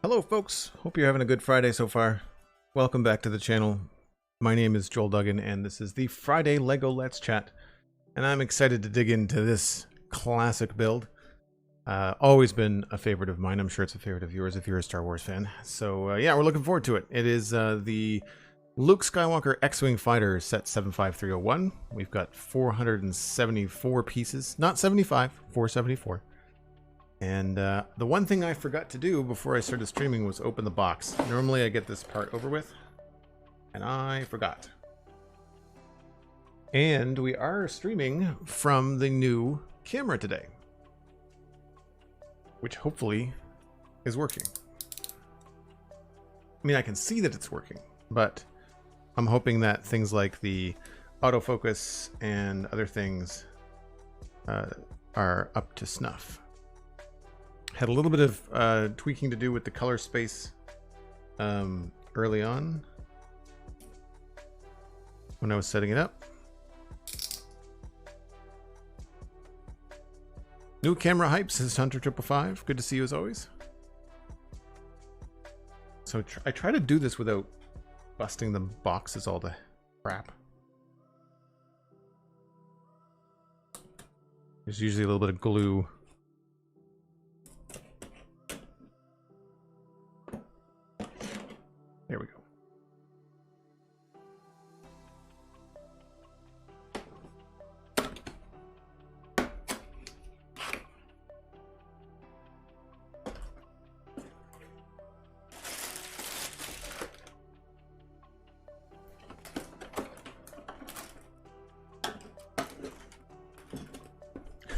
Hello folks, hope you're having a good Friday so far. Welcome back to the channel. My name is Joel Duggan and this is the Friday LEGO Let's Chat. And I'm excited to dig into this classic build. Always been a favorite of mine. I'm sure it's a favorite of yours if you're a Star Wars fan. So yeah, we're looking forward to it. It is the Luke Skywalker X-wing fighter set 75301. We've got 474 pieces, not 75, 474. And the one thing I forgot to do before I started streaming was open the box. Normally I get this part over with, and I forgot. And we are streaming from the new camera today, which hopefully is working. I mean, I can see that it's working, but I'm hoping that things like the autofocus and other things are up to snuff. Had a little bit of tweaking to do with the color space early on when I was setting it up. New camera hype, says Hunter555. Good to see you as always. So I try to do this without busting the boxes all the crap. There's usually a little bit of glue. There we go.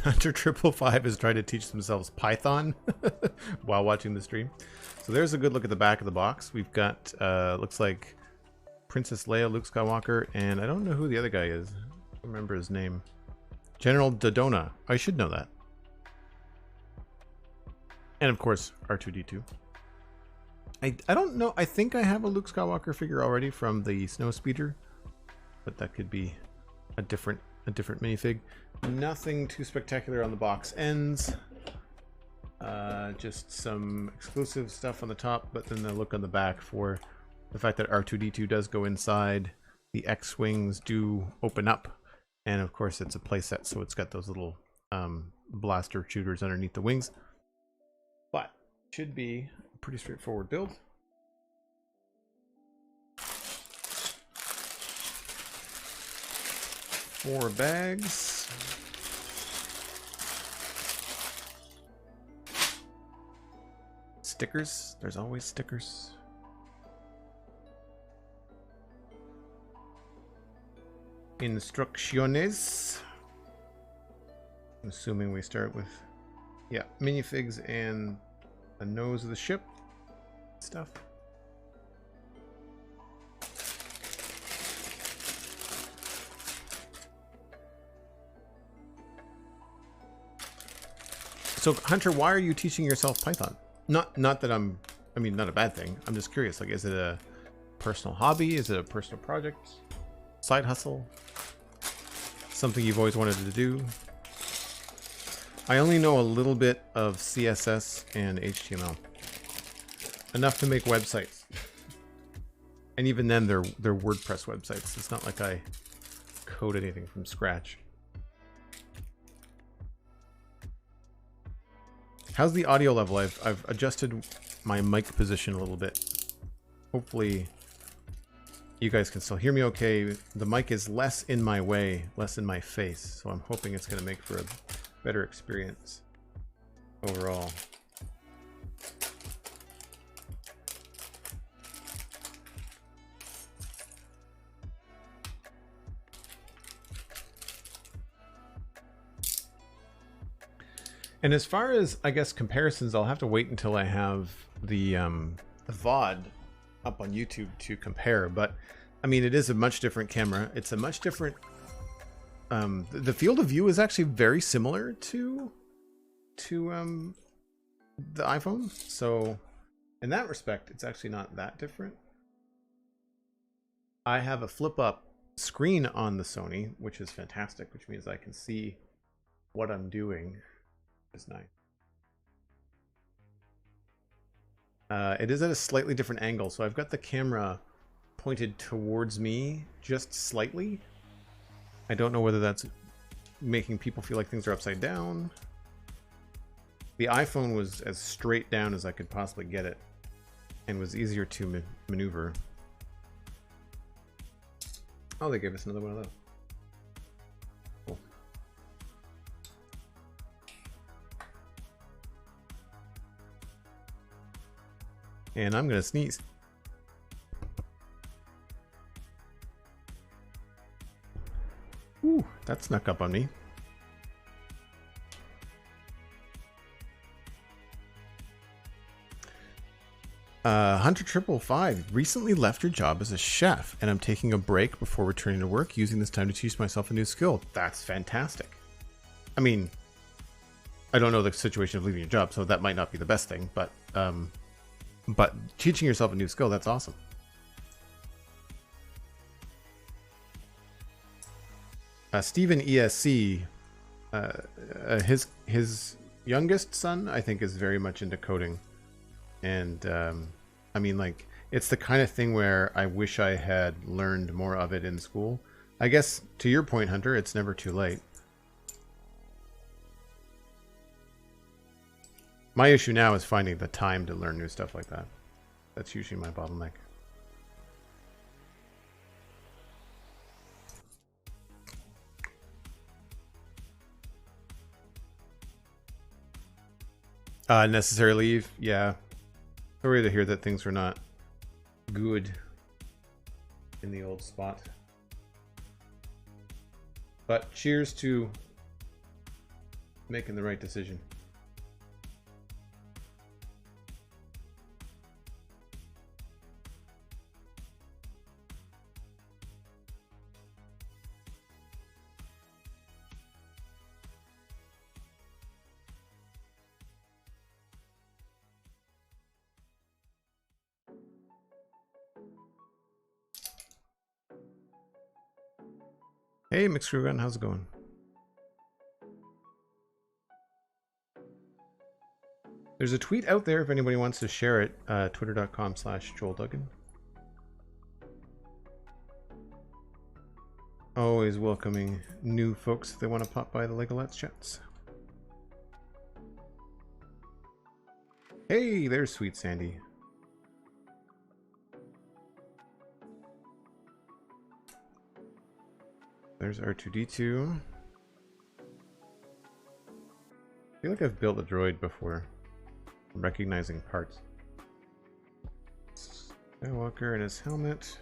Hunter555 is trying to teach themselves Python while watching the stream. So there's a good look at the back of the box. We've got, looks like Princess Leia, Luke Skywalker, and I don't know who the other guy is. I don't remember his name. General Dodona. I should know that. And of course, R2-D2. I don't know. I think I have a Luke Skywalker figure already from the Snowspeeder, but that could be a different minifig. Nothing too spectacular on the box ends. Just some exclusive stuff on the top, but then the look on the back for the fact that R2-D2 does go inside. The X-wings do open up, and of course it's a playset, so it's got those little blaster shooters underneath the wings. But should be a pretty straightforward build. Four bags. Stickers. There's always stickers. Instrucciones. I'm assuming we start with, yeah, minifigs and the nose of the ship stuff. So Hunter, why are you teaching yourself Python? Not that I mean, not a bad thing. I'm just curious. Like, is it a personal hobby? Is it a personal project? Side hustle? Something you've always wanted to do? I only know a little bit of CSS and HTML. Enough to make websites. And even then, they're WordPress websites. It's not like I code anything from scratch. How's the audio level? I've adjusted my mic position a little bit. Hopefully you guys can still hear me okay. The mic is less in my way, less in my face, so I'm hoping it's going to make for a better experience overall. And as far as, I guess, comparisons, I'll have to wait until I have the VOD up on YouTube to compare. But, I mean, it is a much different camera. It's a much different... the field of view is actually very similar to the iPhone. So, in that respect, it's actually not that different. I have a flip-up screen on the Sony, which is fantastic, which means I can see what I'm doing. Is nice. It is at a slightly different angle, so I've got the camera pointed towards me just slightly. I don't know whether that's making people feel like things are upside down. The iPhone was as straight down as I could possibly get it and was easier to maneuver. Oh, they gave us another one of those. Cool. And I'm gonna sneeze. Ooh, that snuck up on me. Hunter555 recently left your job as a chef, and I'm taking a break before returning to work, using this time to teach myself a new skill. That's fantastic. I mean, I don't know the situation of leaving your job, so that might not be the best thing, but teaching yourself a new skill, that's awesome. Stephen ESC, his youngest son, I think, is very much into coding. And I mean, like, it's the kind of thing where I wish I had learned more of it in school. I guess, to your point, Hunter, it's never too late. My issue now is finding the time to learn new stuff like that. That's usually my bottleneck. Necessary leave, yeah. Sorry to hear that things were not good in the old spot. But cheers to making the right decision. Hey, McScrewgunn, how's it going? There's a tweet out there if anybody wants to share it, twitter.com/JoelDuggan. Always welcoming new folks if they want to pop by the LEGO Let's Chats. Hey, there's SweetSandi. There's R2-D2. I feel like I've built a droid before. I'm recognizing parts. Skywalker and his helmet.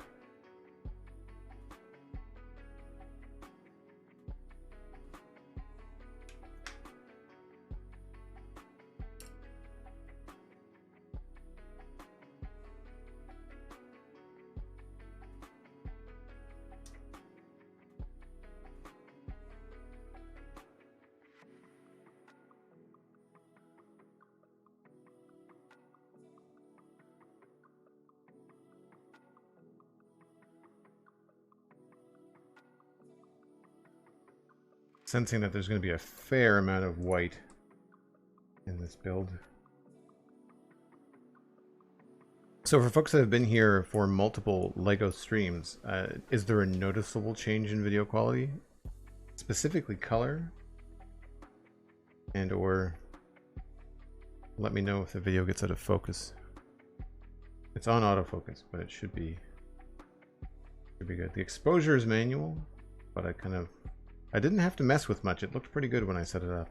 Sensing that there's going to be a fair amount of white in this build. So for folks that have been here for multiple LEGO streams, is there a noticeable change in video quality? Specifically color? And or let me know if the video gets out of focus. It's on autofocus, but it should be good. The exposure is manual, but I didn't have to mess with much. It looked pretty good when I set it up.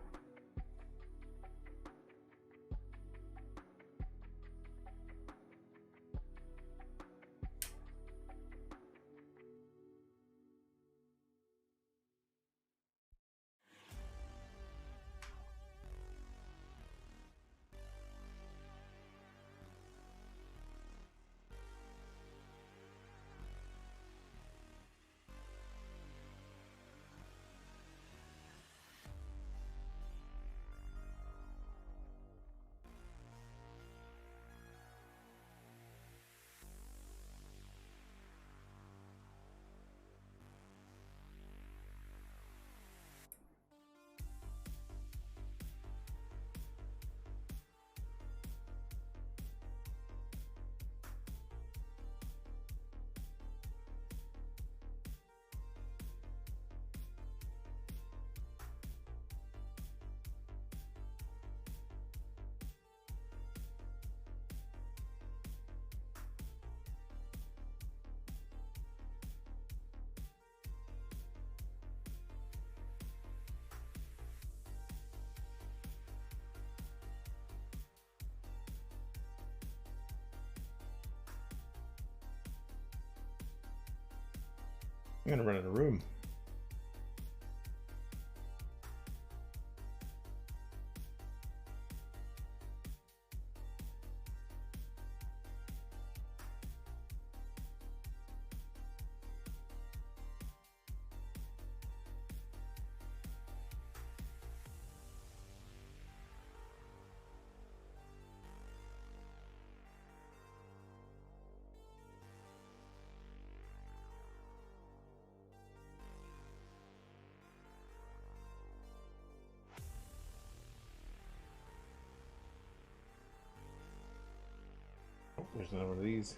I'm gonna run out of room. Oh, there's another one of these.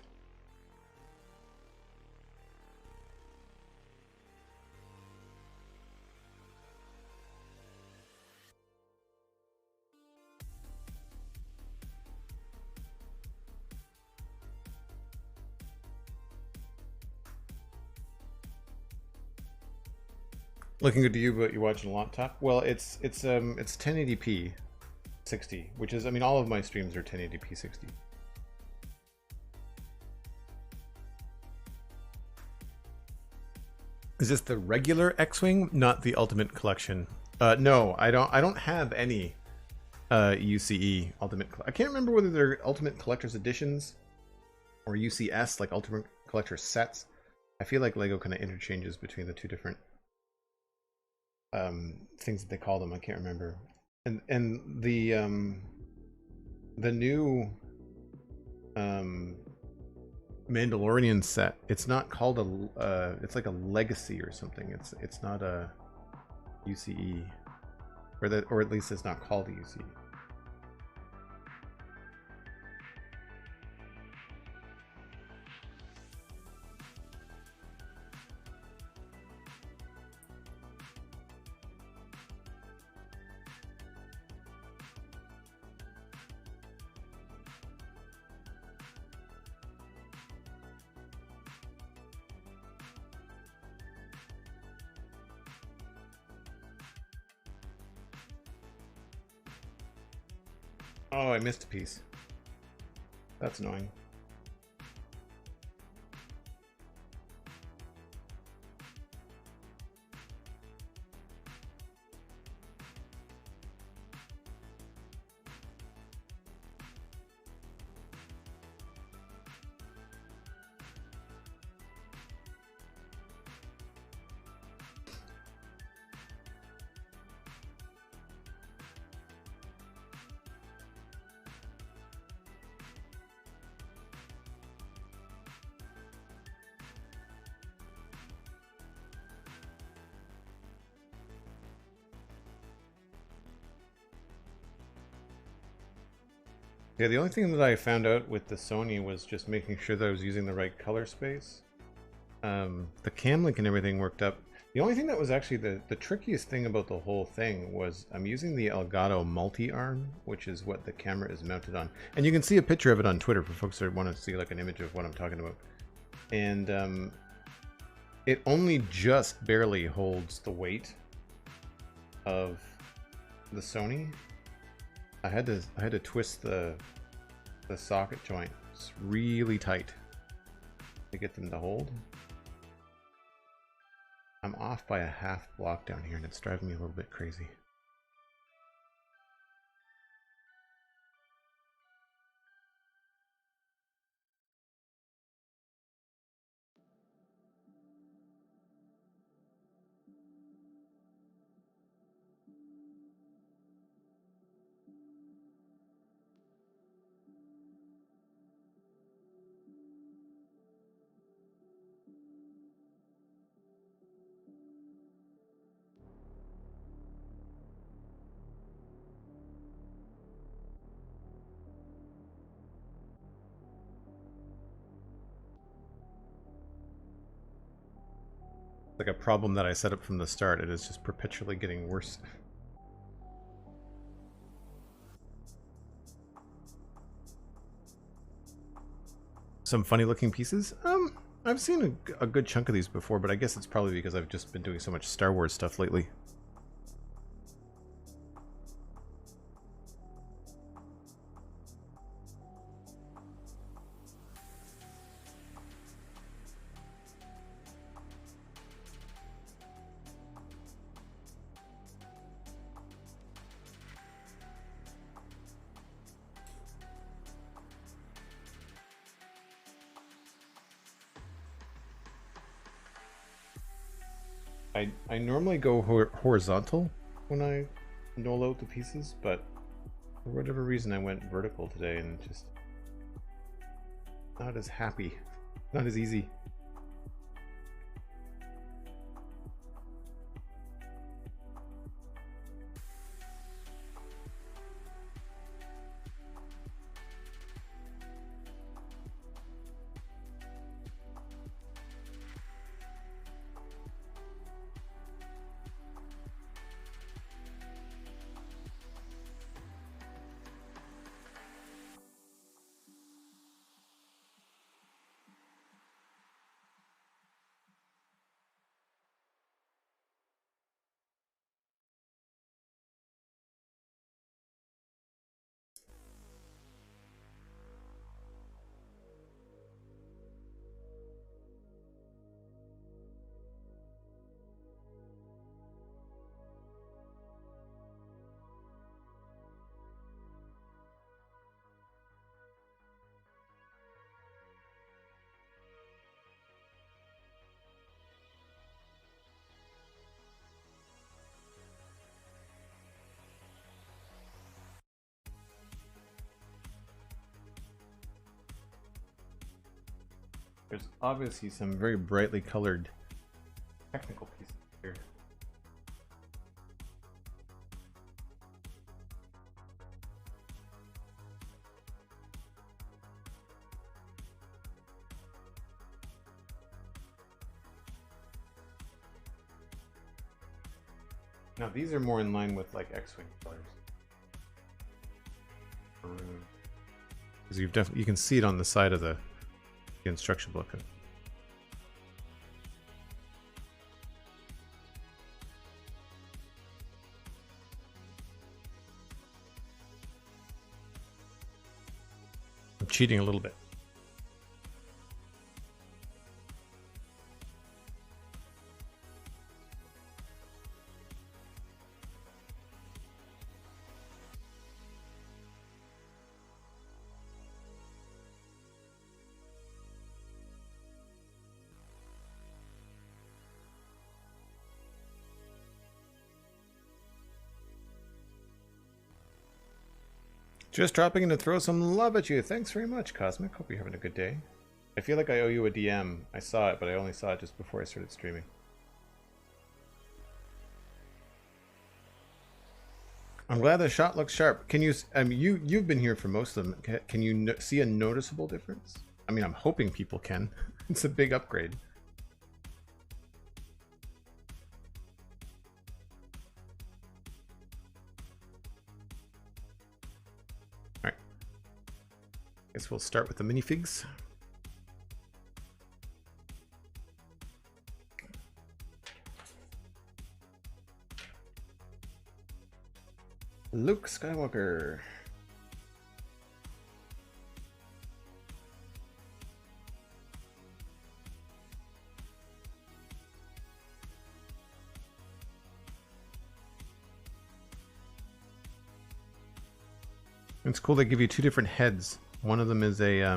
Looking good to you, but you're watching a laptop. Well, it's 1080p 60, which is, I mean, all of my streams are 1080p 60. Is this the regular X-wing, not the Ultimate Collection? No, I don't have any UCE Ultimate. I can't remember whether they're Ultimate Collector's Editions or UCS, like Ultimate Collector Sets. I feel like Lego kind of interchanges between the two different things that they call them. I can't remember. And the new Mandalorian set, it's not called a it's like a legacy or something. It's not a UCE, or at least it's not called a UCE. Oh, I missed a piece. That's annoying. Yeah, the only thing that I found out with the Sony was just making sure that I was using the right color space. The cam link and everything worked up. The only thing that was actually the trickiest thing about the whole thing was I'm using the Elgato multi-arm, which is what the camera is mounted on. And you can see a picture of it on Twitter for folks that want to see like an image of what I'm talking about. And it only just barely holds the weight of the Sony. I had to twist the socket joints really tight to get them to hold. I'm off by a half block down here and it's driving me a little bit crazy. Like a problem that I set up from the start. It is just perpetually getting worse. Some funny looking pieces. I've seen a good chunk of these before, but I guess it's probably because I've just been doing so much Star Wars stuff lately. I normally go horizontal when I knoll out the pieces, but for whatever reason I went vertical today and just not as happy, not as easy. There's obviously some very brightly colored technical pieces here. Now these are more in line with like X-wing colors. Because you can see it on the side of the instruction booklet. I'm cheating a little bit. Just dropping in to throw some love at you. Thanks very much, Cosmic. Hope you're having a good day. I feel like I owe you a DM. I saw it, but I only saw it just before I started streaming. I'm glad the shot looks sharp. Can you? You've been here for most of them. Can you see a noticeable difference? I mean, I'm hoping people can. It's a big upgrade. Guess we'll start with the minifigs. Luke Skywalker. It's cool they give you two different heads. One of them is a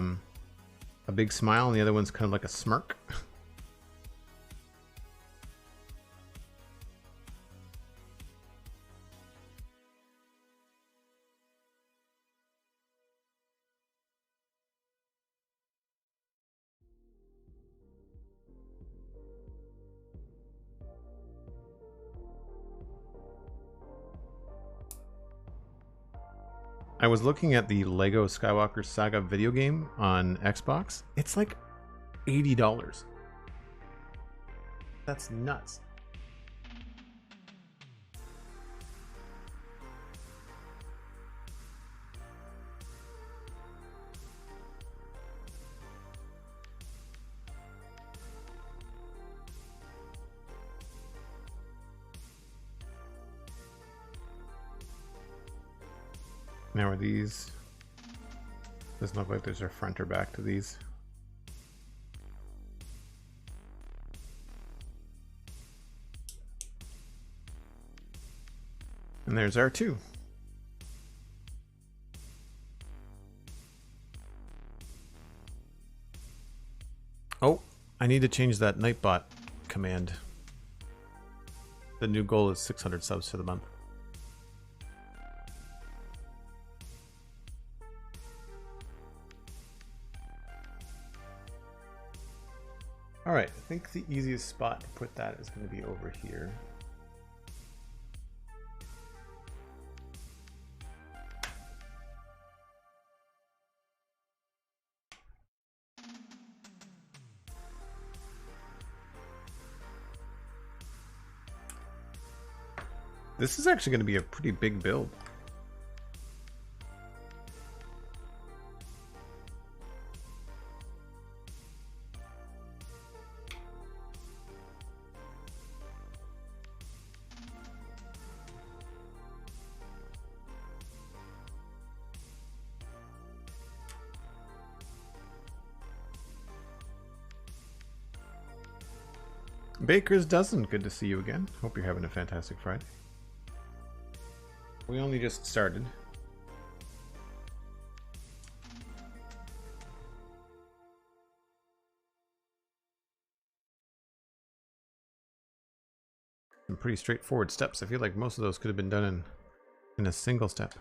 big smile, and the other one's kind of like a smirk. I was looking at the Lego Skywalker Saga video game on Xbox. It's like $80. That's nuts. Now are these, doesn't look like there's a front or back to these. And there's R2. Oh, I need to change that Nightbot command. The new goal is 600 subs for the month. All right, I think the easiest spot to put that is going to be over here. This is actually going to be a pretty big build. Baker's Dozen, good to see you again. Hope you're having a fantastic Friday. We only just started. Some pretty straightforward steps. I feel like most of those could have been done in a single step.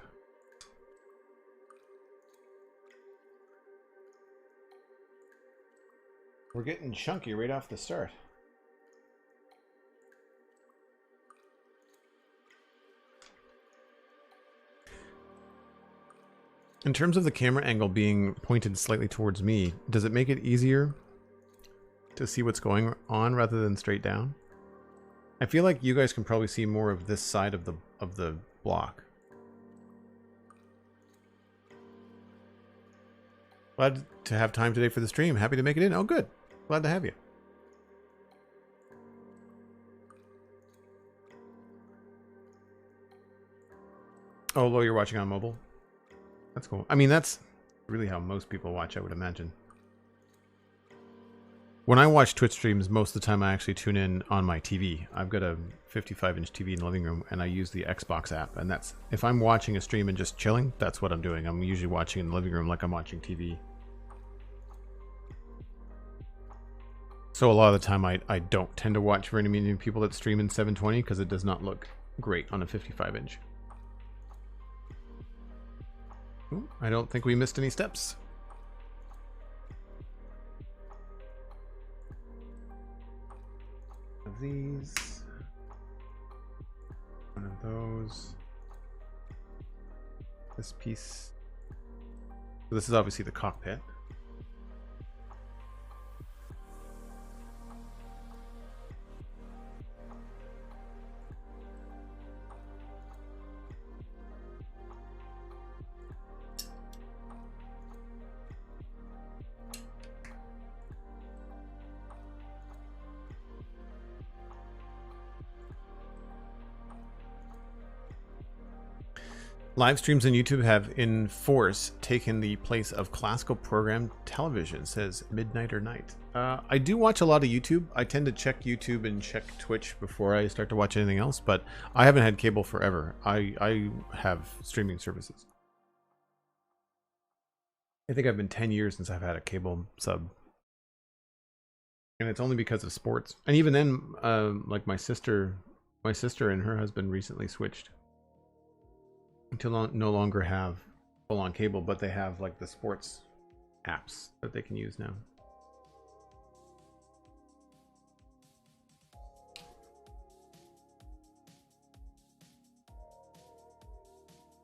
We're getting chunky right off the start. In terms of the camera angle being pointed slightly towards me, does it make it easier to see what's going on rather than straight down? I feel like you guys can probably see more of this side of the block. Glad to have time today for the stream. Happy to make it in. Oh, good. Glad to have you. Oh, Lo, you're watching on mobile? That's cool. I mean, that's really how most people watch, I would imagine. When I watch Twitch streams, most of the time I actually tune in on my TV. I've got a 55-inch TV in the living room, and I use the Xbox app. And that's, if I'm watching a stream and just chilling, that's what I'm doing. I'm usually watching in the living room like I'm watching TV. So a lot of the time I don't tend to watch very many people that stream in 720 because it does not look great on a 55-inch. I don't think we missed any steps. One of these. One of those. This piece. So this is obviously the cockpit. Live streams on YouTube have in force taken the place of classical program television, says Midnight or Night. I do watch a lot of YouTube. I tend to check YouTube and check Twitch before I start to watch anything else, but I haven't had cable forever. I have streaming services. I think I've been 10 years since I've had a cable sub. And it's only because of sports. And even then, like my sister and her husband recently switched to no longer have full-on cable, but they have like the sports apps that they can use now.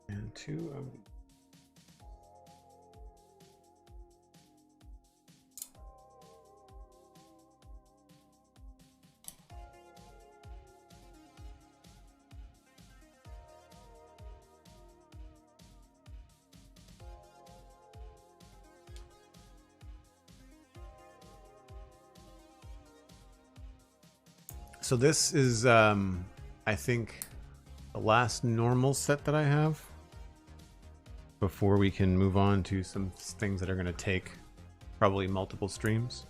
And two of the So this is, I think, the last normal set that I have before we can move on to some things that are going to take probably multiple streams.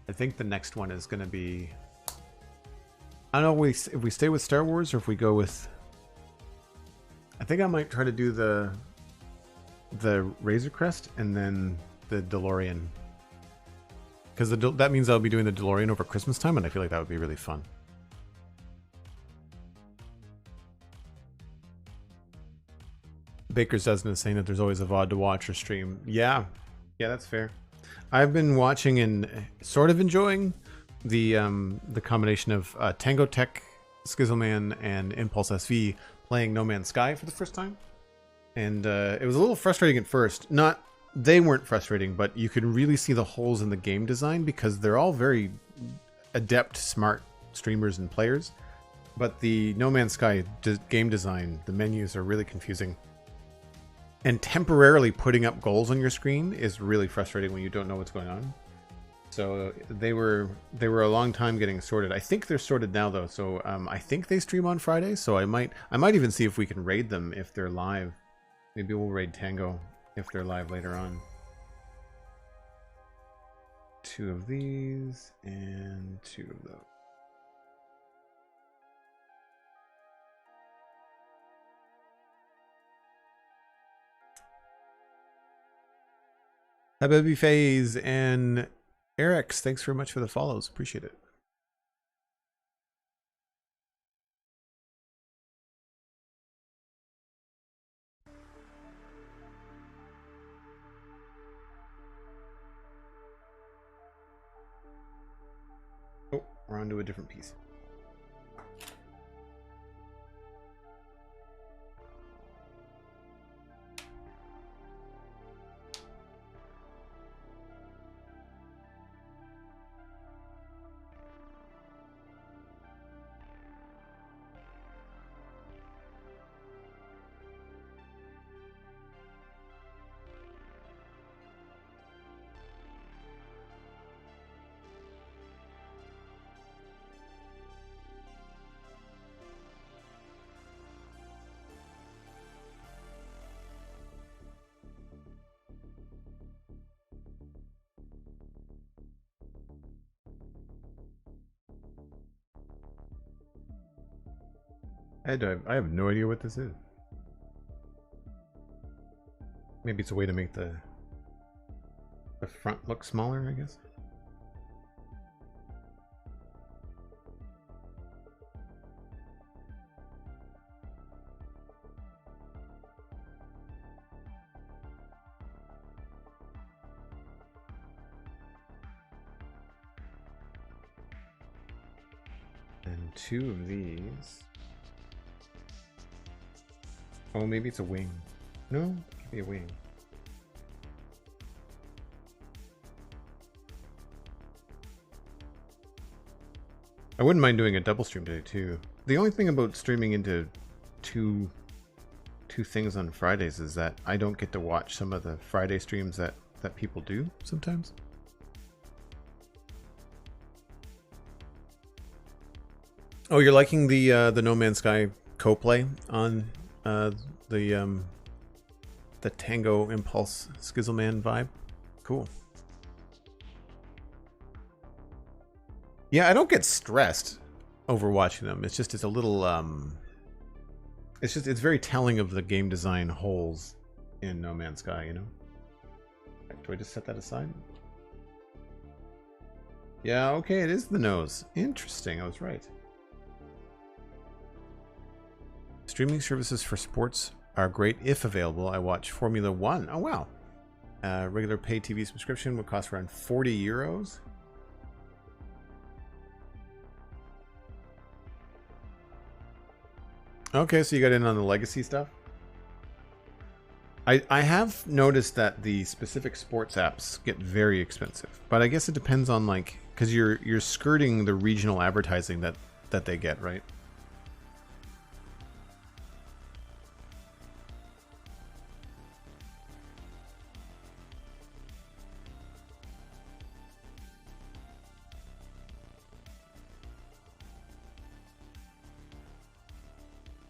I think the next one is going to be, I don't know if we stay with Star Wars or if we go with, I think I might try to do the Razor Crest and then the DeLorean. Because that means I'll be doing the DeLorean over Christmas time, and I feel like that would be really fun. Baker's Dozen is saying that there's always a VOD to watch or stream. Yeah, that's fair. I've been watching and sort of enjoying the combination of Tango Tech, Skizzleman, and Impulse SV playing No Man's Sky for the first time. And it was a little frustrating at first. They weren't frustrating, but you could really see the holes in the game design because they're all very adept, smart streamers and players. But the No Man's Sky game design, the menus are really confusing. And temporarily putting up goals on your screen is really frustrating when you don't know what's going on. So they were a long time getting sorted. I think they're sorted now though. So I think they stream on Friday. So I might even see if we can raid them if they're live. Maybe we'll raid Tango if they're live later on. 2 of these and 2 of those. Hi, Baby Phase and Eric's. Thanks very much for the follows. Appreciate it. Oh, we're on to a different piece. I have no idea what this is. Maybe it's a way to make the front look smaller, I guess. And 2 of these. Oh, maybe it's a wing. No, it could be a wing. I wouldn't mind doing a double stream today too. The only thing about streaming into two things on Fridays is that I don't get to watch some of the Friday streams that people do sometimes. Oh, you're liking the No Man's Sky co-play on the Tango Impulse Skizzleman vibe? Cool. Yeah, I don't get stressed over watching them. It's a little it's very telling of the game design holes in No Man's Sky, you know? Do I just set that aside? Yeah, okay, it is the nose. Interesting, I was right. Streaming services for sports are great if available. I watch Formula 1. Oh, wow. Regular pay TV subscription would cost around 40 euros. Okay, so you got in on the legacy stuff? I have noticed that the specific sports apps get very expensive, but I guess it depends on, like, because you're skirting the regional advertising that they get, right?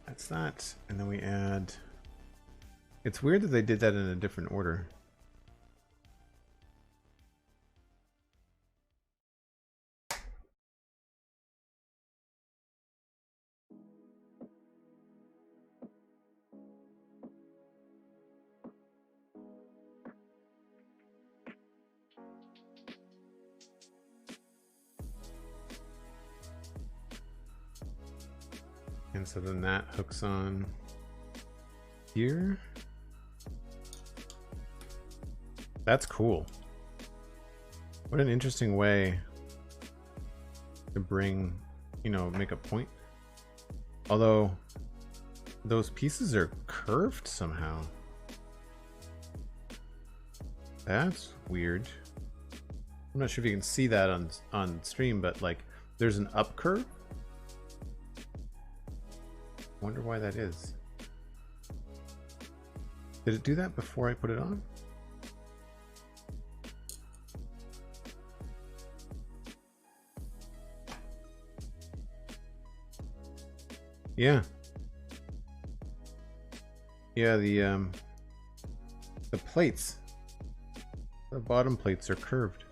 That's that, and then we add. It's weird that they did that in a different order. And so then that hooks on here. That's cool. What an interesting way to bring, you know, make a point. Although those pieces are curved somehow. That's weird. I'm not sure if you can see that on stream, but like there's an up curve. Wonder why that is. Did it do that before I put it on? Yeah. Yeah, the plates, the bottom plates are curved.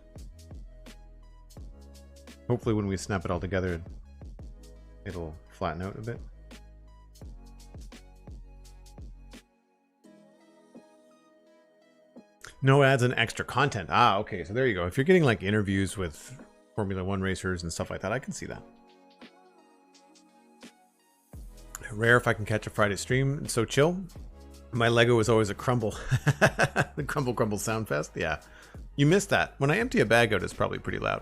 Hopefully when we snap it all together, it'll flatten out a bit. No ads and extra content. Ah, okay, so there you go. If you're getting like interviews with Formula 1 racers and stuff like that, I can see that. Rare if I can catch a Friday stream. It's so chill. My Lego is always a crumble. The crumble sound fest. Yeah. You missed that. When I empty a bag out, it's probably pretty loud.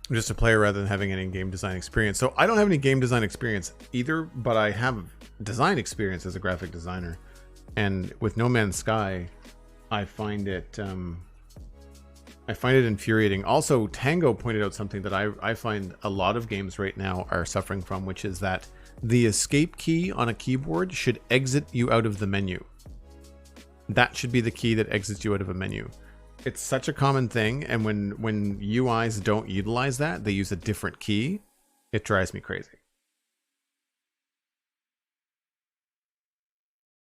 I'm just a player rather than having any game design experience. So I don't have any game design experience either, but I have design experience as a graphic designer. And with No Man's Sky, I find it infuriating. Also, Tango pointed out something that I find a lot of games right now are suffering from, which is that the escape key on a keyboard should exit you out of the menu. That should be the key that exits you out of a menu. It's such a common thing, and when UIs don't utilize that, they use a different key. It drives me crazy.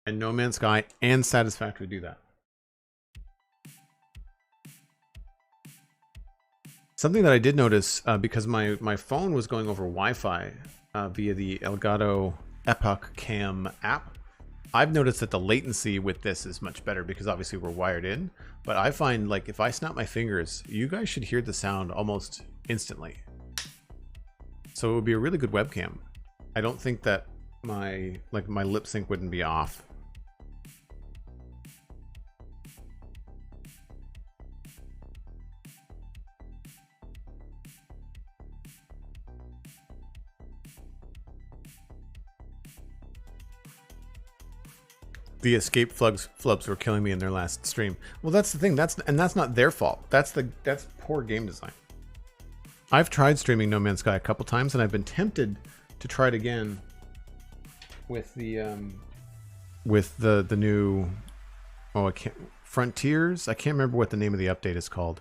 And No Man's Sky and Satisfactory do that. Something that I did notice, because my phone was going over Wi-Fi via the Elgato Epoch Cam app, I've noticed that the latency with this is much better because obviously we're wired in. But I find like if I snap my fingers, you guys should hear the sound almost instantly. So it would be a really good webcam. I don't think that my lip sync wouldn't be off. The escape flubs were killing me in their last stream. Well, that's the thing. That's not their fault. That's poor game design. I've tried streaming No Man's Sky a couple times, and I've been tempted to try it again with the new Frontiers. I can't remember what the name of the update is called.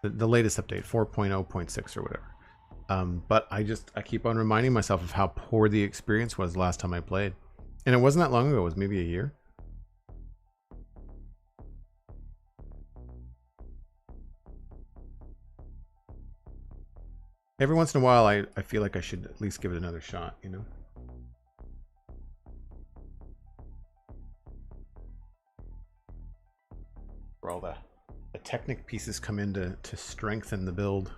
The latest update, 4.0.6 or whatever. But I keep on reminding myself of how poor the experience was last time I played. And it wasn't that long ago, it was maybe a year. Every once in a while, I feel like I should at least give it another shot, you know? Where all the Technic pieces come in to strengthen the build.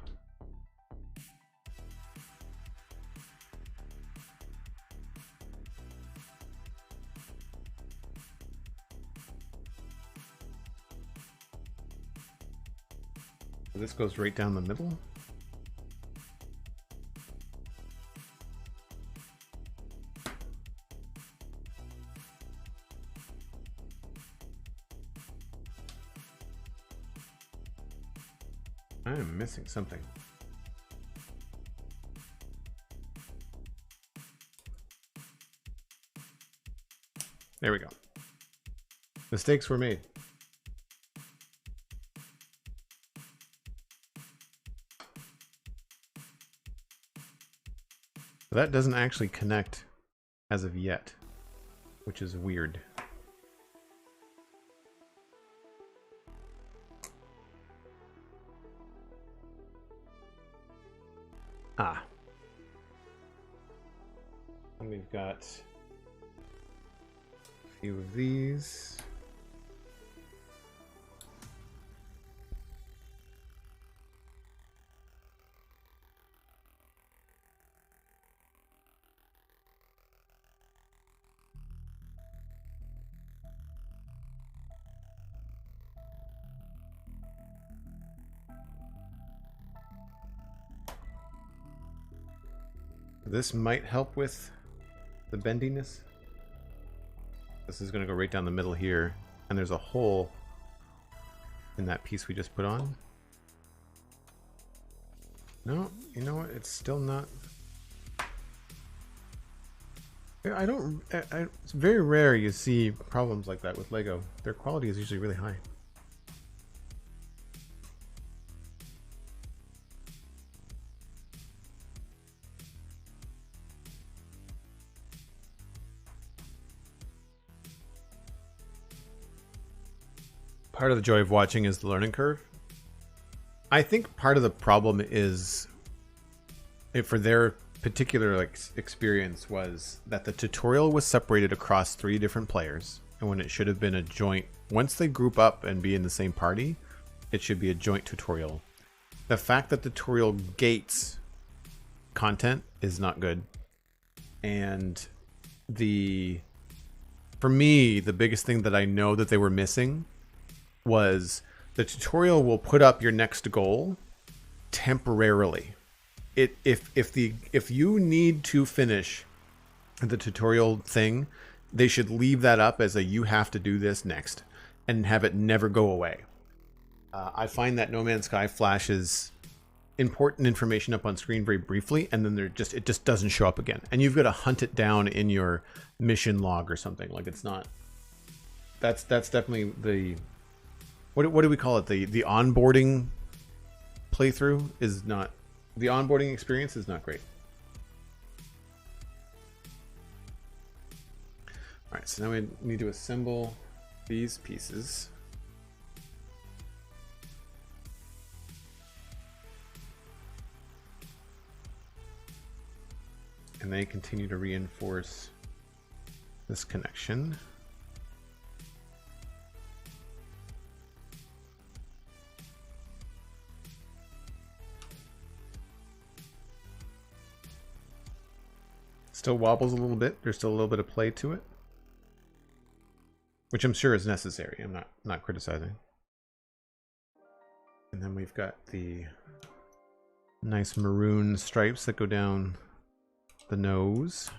This goes right down the middle. I am missing something. There we go. Mistakes were made. That doesn't actually connect as of yet, which is weird. Ah. And we've got a few of these. This might help with the bendiness. This is going to go right down the middle here, and there's a hole in that piece we just put on. No, you know what? It's still not. I don't. It's very rare you see problems like that with Lego. Their quality is usually really high. Part of the joy of watching is the learning curve. I think part of the problem is, for their particular experience, was that the tutorial was separated across 3 different players, and when it should have been a joint, once they group up and be in the same party, it should be a joint tutorial. The fact that the tutorial gates content is not good, and for me, the biggest thing that I know that they were missing was the tutorial will put up your next goal temporarily. If you need to finish the tutorial thing, they should leave that up as a you have to do this next and have it never go away. I find that No Man's Sky flashes important information up on screen very briefly, and then it just doesn't show up again, and you've got to hunt it down in your mission log or something. Like, it's not. That's definitely the. What do we call it? The onboarding playthrough is not. The onboarding experience is not great. All right, so now we need to assemble these pieces. And they continue to reinforce this connection. Still wobbles a little bit. There's still a little bit of play to it, which I'm sure is necessary. I'm not criticizing. And then we've got the nice maroon stripes that go down the nose.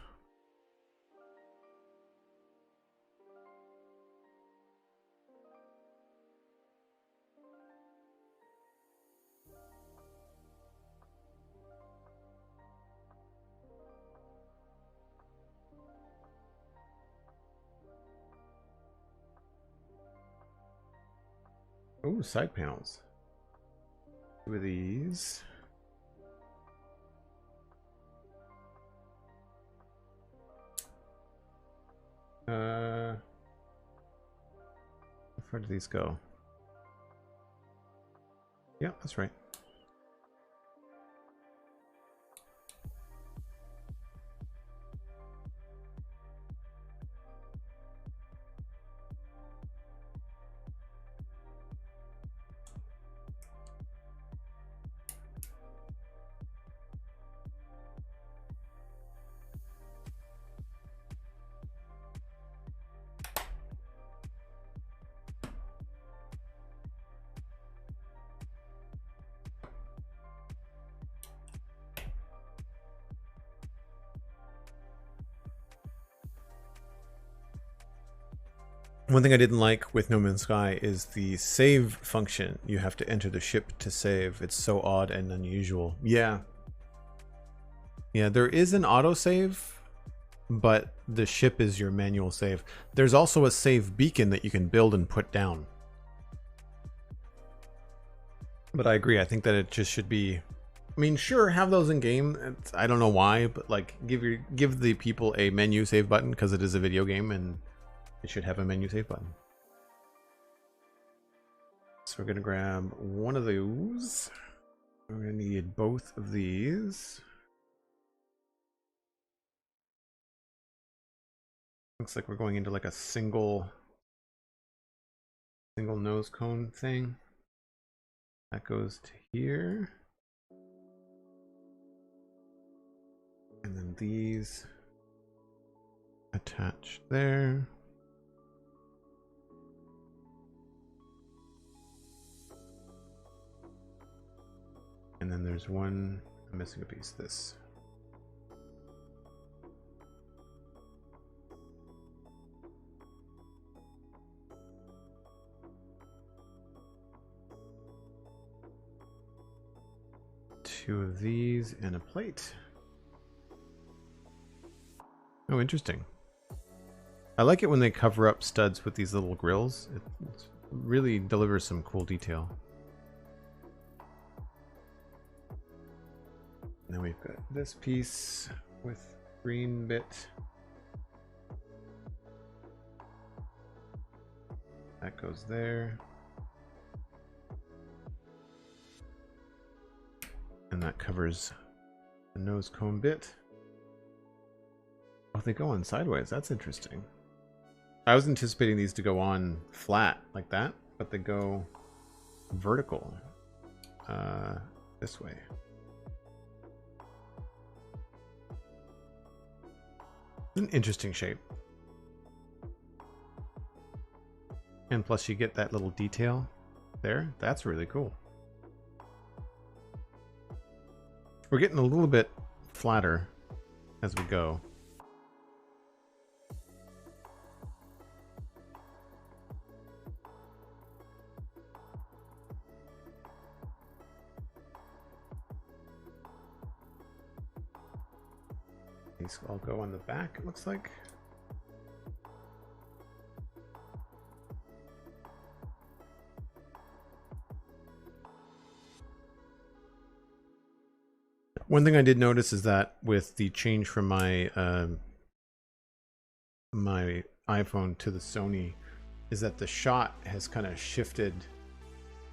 Oh, side panels. 2 of these. How far do these go? Yeah, that's right. One thing I didn't like with No Man's Sky is the save function. You have to enter the ship to save. It's so odd and unusual. Yeah. Yeah, there is an autosave, but the ship is your manual save. There's also a save beacon that you can build and put down. But I agree. I think that it just should be... I mean, sure, have those in game. I don't know why, but like give the people a menu save button because it is a video game and it should have a menu save button. So we're going to grab one of those. We're going to need both of these. Looks like we're going into like a single nose cone thing. That goes to here. And then these attach there. And then there's one, I'm missing a piece, this. 2 of these and a plate. Oh, interesting. I like it when they cover up studs with these little grills. It really delivers some cool detail. Now we've got this piece with green bit. That goes there. And that covers the nose cone bit. Oh, they go on sideways. That's interesting. I was anticipating these to go on flat like that, but they go vertical this way. An interesting shape. And plus you get that little detail there. That's really cool. We're getting a little bit flatter as we go. These all go on the back, it looks like. One thing I did notice is that with the change from my my iPhone to the Sony, is that the shot has kind of shifted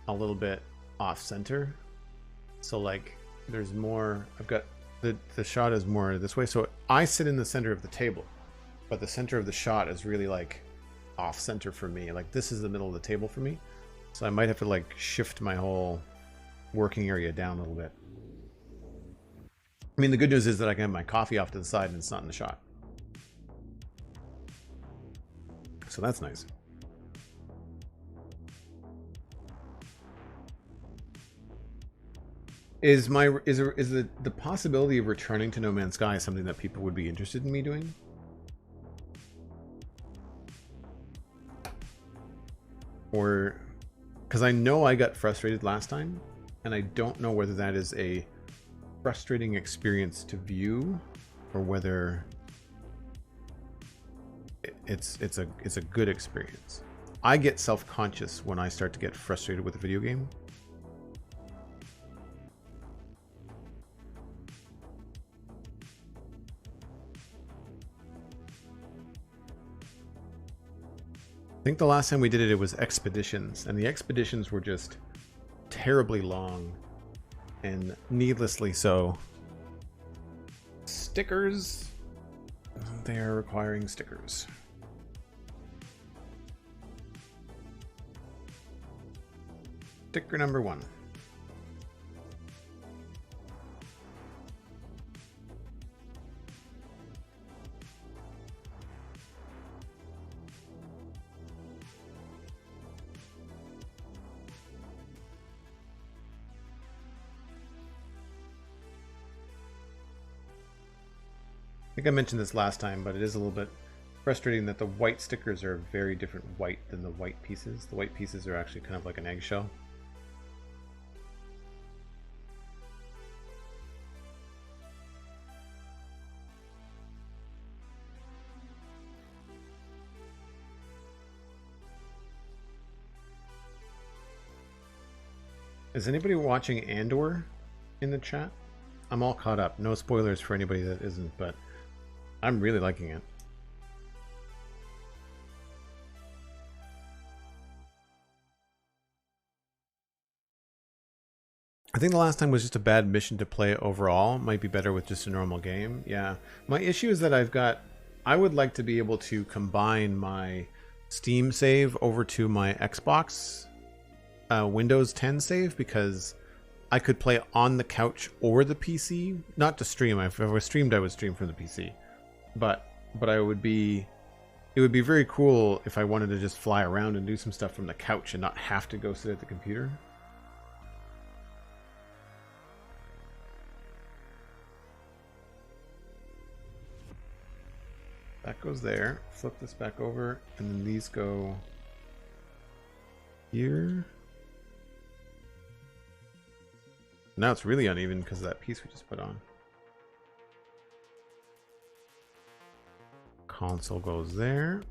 a little bit off center. So like there's more, I've got the shot is more this way. So I sit in the center of the table, but the center of the shot is really like off center for me. Like this is the middle of the table for me. So I might have to like shift my whole working area down a little bit. I mean, the good news is that I can have my coffee off to the side and it's not in the shot. So that's nice. Is the possibility of returning to No Man's Sky something that people would be interested in me doing? Or, because I know I got frustrated last time, and I don't know whether that is a frustrating experience to view or whether it's a good experience. I get self-conscious when I start to get frustrated with a video game. I think the last time we did it, it was expeditions, and the expeditions were just terribly long and needlessly so. Stickers. They are requiring stickers. Sticker number 1. I think I mentioned this last time, but it is a little bit frustrating that the white stickers are a very different white than the white pieces. The white pieces are actually kind of like an eggshell. Is anybody watching Andor in the chat? I'm all caught up. No spoilers for anybody that isn't, but I'm really liking it. I think the last time was just a bad mission to play overall. Might be better with just a normal game. Yeah. My issue is that I would like to be able to combine my Steam save over to my Xbox Windows 10 save, because I could play on the couch or the PC. Not to stream. If I was streamed, I would stream from the PC. But it would be very cool if I wanted to just fly around and do some stuff from the couch and not have to go sit at the computer. That goes there. Flip this back over, and then these go here. Now it's really uneven because of that piece we just put on. Console goes there.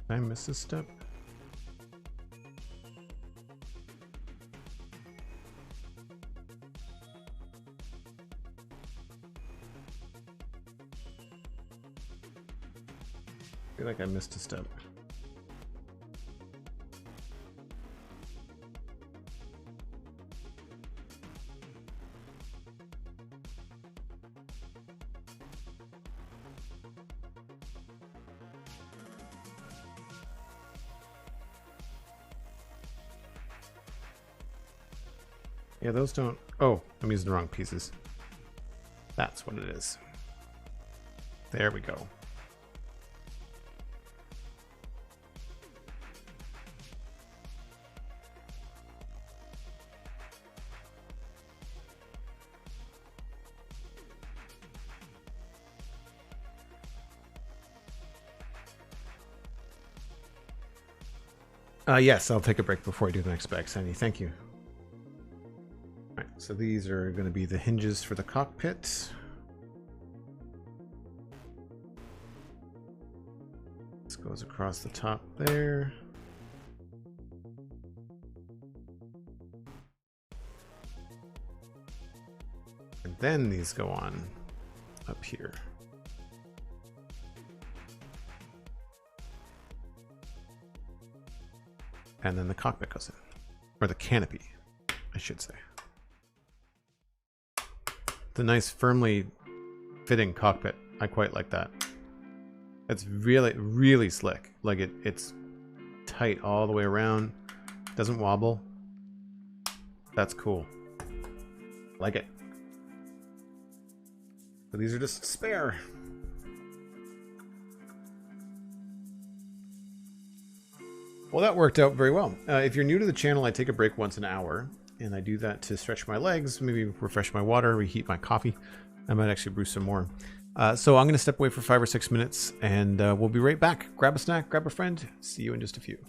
Did I miss a step? I feel like I missed a step. Yeah, those don't... Oh, I'm using the wrong pieces. That's what it is. There we go. Yes, I'll take a break before I do the next spec, Sandy. Thank you. All right, so these are going to be the hinges for the cockpit. This goes across the top there. And then these go on up here. And then the cockpit goes in. Or the canopy, I should say. The nice firmly fitting cockpit. I quite like that. It's really, really slick. Like it's tight all the way around. Doesn't wobble. That's cool. Like it. So these are just spare. Well, that worked out very well. If you're new to the channel, I take a break once an hour, and I do that to stretch my legs, maybe refresh my water, reheat my coffee. I might actually brew some more. So I'm going to step away for 5 or 6 minutes, and we'll be right back. Grab a snack, grab a friend. See you in just a few.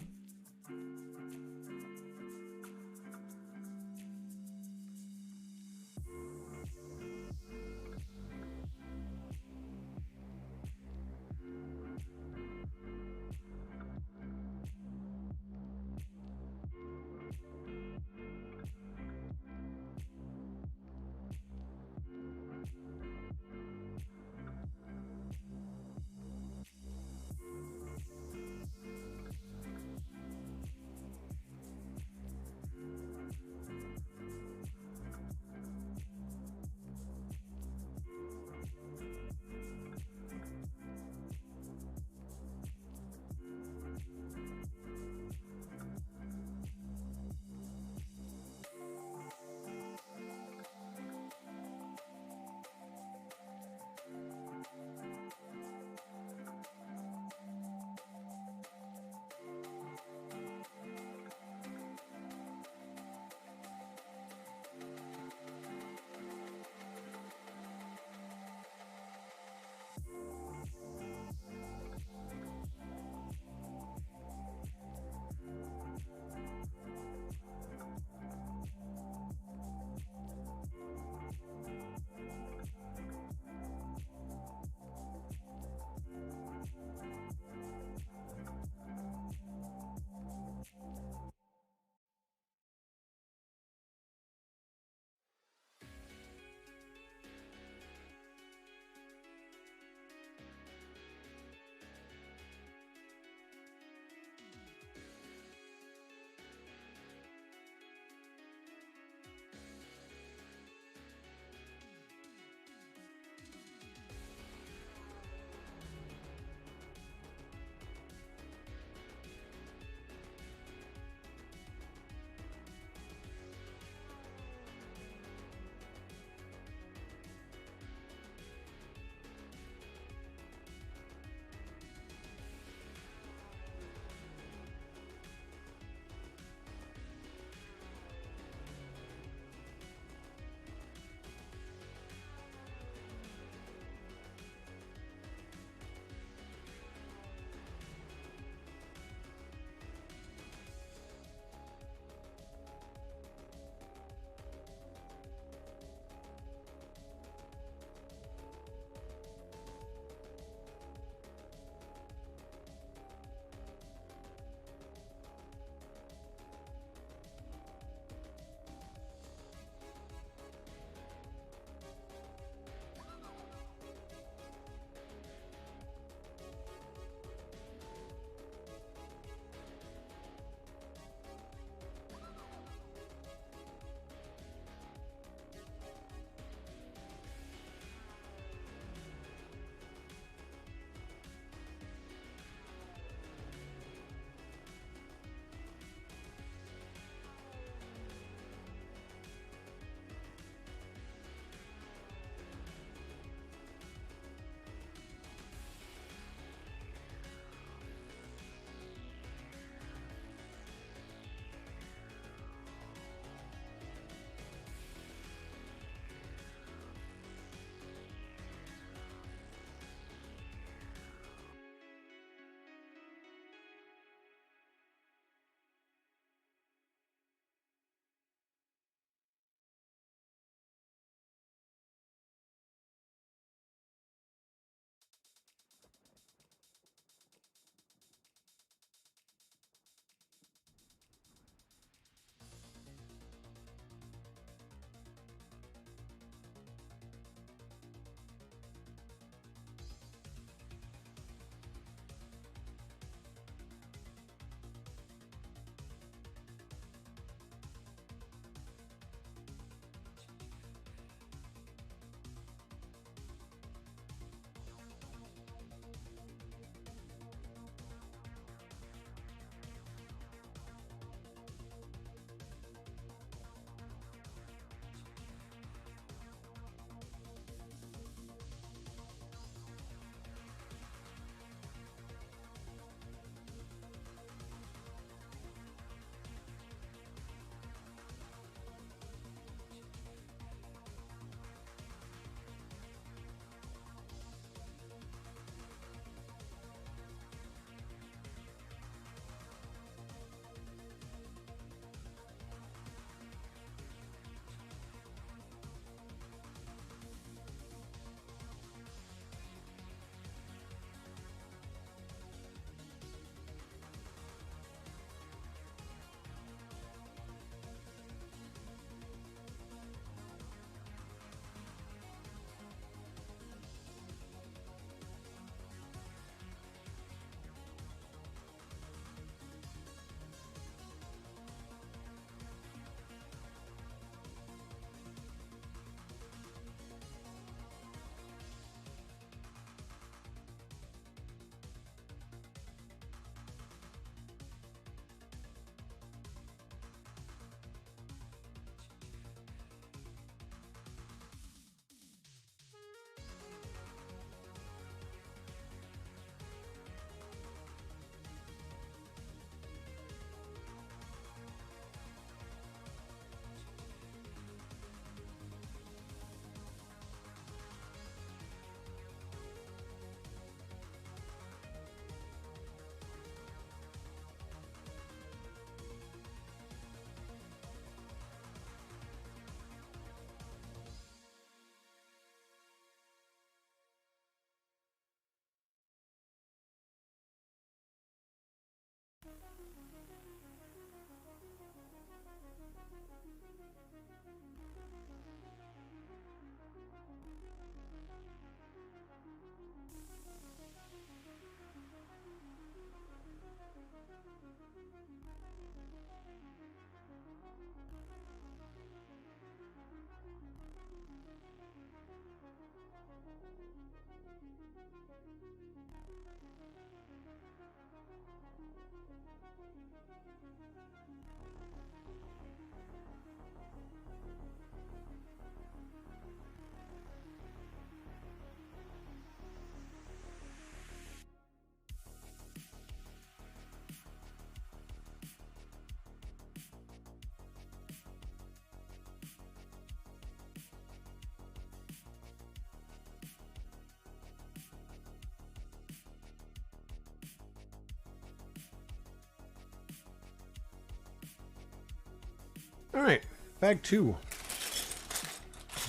All right, bag 2.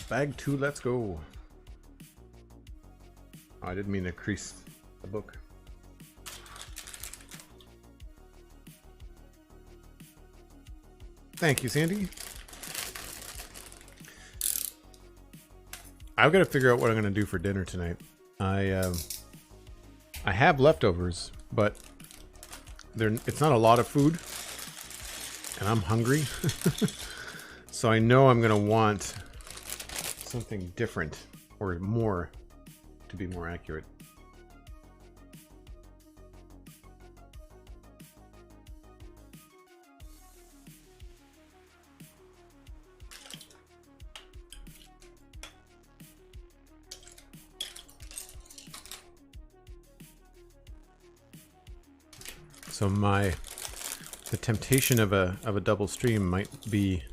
Bag 2, let's go. Oh, I didn't mean to crease the book. Thank you, Sandy. I've got to figure out what I'm going to do for dinner tonight. I have leftovers, but it's not a lot of food, and I'm hungry. So I know I'm going to want something different, or more, to be more accurate. So the temptation of a double stream might be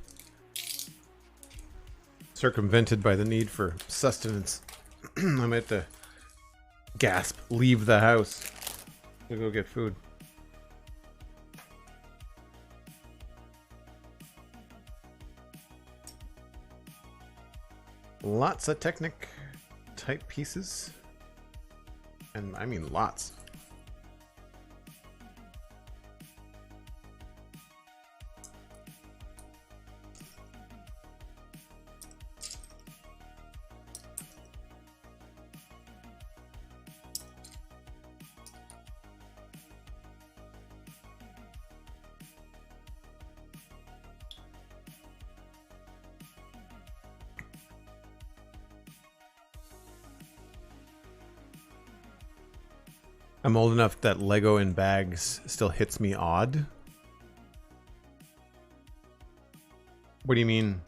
circumvented by the need for sustenance. I might have to gasp, leave the house to go get food. Lots of Technic type pieces, and I mean lots. I'm old enough that Lego in bags still hits me odd. What do you mean?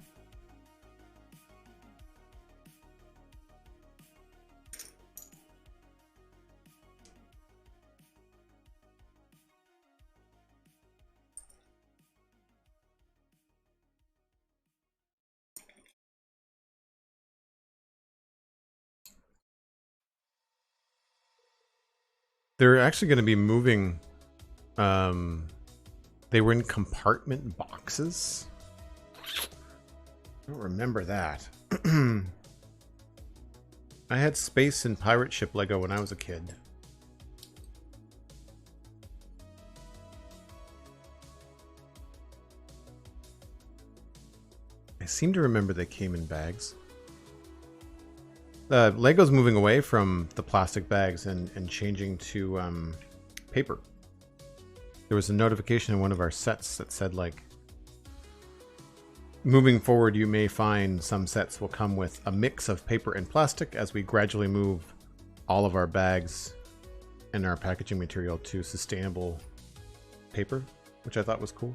They're actually going to be moving. They were in compartment boxes. I don't remember that. I had space and pirate ship Lego when I was a kid. I seem to remember they came in bags. Lego's moving away from the plastic bags and changing to paper. There was a notification in one of our sets that said, like, moving forward, you may find some sets will come with a mix of paper and plastic as we gradually move all of our bags and our packaging material to sustainable paper, which I thought was cool.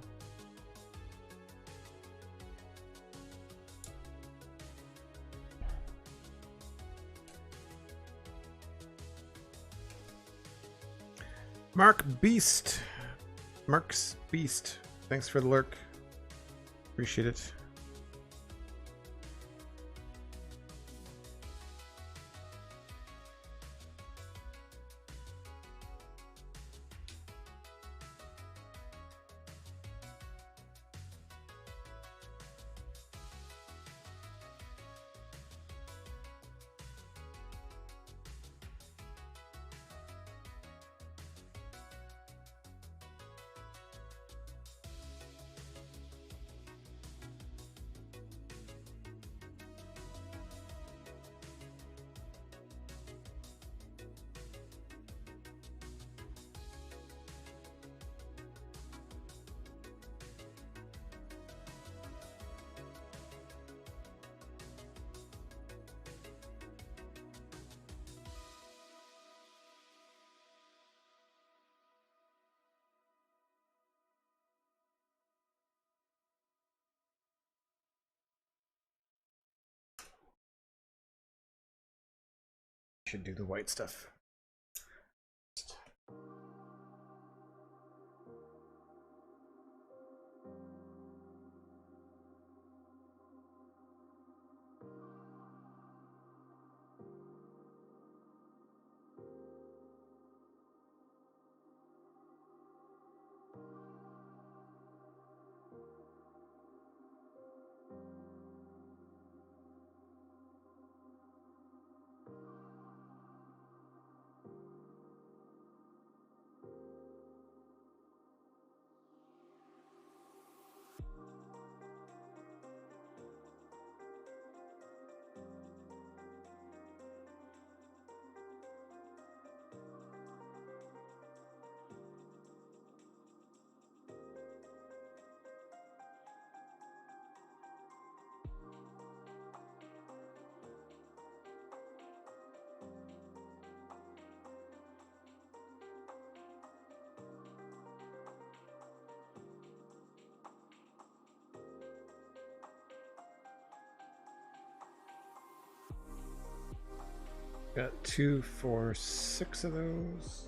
Mark's Beast. Thanks for the lurk. Appreciate it. should do the white stuff. Got 2, 4, 6 of those.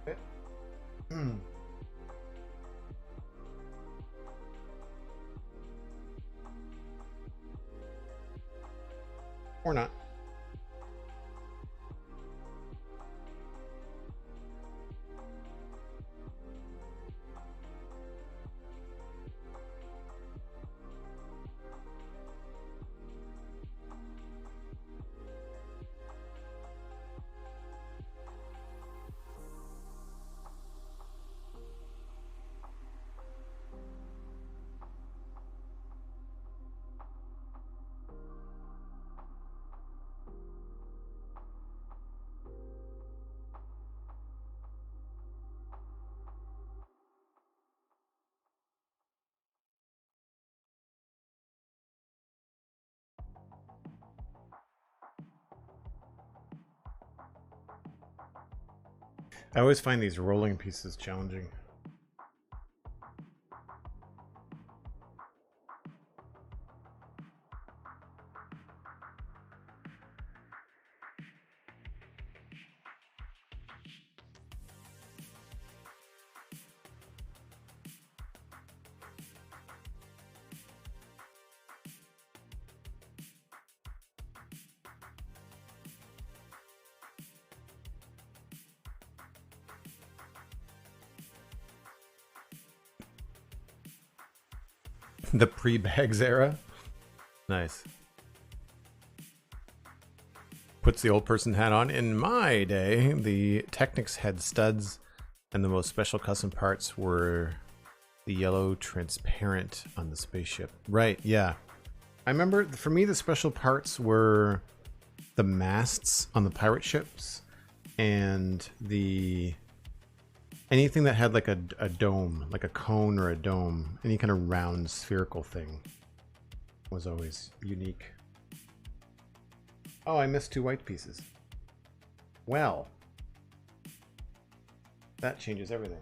Okay. Or not. I always find these rolling pieces challenging. The pre-bags era. Nice. Puts the old person hat on. In my day, the Technics had studs, and the most special custom parts were the yellow transparent on the spaceship. Right, yeah. I remember, for me, the special parts were the masts on the pirate ships, and the... anything that had like a dome, like a cone or a dome, any kind of round spherical thing was always unique. Oh, I missed 2 white pieces. Well, that changes everything.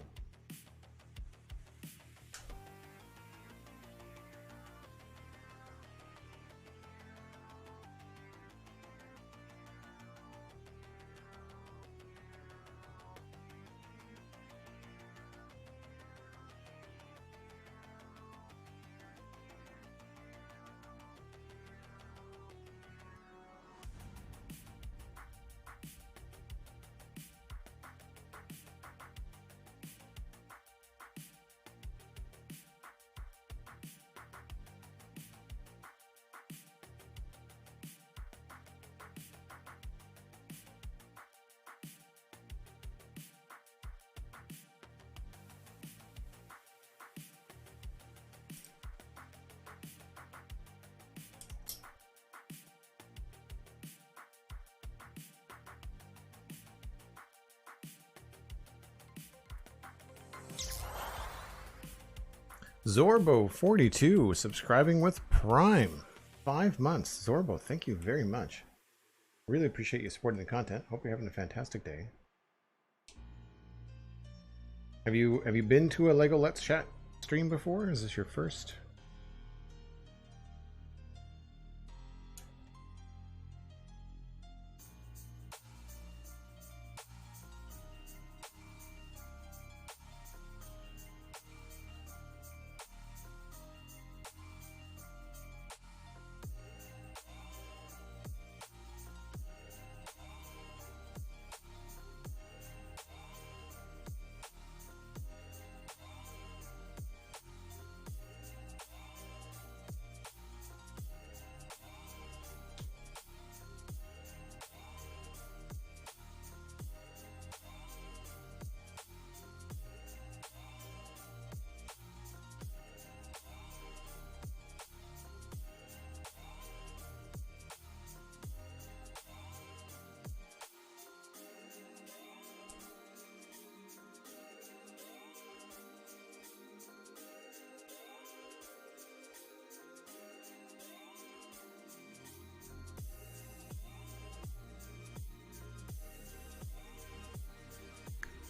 Zorbo42 subscribing with Prime. 5 months. Zorbo, thank you very much. Really appreciate you supporting the content. Hope you're having a fantastic day. Have you been to a LEGO Let's Chat stream before? Is this your first?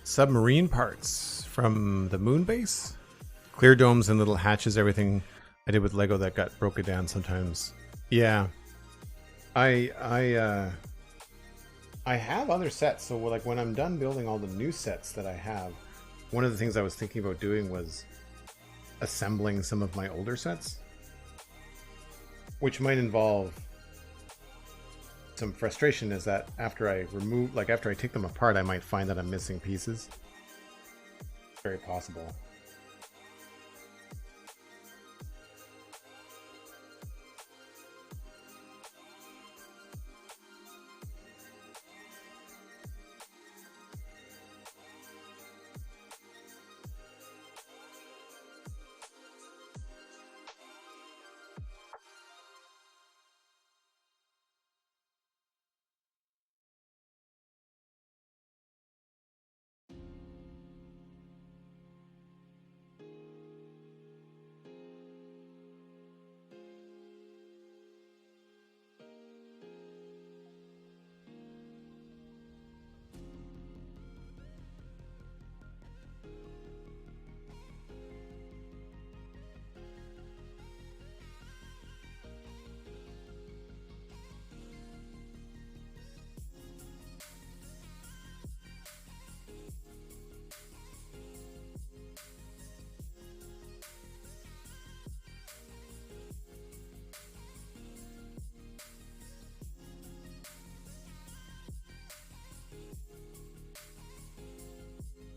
submarine parts from the moon base. Clear domes and little hatches, everything I did with Lego that got broken down sometimes. Yeah. I have other sets, so like when I'm done building all the new sets that I have, one of the things I was thinking about doing was assembling some of my older sets, which might involve some frustration, is that after I take them apart, I might find that I'm missing pieces. Very possible.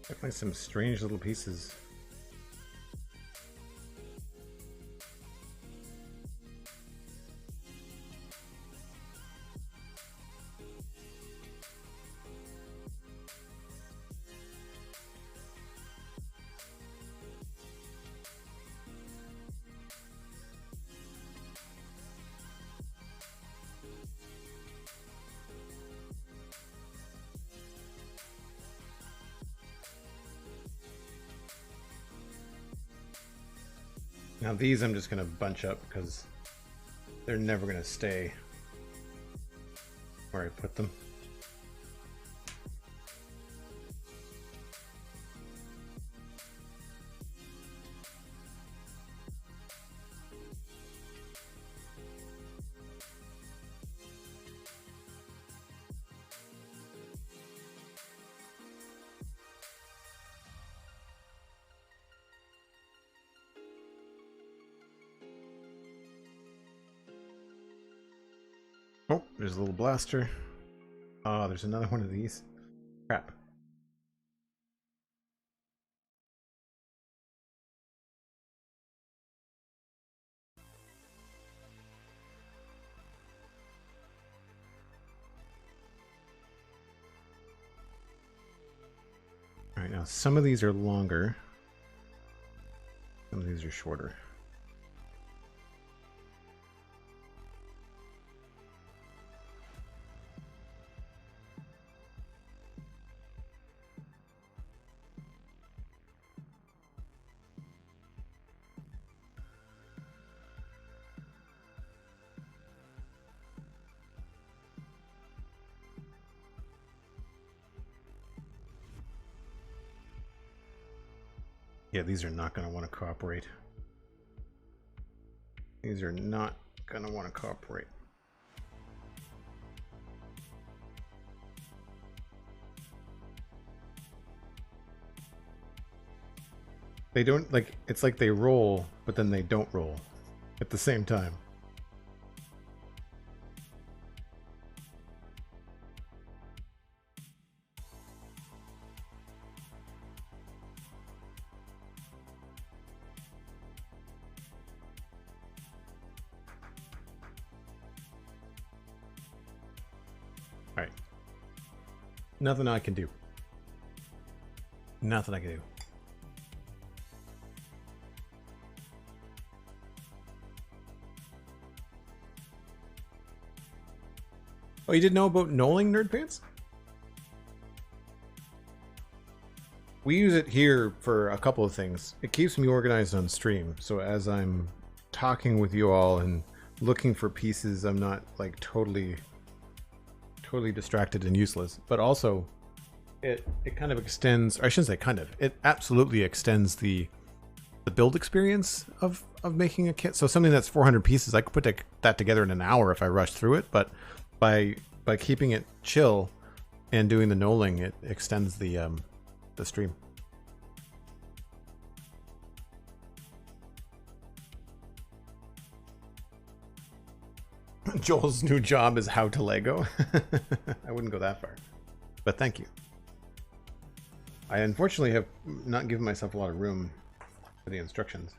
Definitely some strange little pieces. Now these I'm just going to bunch up because they're never going to stay where I put them. Oh, there's a little blaster. Oh, there's another one of these. Crap. All right, now some of these are longer. Some of these are shorter. Yeah, these are not going to want to cooperate. These are not going to want to cooperate. They don't, like, it's like they roll, but then they don't roll at the same time. All right. Nothing I can do. Nothing I can do. Oh, you didn't know about knolling, Nerd Pants? We use it here for a couple of things. It keeps me organized on stream, so as I'm talking with you all and looking for pieces, I'm not like totally distracted and useless. But also, it kind of extends, or I shouldn't say kind of, it absolutely extends the build experience of making a kit. So something that's 400 pieces, I could put that together in an hour if I rushed through it, but by keeping it chill and doing the knolling, it extends the stream. Joel's new job is how to Lego. I wouldn't go that far, but thank you. I unfortunately have not given myself a lot of room for the instructions.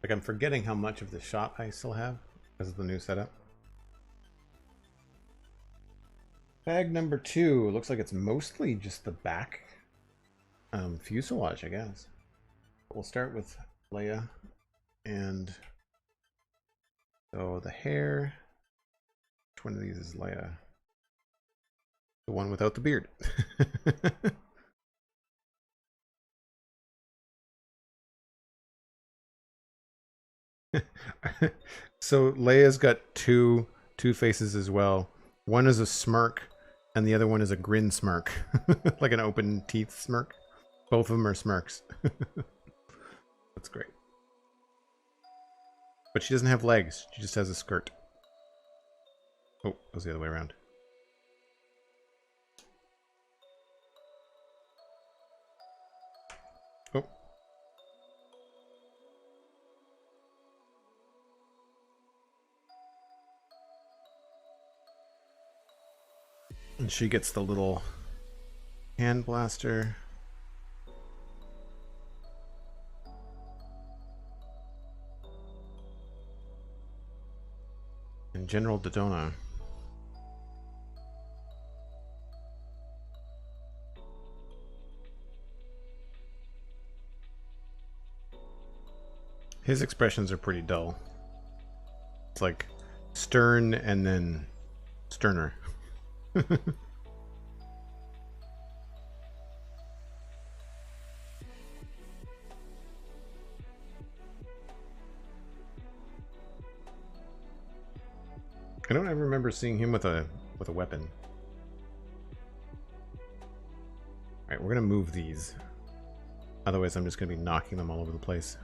Like, I'm forgetting how much of the shot I still have because of the new setup. Bag number 2 looks like it's mostly just the back fuselage, I guess. We'll start with Leia. And so the hair, which one of these is Leia? The one without the beard. So Leia's got two faces as well. One is a smirk and the other one is a grin smirk. Like an open teeth smirk. Both of them are smirks. That's great. But she doesn't have legs. She just has a skirt. Oh, that was the other way around. Oh. And she gets the little hand blaster. And General Dodona. His expressions are pretty dull. It's like stern and then sterner. I don't ever remember seeing him with a weapon. Alright, we're gonna move these. Otherwise I'm just gonna be knocking them all over the place.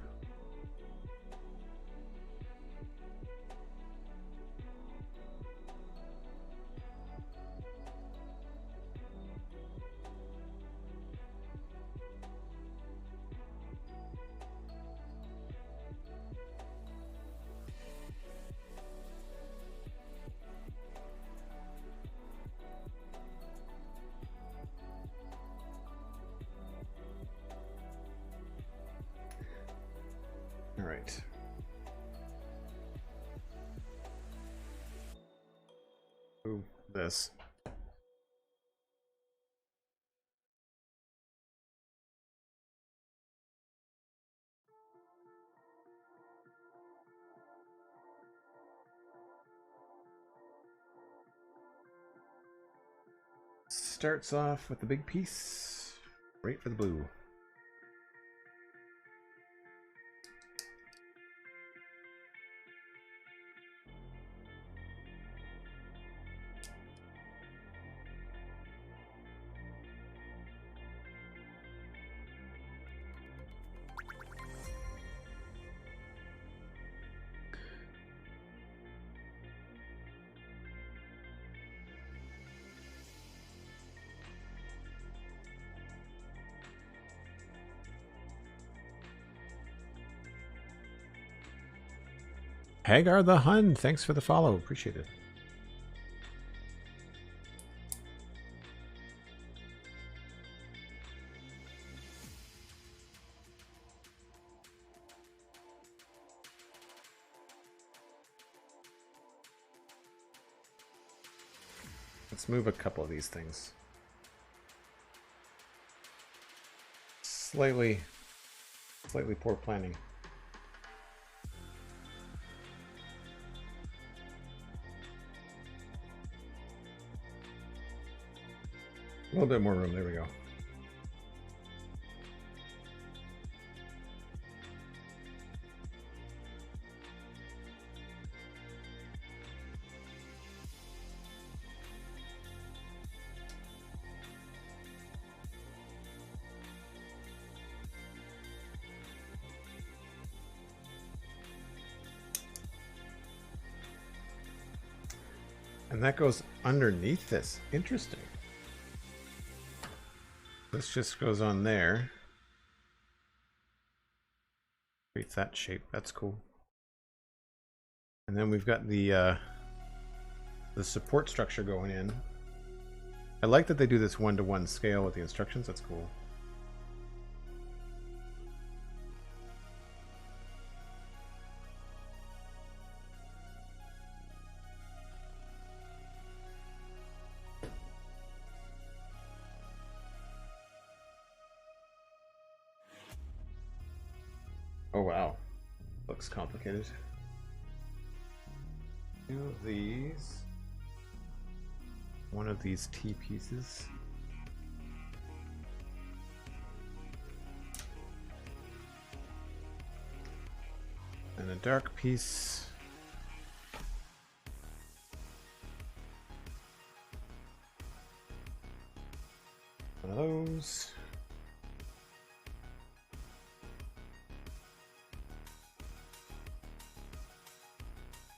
All right. Move this. Starts off with the big piece, right for the blue. Hagar the Hun, thanks for the follow. Appreciate it. Let's move a couple of these things. Slightly poor planning. A little bit more room, there we go. And that goes underneath this. Interesting. This just goes on there. Creates that shape. That's cool. And then we've got the support structure going in. I like that they do this 1-to-1 scale with the instructions. That's cool. Oh wow, looks complicated. Two of these. One of these T pieces. And a dark piece. One of those.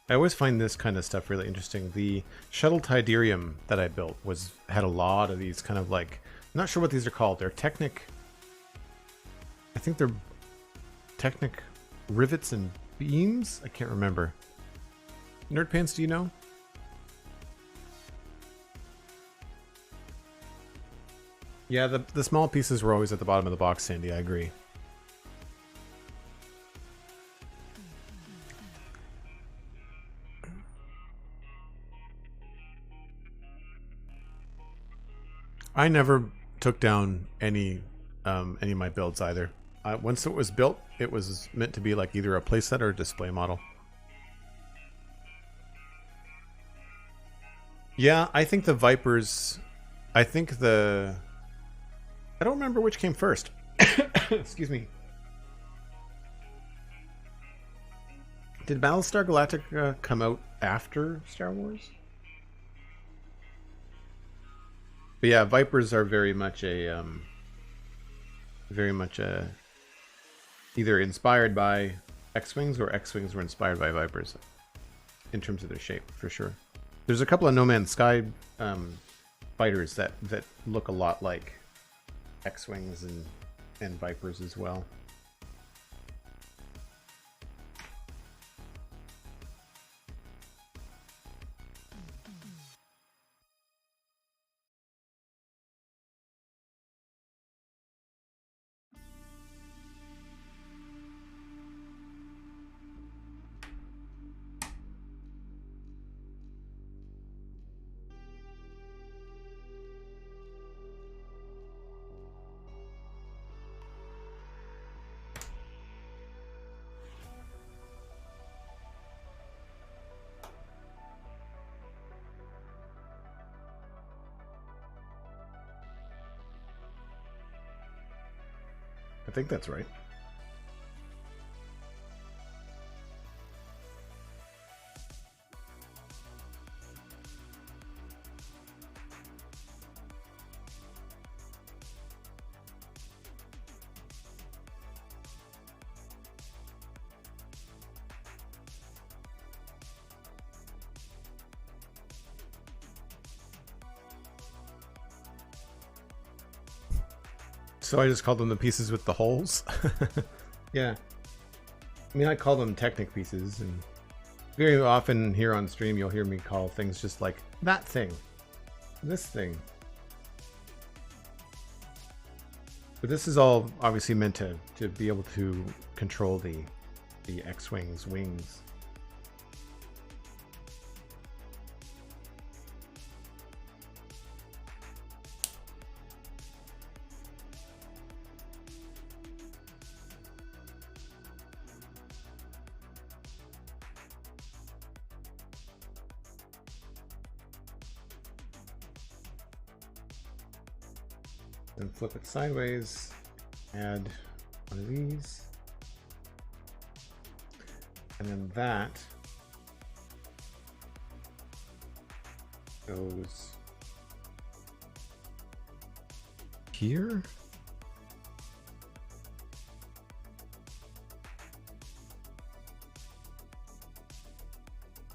I always find this kind of stuff really interesting. The shuttle Tidarium that I built had a lot of these kind of like, I'm not sure what these are called. They're Technic. I think they're Technic rivets and beams. I can't remember. Nerd Pants, do you know? Yeah, the small pieces were always at the bottom of the box, Sandy. I agree. I never took down any of my builds either. Once it was built, it was meant to be like either a playset or a display model. Yeah, I think the Vipers... I don't remember which came first. Excuse me. Did Battlestar Galactica come out after Star Wars? But yeah, Vipers are very much either inspired by X-wings or X-wings were inspired by Vipers in terms of their shape, for sure. There's a couple of No Man's Sky fighters that look a lot like X-wings and Vipers as well. I think that's right. So I just called them the pieces with the holes. Yeah. I mean, I call them Technic pieces, and very often here on stream you'll hear me call things just like that thing, this thing. But this is all obviously meant to be able to control the X-wing's wings. Then flip it sideways, add one of these, and then that goes here.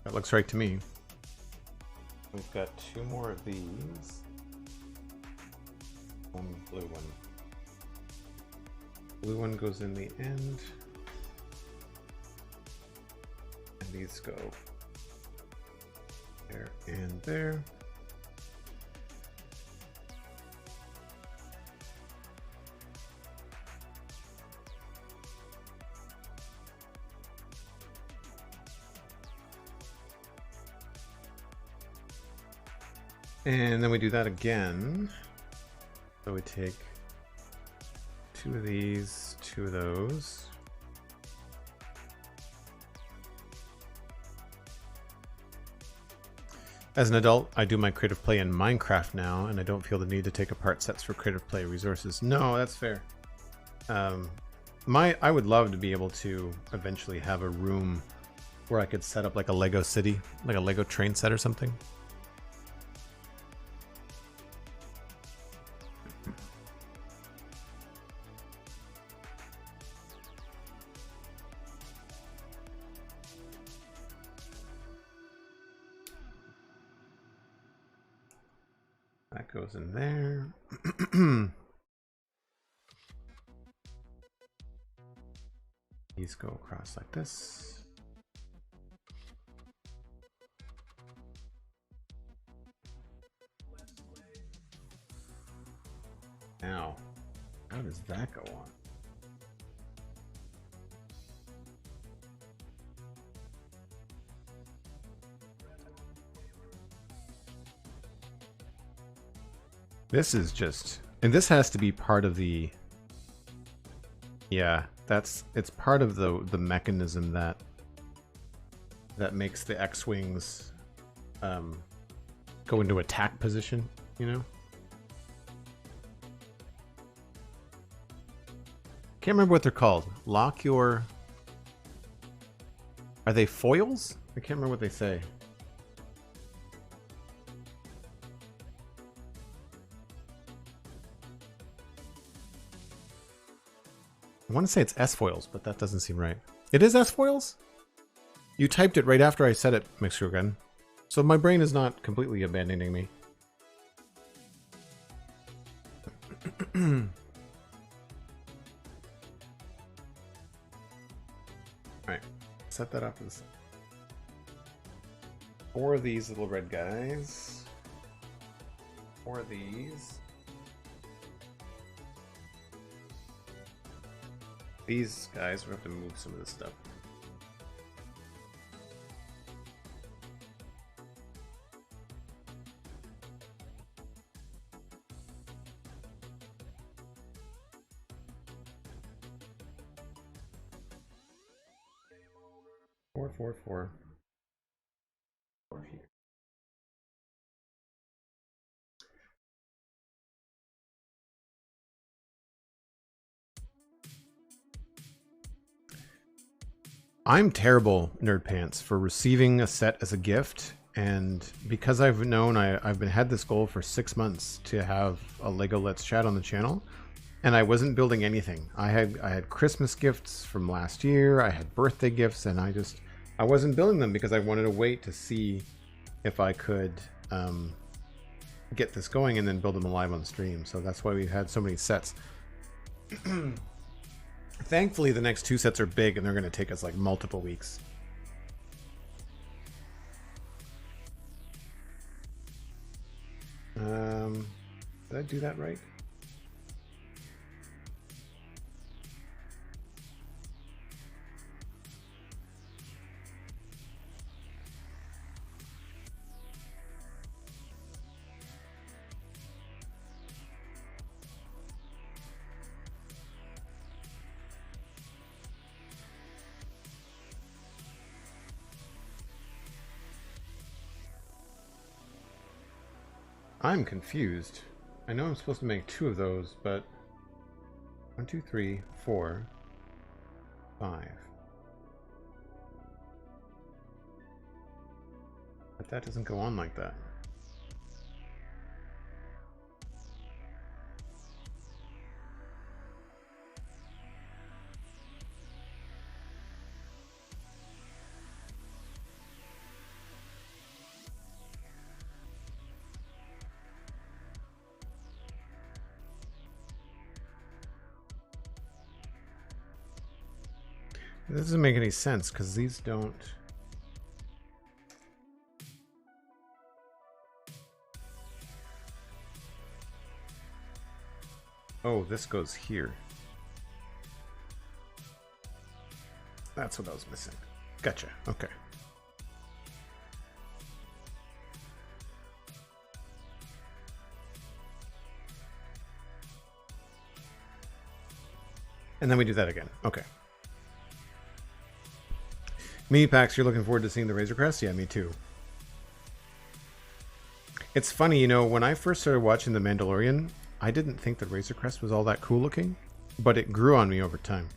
That looks right to me. We've got 2 more of these. 1 blue one. Blue one goes in the end. And these go there and there. And then we do that again. So we take 2 of these, 2 of those. As an adult, I do my creative play in Minecraft now, and I don't feel the need to take apart sets for creative play resources. No, that's fair. I would love to be able to eventually have a room where I could set up like a Lego city, like a Lego train set or something. That goes in there. These go across like this. Now, how does that go on? This is just, and this has to be part of the, yeah, it's part of the mechanism that makes the X-wings go into attack position, you know? Can't remember what they're called. Lock your, are they foils? I can't remember what they say. I want to say it's S-foils, but that doesn't seem right. It is S-foils? You typed it right after I said it, McScrewgunn. So my brain is not completely abandoning me. Alright, set that up to the side. 4 of these little red guys. 4 of these. These guys, we have to move some of this stuff. Four here. I'm terrible, Nerd Pants, for receiving a set as a gift, and because I've known I've had this goal for 6 months to have a Lego Let's Chat on the channel, and I wasn't building anything. I had Christmas gifts from last year, I had birthday gifts, and I wasn't building them because I wanted to wait to see if I could get this going and then build them live on stream. So that's why we've had so many sets. Thankfully, the next 2 sets are big and they're going to take us like multiple weeks. Did I do that right? I'm confused. I know I'm supposed to make 2 of those, but 1, 2, 3, 4, 5. But that doesn't go on like that. This doesn't make any sense because these don't. Oh, this goes here. That's what I was missing. Gotcha. Okay. And then we do that again. Okay. Me, Pax, you're looking forward to seeing the Razor Crest? Yeah, me too. It's funny, you know, when I first started watching The Mandalorian, I didn't think the Razor Crest was all that cool looking, but it grew on me over time.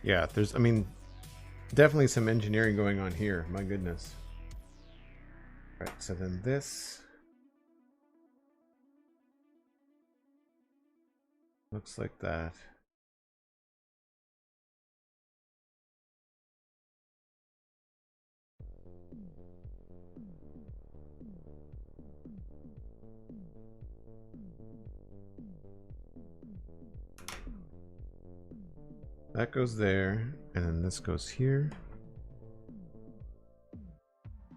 Yeah, there's, I mean, definitely some engineering going on here. My goodness. Right, so then this looks like that. That goes there, and then this goes here.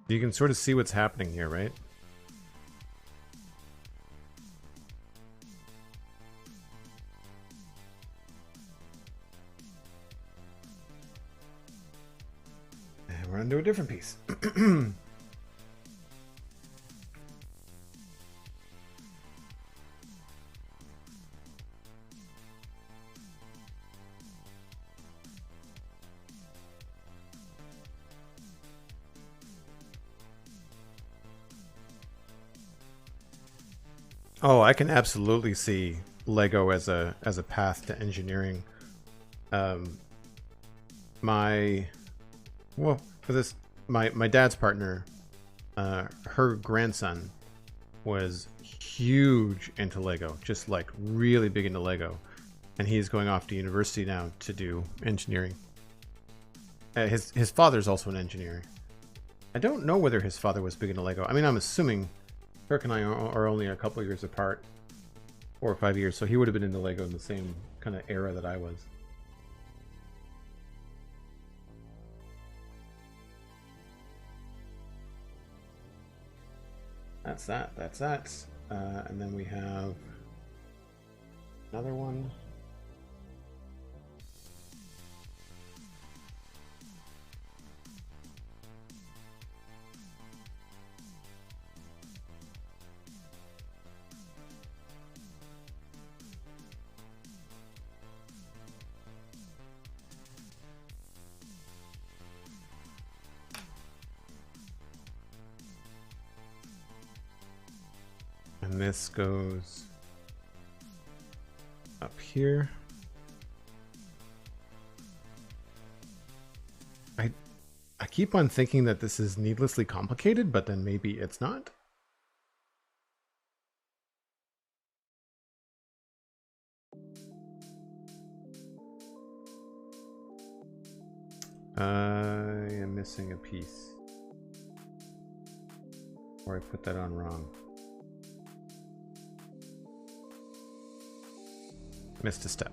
You can sort of see what's happening here, right? And we're onto a different piece. Oh, I can absolutely see Lego as a path to engineering. My dad's partner, her grandson was huge into Lego, just like really big into Lego, and he's going off to university now to do engineering. His father's also an engineer. I don't know whether his father was big into Lego. I mean, I'm assuming. Kirk and I are only a couple years apart, 4 or 5 years, so he would have been into Lego in the same kind of era that I was. That's that. That's that. And then we have another one. And this goes up here. I keep on thinking that this is needlessly complicated, but then maybe it's not. I am missing a piece. Or I put that on wrong. Missed a step.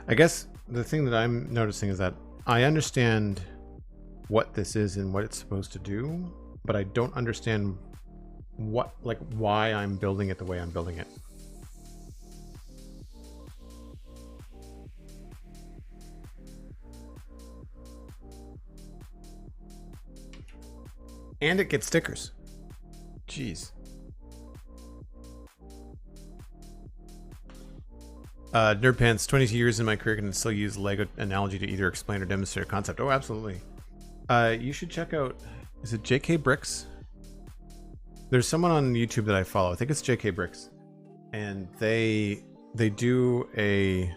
I guess the thing that I'm noticing is that I understand what this is and what it's supposed to do, but I don't understand why I'm building it the way I'm building it. And it gets stickers. Jeez. Nerdpants, 22 years in my career can still use Lego analogy to either explain or demonstrate a concept. Oh, absolutely. You should check out, is it JK Bricks? There's someone on YouTube that I follow. I think it's JK Bricks. And they do a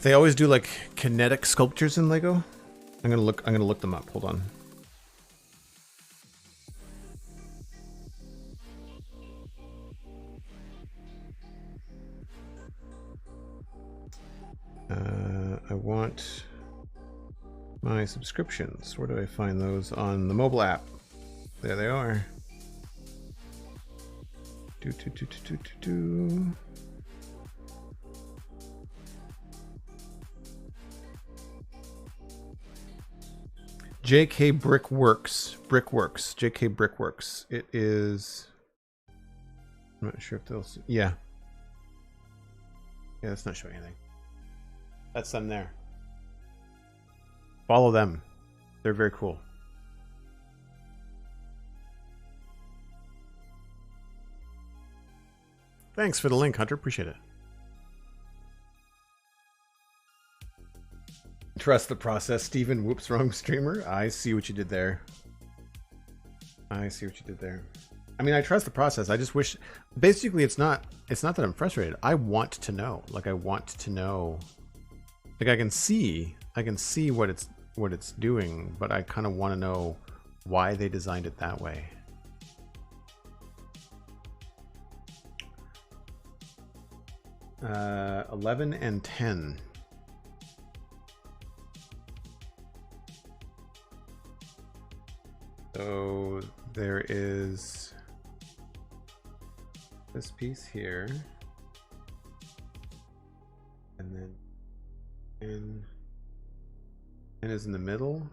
they always do like kinetic sculptures in Lego. I'm gonna look them up. Hold on. I want my subscriptions. Where do I find those? On the mobile app. There they are. JK Brickworks. JK Brickworks. It is. I'm not sure if they'll see. Yeah. Yeah, that's not showing anything. That's them there. Follow them. They're very cool. Thanks for the link, Hunter. Appreciate it. Trust the process, Steven. Whoops, wrong streamer. I see what you did there. I mean, I trust the process. I just wish, basically, it's not that I'm frustrated. I want to know. Like, I want to know. Like, I can see what it's doing, but I kind of want to know why they designed it that way. Uh, 11 and 10. So there is this piece here, and then N is in the middle.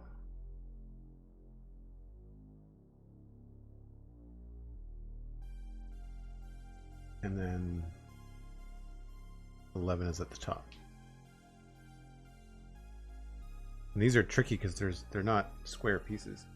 And then 11 is at the top. And these are tricky because they're not square pieces.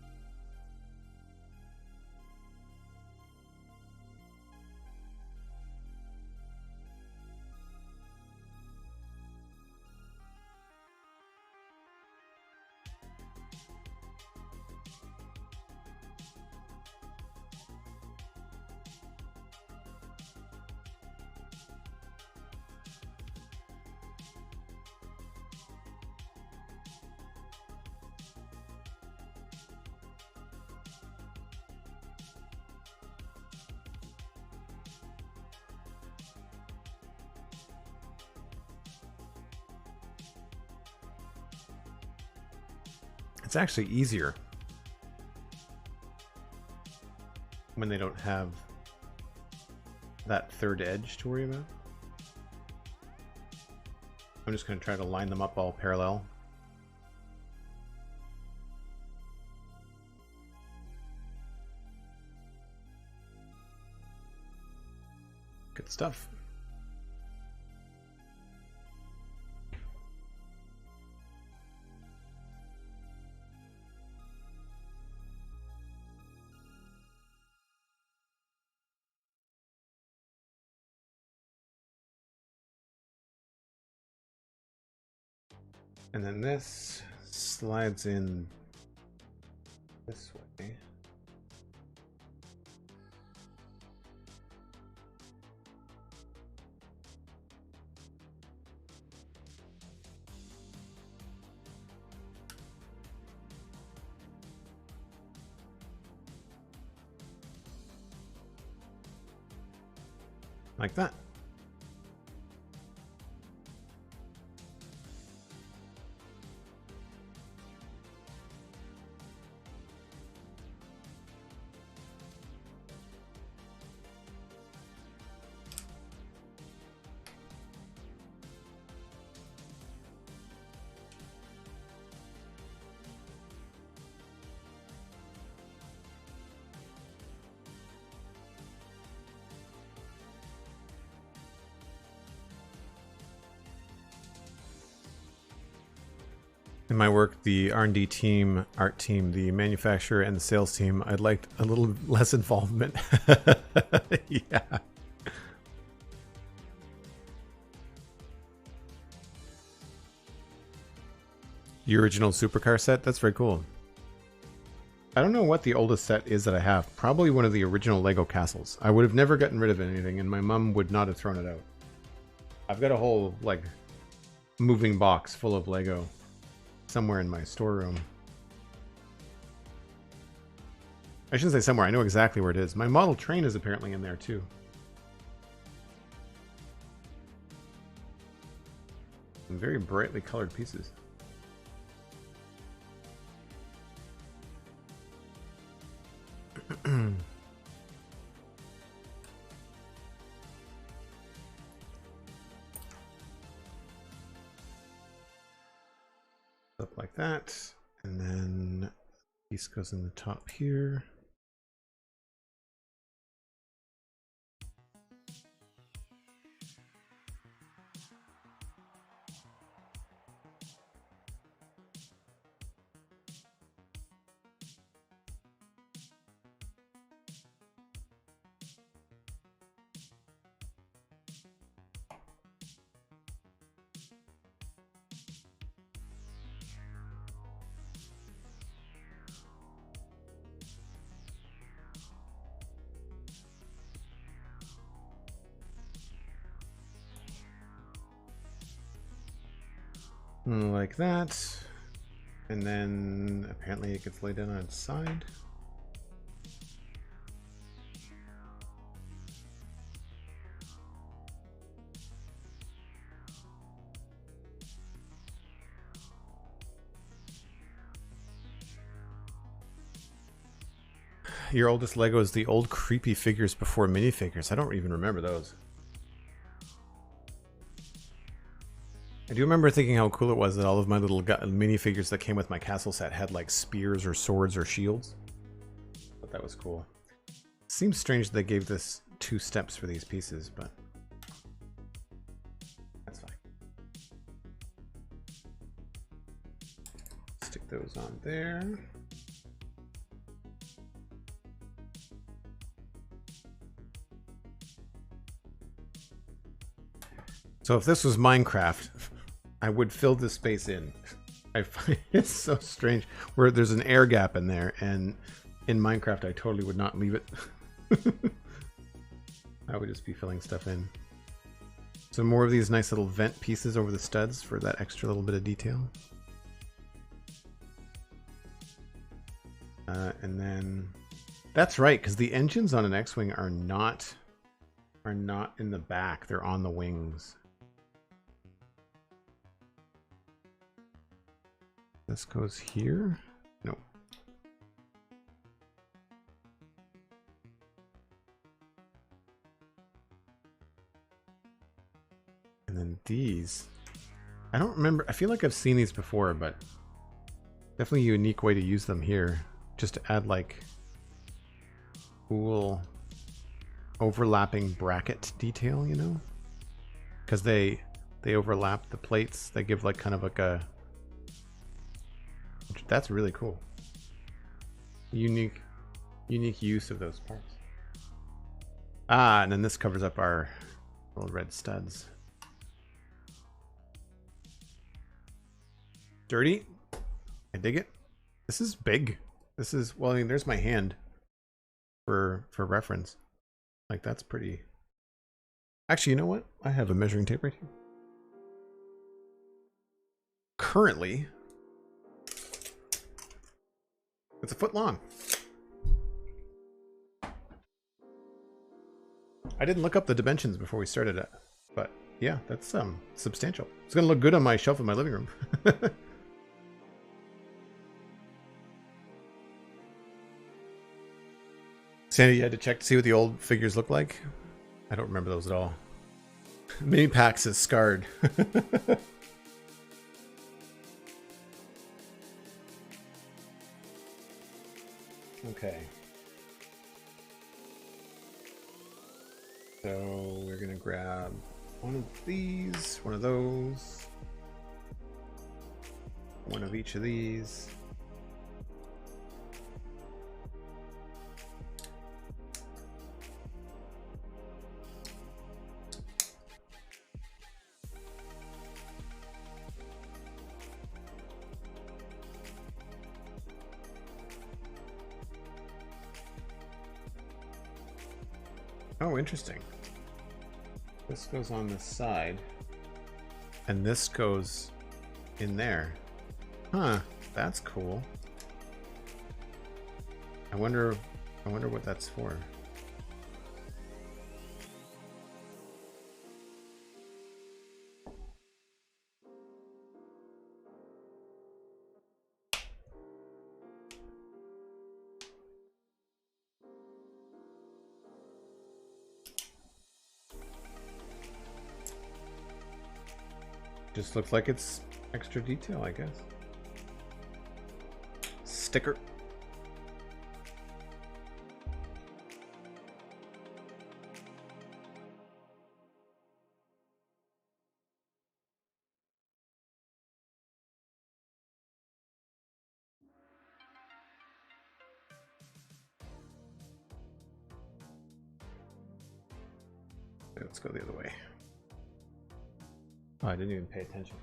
It's actually easier when they don't have that third edge to worry about. I'm just going to try to line them up all parallel. Good stuff. And then this slides in this way. Like that. In my work, the R&D team, art team, the manufacturer, and the sales team, I'd like a little less involvement. Yeah. The original supercar set? That's very cool. I don't know what the oldest set is that I have. Probably one of the original Lego castles. I would have never gotten rid of anything, and my mom would not have thrown it out. I've got a whole, like, moving box full of Lego somewhere in my storeroom. I shouldn't say somewhere. I know exactly where it is. My model train is apparently in there, too. Some very brightly colored pieces. Up like that, and then piece goes in the top here. Like that, and then apparently it gets laid down on its side. Your oldest Lego is the old creepy figures before minifigures. I don't even remember those. I do remember thinking how cool it was that all of my little minifigures that came with my castle set had like spears or swords or shields. But that was cool. Seems strange that they gave this 2 steps for these pieces, but that's fine. Stick those on there. So if this was Minecraft, I would fill this space in. I find it so strange where there's an air gap in there, and in Minecraft I totally would not leave it. I would just be filling stuff in. So more of these nice little vent pieces over the studs for that extra little bit of detail. And then that's right, because the engines on an X-wing are not in the back, they're on the wings. This goes here? No. And then these. I don't remember. I feel like I've seen these before, but definitely a unique way to use them here. Just to add like cool overlapping bracket detail, you know? Because they overlap the plates. They give like kind of like a... That's really cool. Unique use of those parts. Ah, and then this covers up our little red studs. Dirty. I dig it. This is big. This is, well, I mean, there's my hand for reference. Like, that's pretty... Actually, you know what? I have a measuring tape right here. Currently, it's 1 foot long. I didn't look up the dimensions before we started it, but yeah, that's substantial. It's gonna look good on my shelf in my living room. Sandy, you had to check to see what the old figures look like? I don't remember those at all. Mini Pax is scarred. Okay. So we're gonna grab one of these, one of those. One of each of these. Oh, interesting. This goes on the side, and this goes in there. Huh, that's cool. I wonder what that's for. Just looks like it's extra detail, I guess. Sticker. Let's go the other way. Oh, I didn't even pay attention.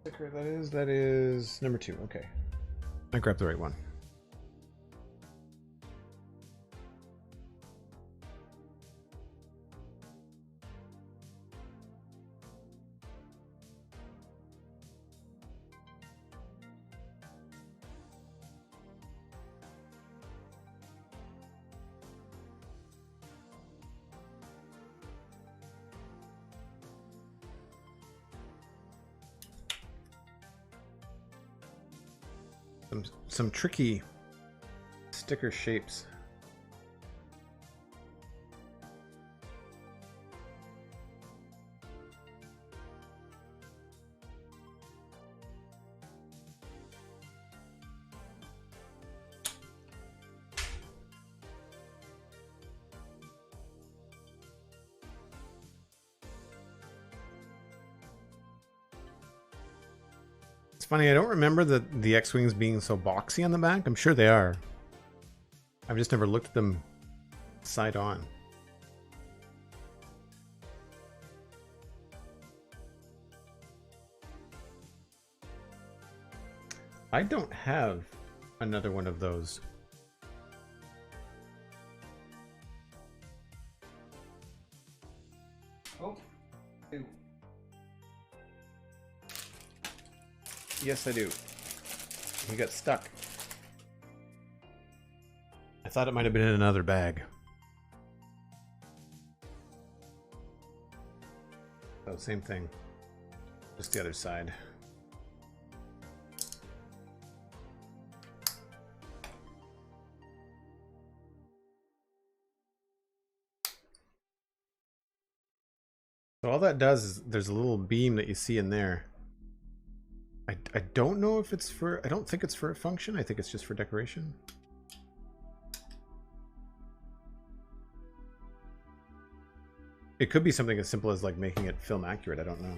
Sticker, that is number 2. Okay. I grabbed the right one. Some tricky sticker shapes. Funny, I don't remember the X-wings being so boxy on the back. I'm sure they are. I've just never looked at them side on. I don't have another one of those. Oh, ew. Yes, I do. He got stuck. I thought it might have been in another bag. Oh, same thing. Just the other side. So all that does is there's a little beam that you see in there. I don't know if it's for, I don't think it's for a function. I think it's just for decoration. It could be something as simple as like making it film accurate. I don't know.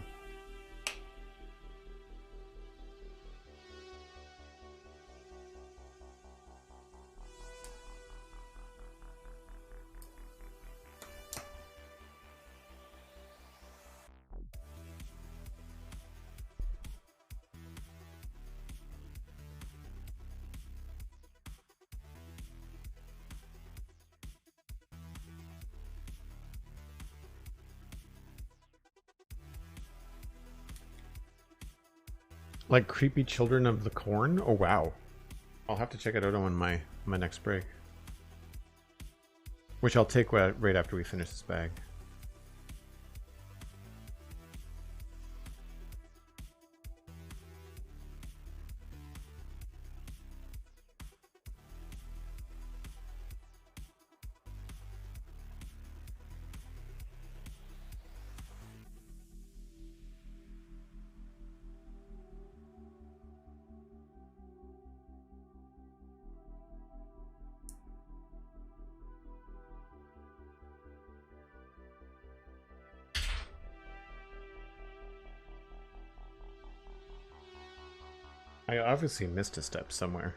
Like creepy children of the corn? Oh wow. I'll have to check it out on my next break. Which I'll take right after we finish this bag. I obviously missed a step somewhere.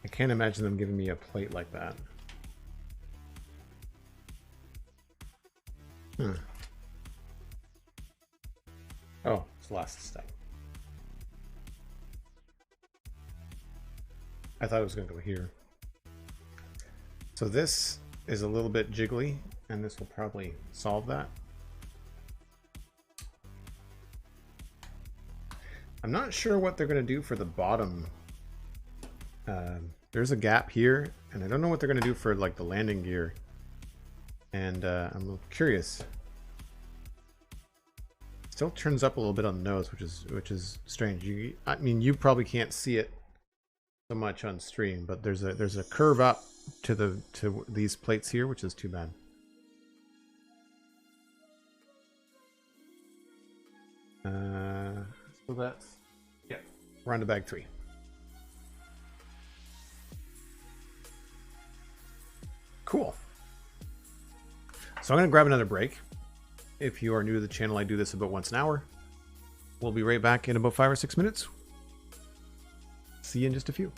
I can't imagine them giving me a plate like that. Oh, it's the last step. I thought it was going to go here. So this is a little bit jiggly, and this will probably solve that. I'm not sure what they're going to do for the bottom. There's a gap here, and I don't know what they're going to do for like the landing gear. And I'm a little curious. Still turns up a little bit on the nose, which is strange. I mean, you probably can't see it so much on stream, but there's a curve up to these plates here, which is too bad. So that's, yeah, we're on to bag 3. Cool. So I'm going to grab another break. If you are new to the channel, I do this about once an hour. We'll be right back in about 5 or 6 minutes. See you in just a few.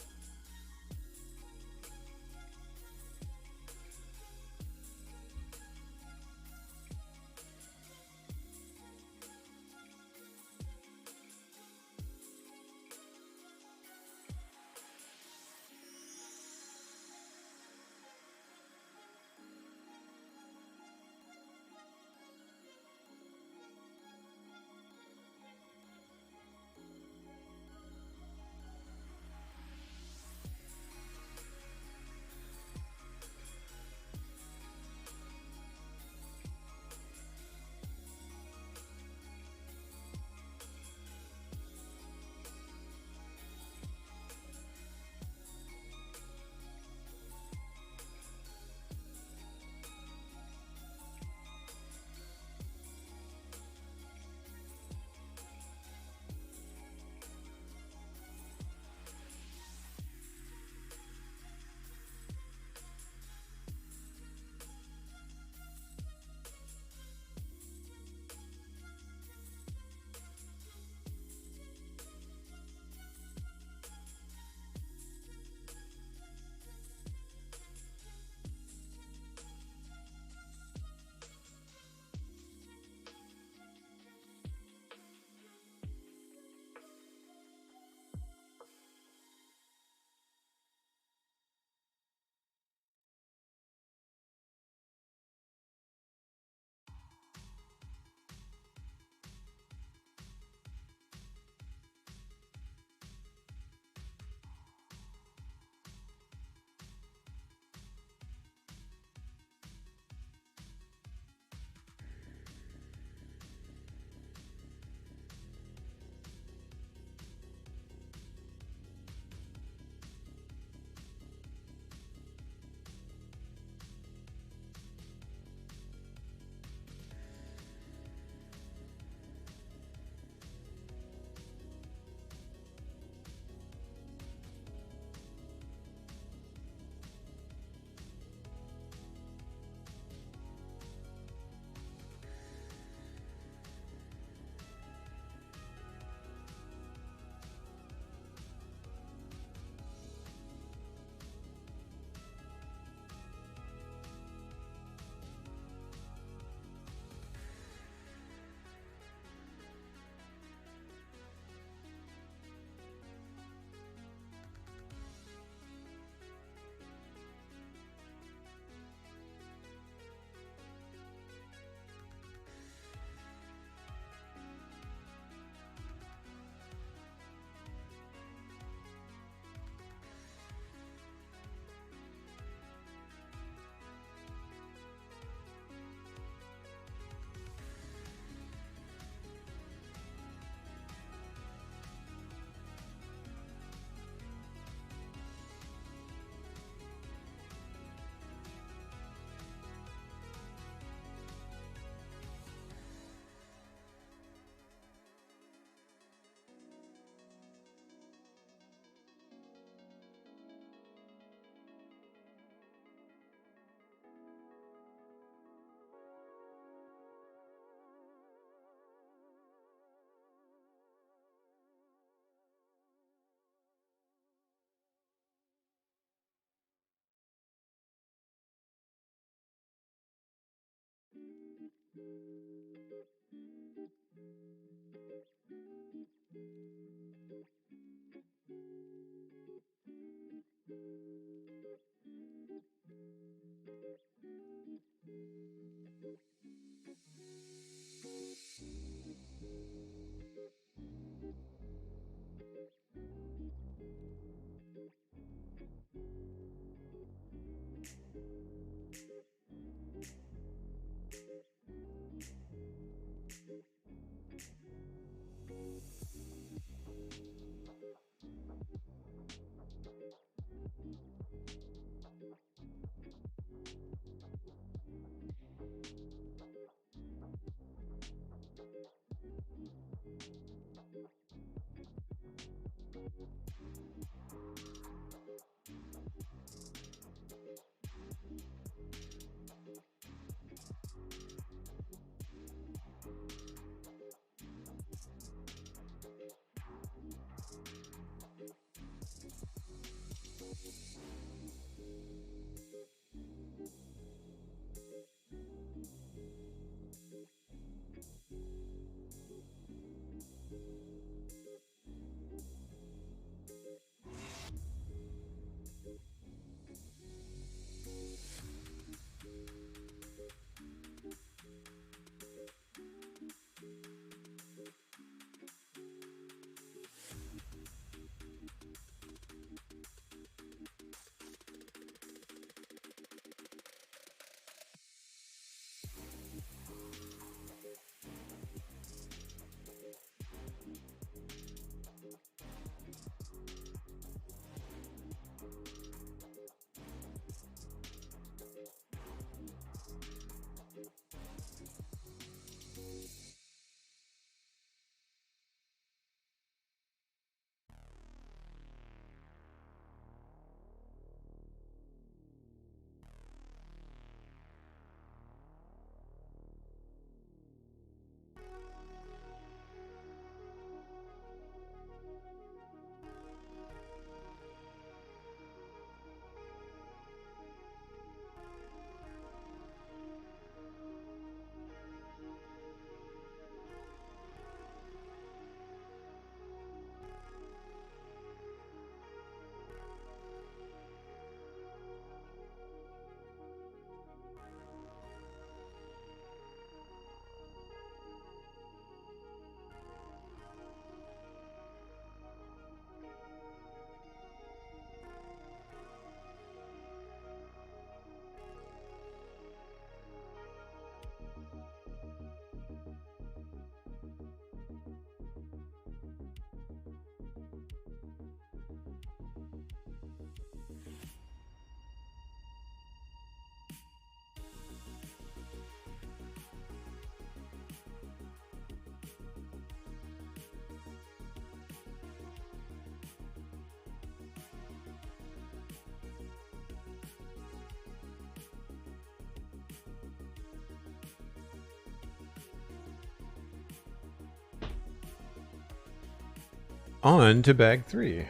On to bag 3.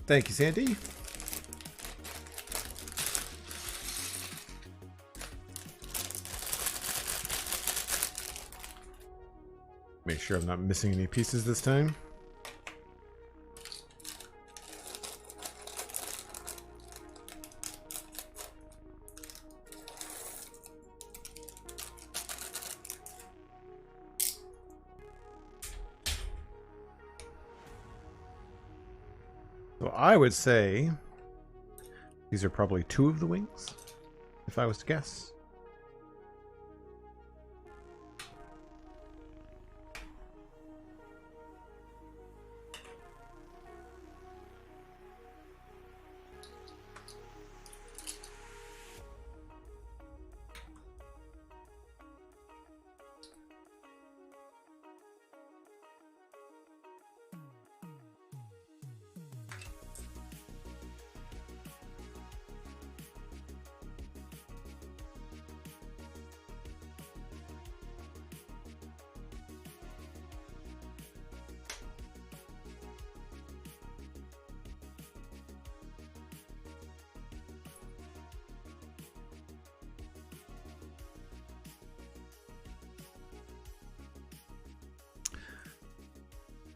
Thank you, Sandy. Make sure I'm not missing any pieces this time. So I would say these are probably 2 of the wings, if I was to guess.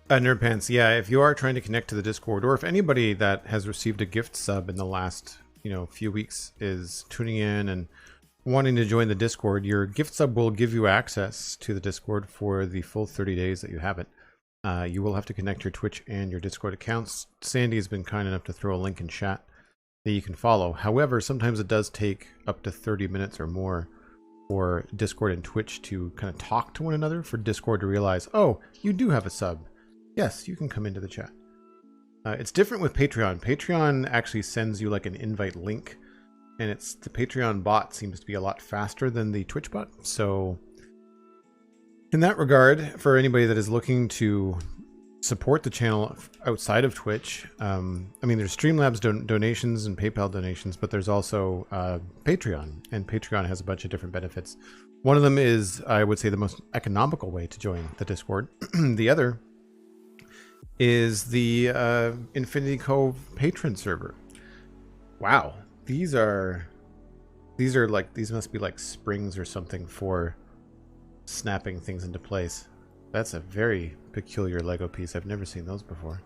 Nerdpants, yeah, if you are trying to connect to the Discord, or if anybody that has received a gift sub in the last, few weeks is tuning in and wanting to join the Discord, your gift sub will give you access to the Discord for the full 30 days that you have it. You will have to connect your Twitch and your Discord accounts. Sandy has been kind enough to throw a link in chat that you can follow. However, sometimes it does take up to 30 minutes or more for Discord and Twitch to kind of talk to one another, for Discord to realize, oh, you do have a sub. Yes, you can come into the chat. It's different with Patreon. Patreon actually sends you like an invite link, and the Patreon bot seems to be a lot faster than the Twitch bot. So in that regard, for anybody that is looking to support the channel outside of Twitch, I mean, there's Streamlabs donations and PayPal donations, but there's also Patreon, and Patreon has a bunch of different benefits. One of them is, I would say, the most economical way to join the Discord. The other is the Infinity Cove patron server. Wow, these must be like springs or something for snapping things into place. That's a very peculiar Lego piece. I've never seen those before.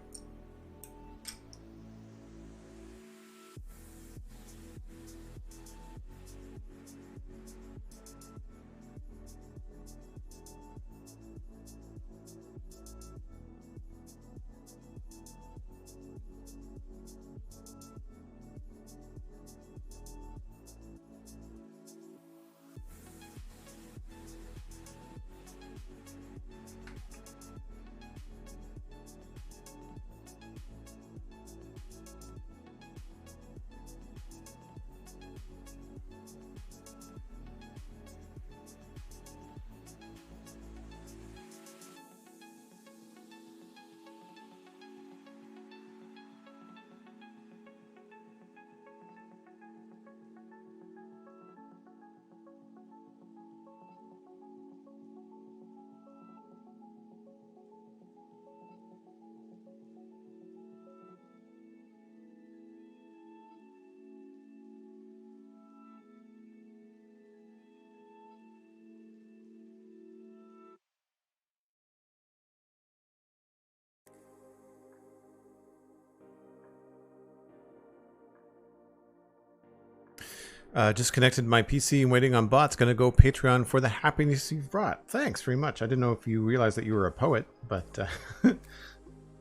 Just connected my PC and waiting on bots. Gonna go Patreon for the happiness you've brought. Thanks very much. I didn't know if you realized that you were a poet, but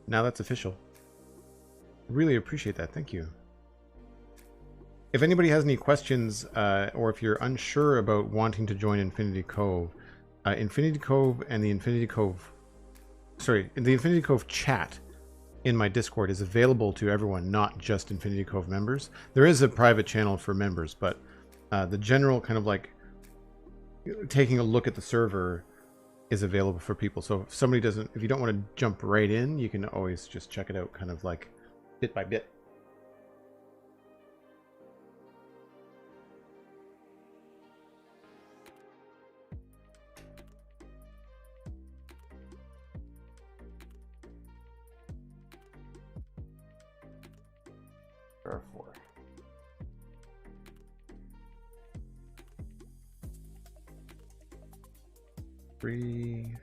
now that's official. Really appreciate that. Thank you. If anybody has any questions, or if you're unsure about wanting to join Infinity Cove and the Infinity Cove, the Infinity Cove chat in my Discord is available to everyone, not just Infinity Cove members. There is a private channel for members, but the general kind of like taking a look at the server is available for people. So if you don't want to jump right in, you can always just check it out kind of like bit by bit. Or 4. Three,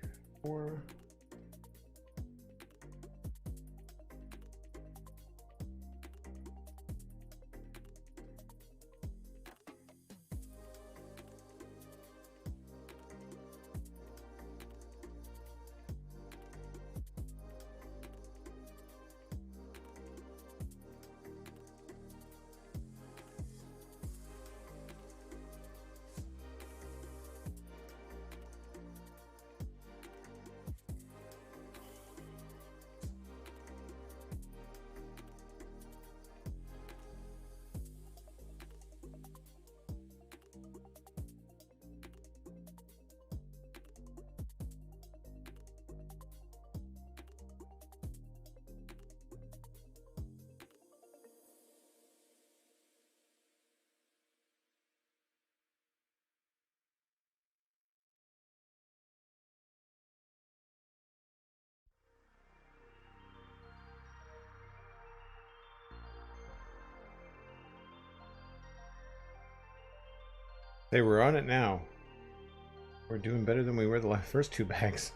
4. Hey, we're on it now. We're doing better than we were the first 2 bags.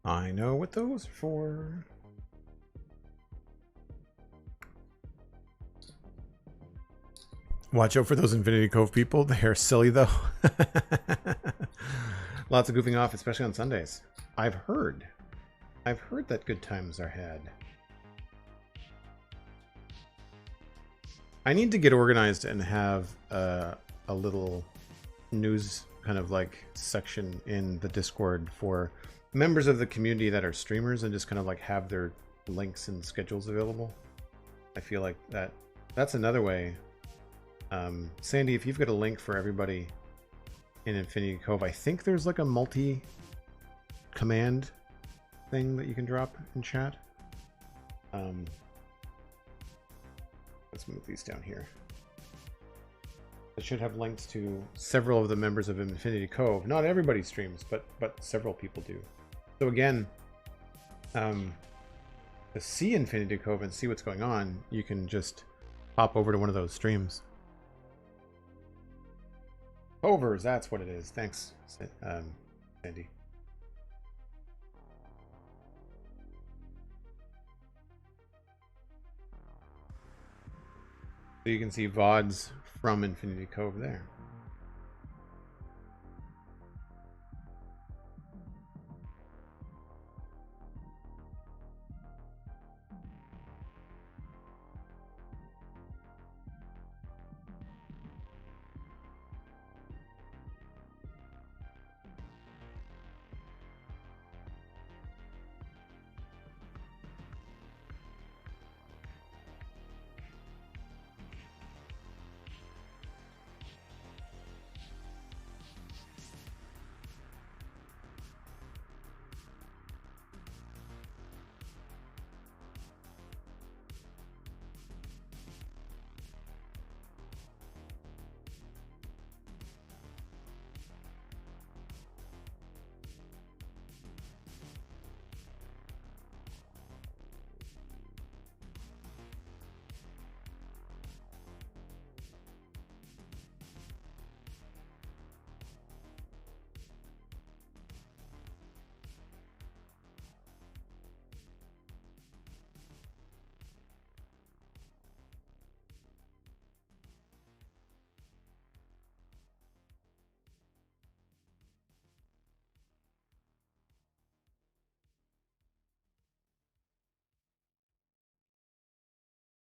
I know what those are for. Watch out for those Infinity Cove people. They're silly though. Lots of goofing off, especially on Sundays. I've heard that good times are had. I need to get organized and have a little news kind of like section in the Discord for members of the community that are streamers, and just kind of like have their links and schedules available. I feel like that's another way. Sandy, if you've got a link for everybody in Infinity Cove, I think there's like a multi-command thing that you can drop in chat. Let's move these down here. It should have links to several of the members of Infinity Cove. Not everybody streams, but several people do. So again, to see Infinity Cove and see what's going on, you can just pop over to one of those streams. Covers, that's what it is. Thanks, Sandy. So you can see VODs from Infinity Cove there.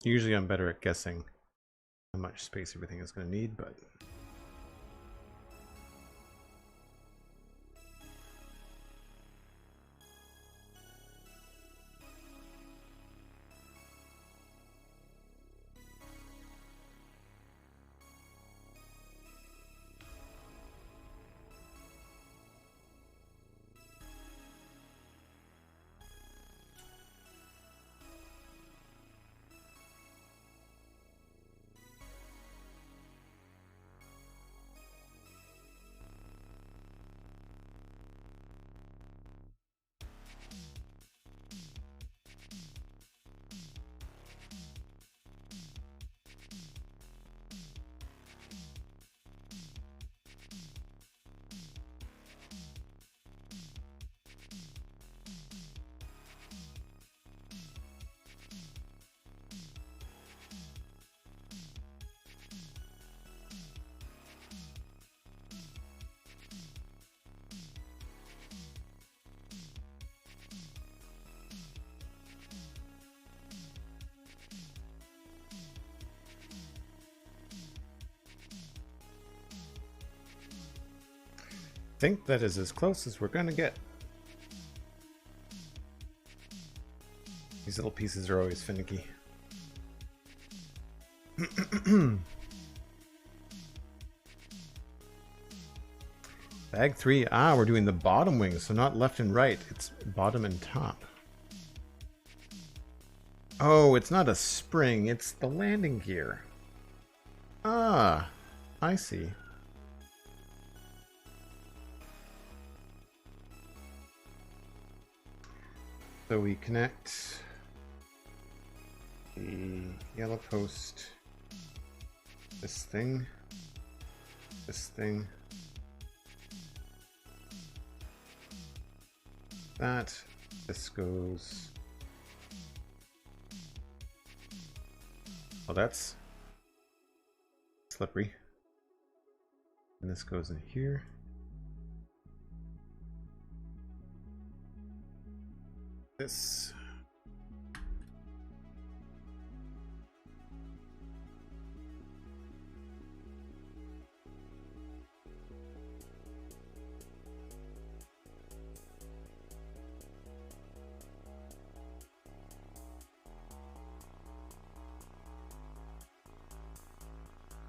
Usually I'm better at guessing how much space everything is going to need, but I think that is as close as we're going to get. These little pieces are always finicky. Bag 3. Ah, we're doing the bottom wings, so not left and right. It's bottom and top. Oh, it's not a spring. It's the landing gear. Ah, I see. So we connect the yellow post, this thing, that, This goes... Oh, that's slippery. And this goes in here. This.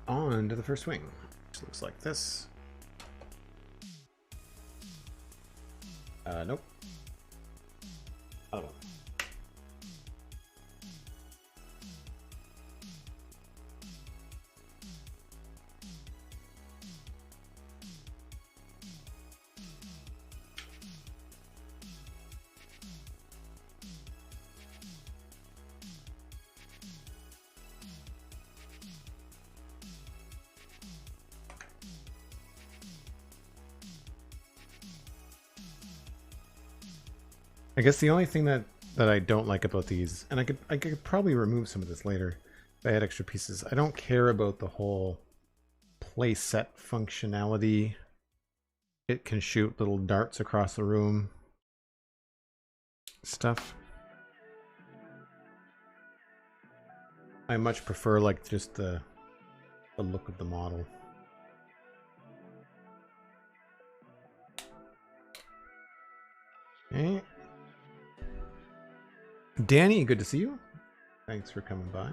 On to the first wing, which looks like this. Nope. Other one. I guess the only thing that I don't like about these, and I could probably remove some of this later if I had extra pieces. I don't care about the whole playset functionality. It can shoot little darts across the room stuff. I much prefer like just the look of the model. Okay. Danny, good to see you. Thanks for coming by.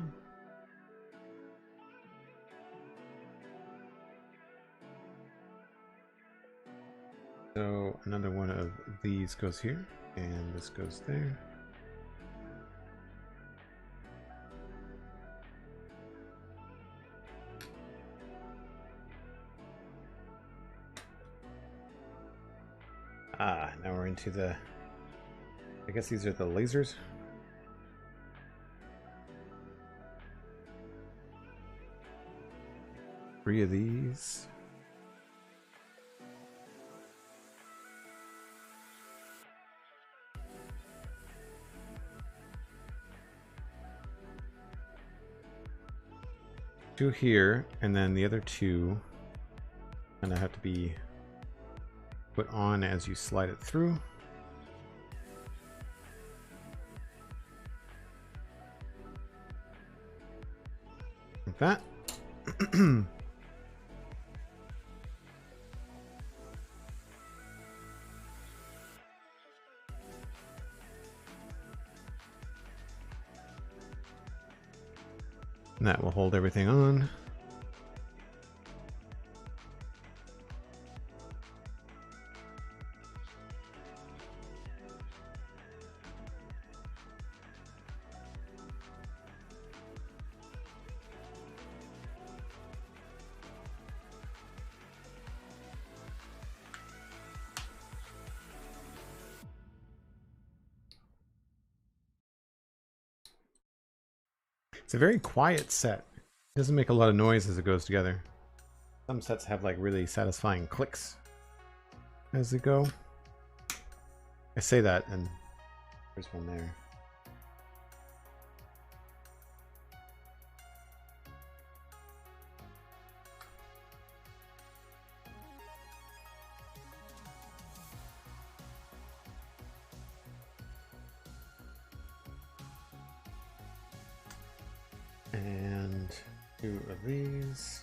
So another one of these goes here, and this goes there. Ah, now we're into the, I guess these are the lasers. Three of these. Two here, and then the other two kind of have to be put on as you slide it through. Like that. And that will hold everything on. It's a very quiet set. It doesn't make a lot of noise as it goes together. Some sets have like really satisfying clicks as they go. I say that, and there's one there. And two of these.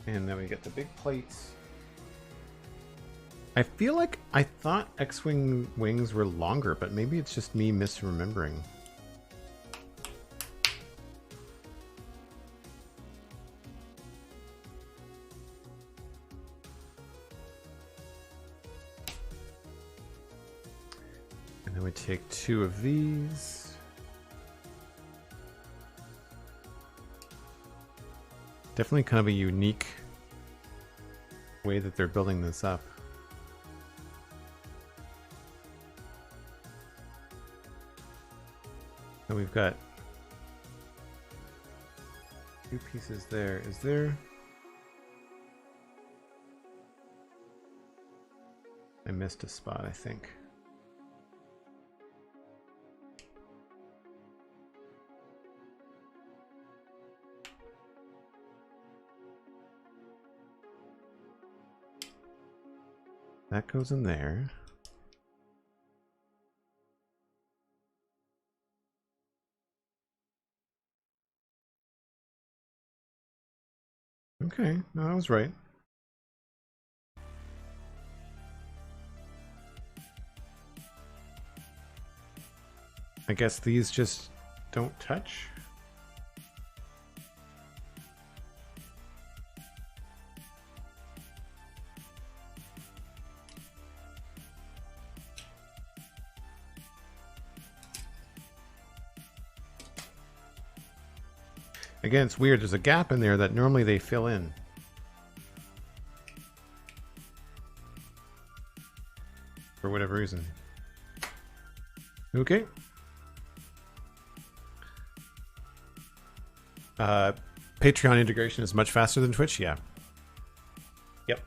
And then we get the big plates. I feel like I thought X-wing wings were longer, but maybe it's just me misremembering. take 2 of these. Definitely kind of a unique way that they're building this up. So we've got 2 pieces there. Is there... I missed a spot, I think. That goes in there. Okay, no, I was right. I guess these just don't touch. Again, it's weird. There's a gap in there that normally they fill in. For whatever reason. Okay. Patreon integration is much faster than Twitch, yeah. Yep.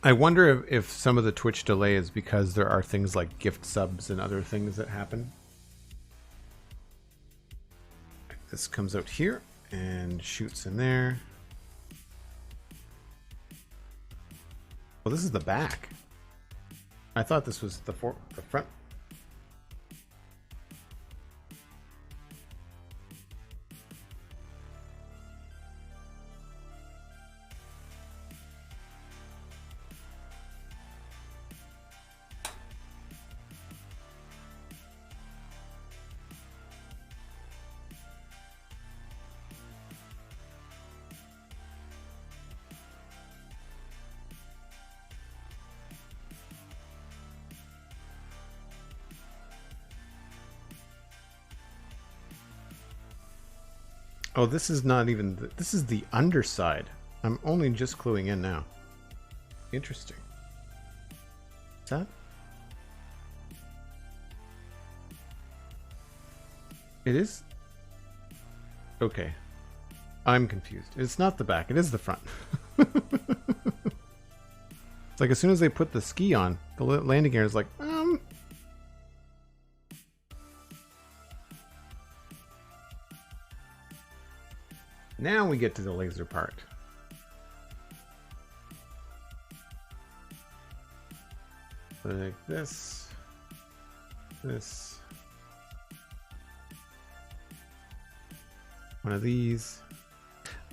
I wonder if some of the Twitch delay is because there are things like gift subs and other things that happen. This comes out here and shoots in there. Well, this is the back. I thought this was the front. Oh, this is not even... This is the underside. I'm only just cluing in now. Interesting. Is that? It is? Okay. I'm confused. It's not the back. It is the front. It's like as soon as they put the ski on, the landing gear is like, Now we get to the laser part. Like this. This. One of these.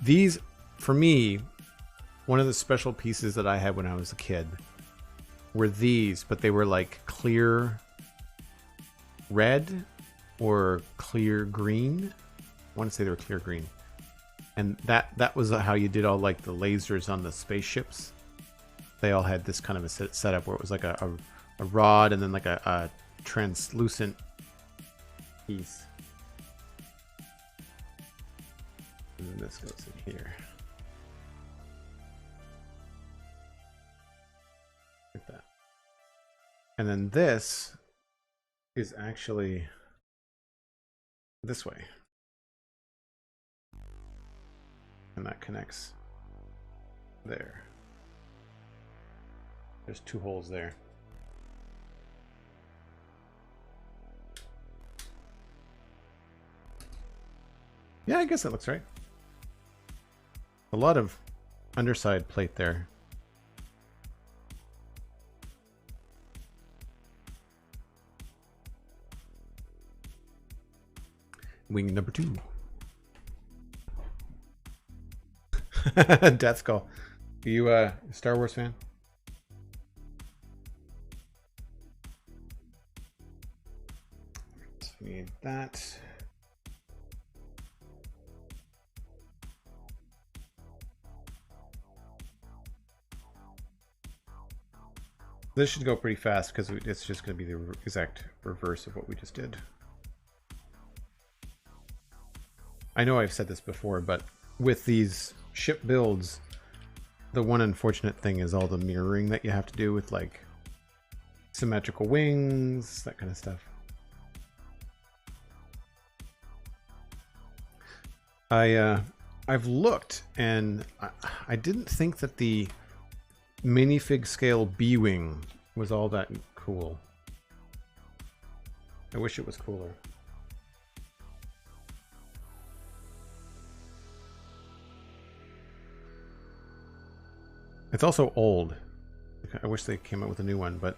These, for me, one of the special pieces that I had when I was a kid were these, but they were like clear red or clear green. I want to say they were clear green. And that was how you did all like the lasers on the spaceships. They all had this kind of a setup where it was like a rod and then like a translucent piece. And then this goes in here. Like that. And then this is actually this way. And that connects there. There's 2 holes there. Yeah, I guess that looks right. A lot of underside plate there. Wing number 2. Death Skull. Are you a Star Wars fan? So we need that. This should go pretty fast because it's just going to be the exact reverse of what we just did. I know I've said this before, but with these ship builds, the one unfortunate thing is all the mirroring that you have to do with like symmetrical wings, that kind of stuff. I've looked and I didn't think that the minifig scale B-wing was all that cool. I wish it was cooler. It's also old. I wish they came out with a new one, but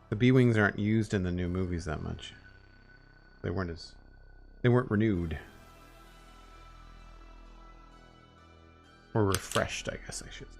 the B-wings aren't used in the new movies that much. They weren't renewed. Or refreshed, I guess I should say.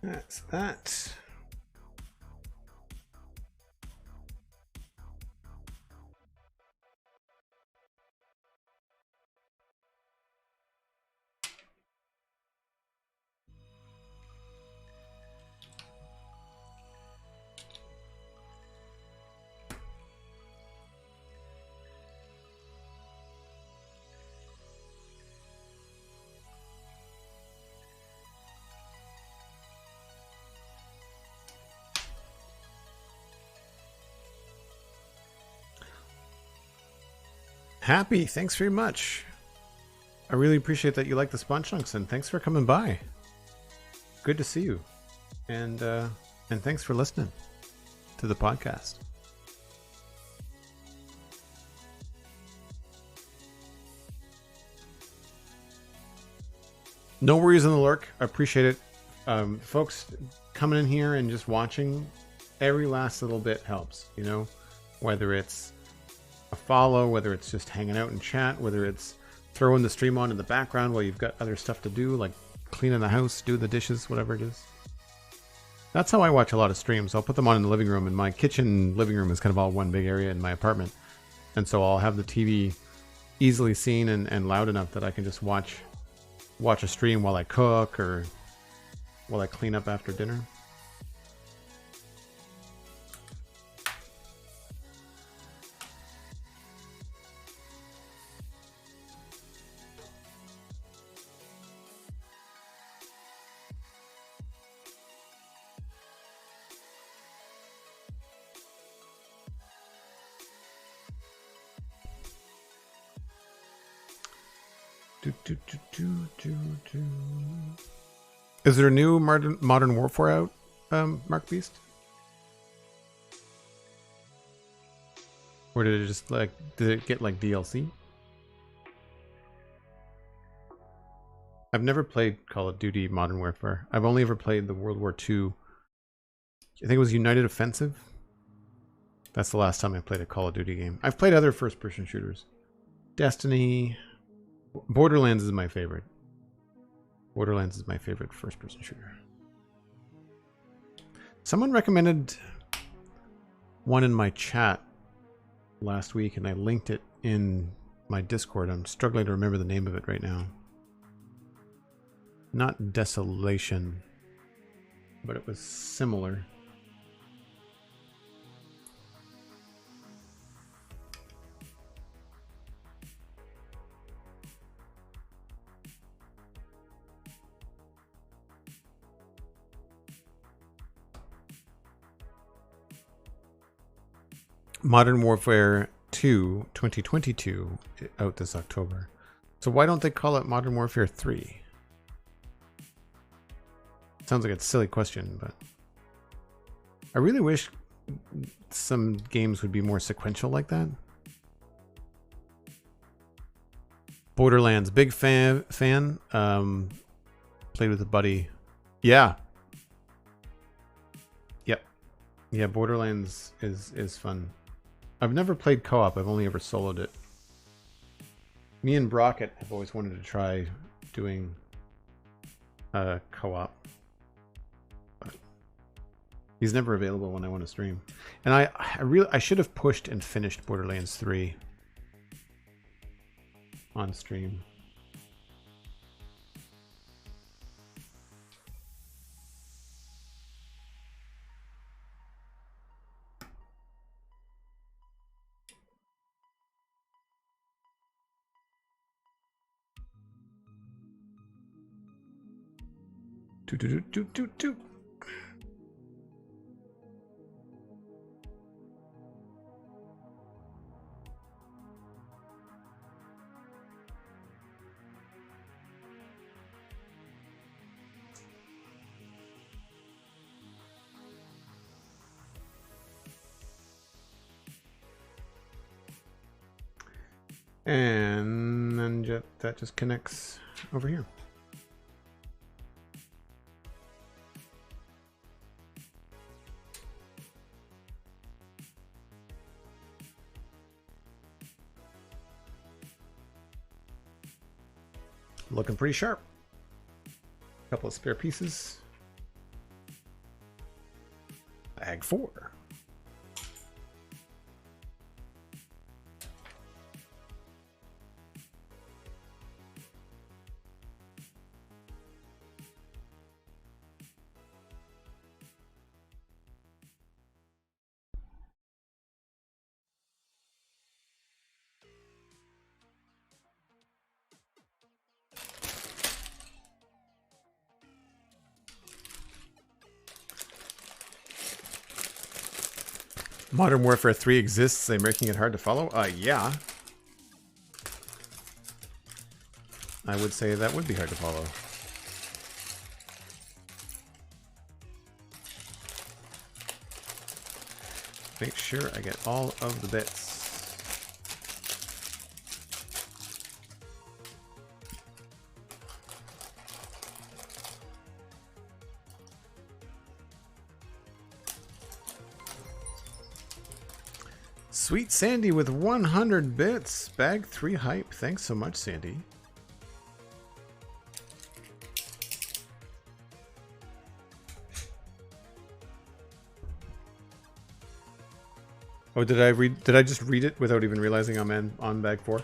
That's that. Happy, thanks very much. I really appreciate that you like the Spawn Chunks, and thanks for coming by. Good to see you. And thanks for listening to the podcast. No worries on the lurk. I appreciate it. Folks coming in here and just watching, every last little bit helps, you know, whether it's a follow, whether it's just hanging out in chat, whether it's throwing the stream on in the background while you've got other stuff to do, like cleaning the house, do the dishes, whatever it is. That's how I watch a lot of streams. I'll put them on in the living room, and my kitchen living room is kind of all one big area in my apartment. And so I'll have the TV easily seen and loud enough that I can just watch a stream while I cook or while I clean up after dinner. Is there a new Modern Warfare out, Mark Beast? Or did it just did it get like DLC? I've never played Call of Duty Modern Warfare. I've only ever played the World War II. I think it was United Offensive. That's the last time I played a Call of Duty game. I've played other first-person shooters. Destiny. Borderlands is my favorite. Borderlands is my favorite first-person shooter. Someone recommended one in my chat last week, and I linked it in my Discord. I'm struggling to remember the name of it right now. Not Desolation, but it was similar. Modern Warfare 2 2022 out this October. So why don't they call it Modern Warfare 3? sounds like a silly question, but I really wish some games would be more sequential like that. Borderlands, big fan. Played with a buddy. Yeah. Yep. Yeah, Borderlands is fun. I've never played co-op. I've only ever soloed it. Me and Brockett have always wanted to try doing co-op. But he's never available when I want to stream. And I should have pushed and finished Borderlands 3 on stream. Do. And then that just connects over here. Looking pretty sharp. A couple of spare pieces. Bag 4. Modern Warfare 3 exists, they're making it hard to follow? Yeah. I would say that would be hard to follow. Make sure I get all of the bits. SweetSandi with 100 bits. Bag 3 hype. Thanks so much, Sandy. Oh, did I just read it without even realizing I'm on bag 4?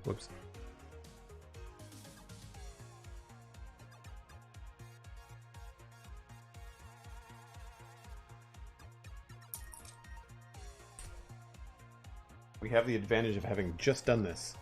Whoops. We have the advantage of having just done this.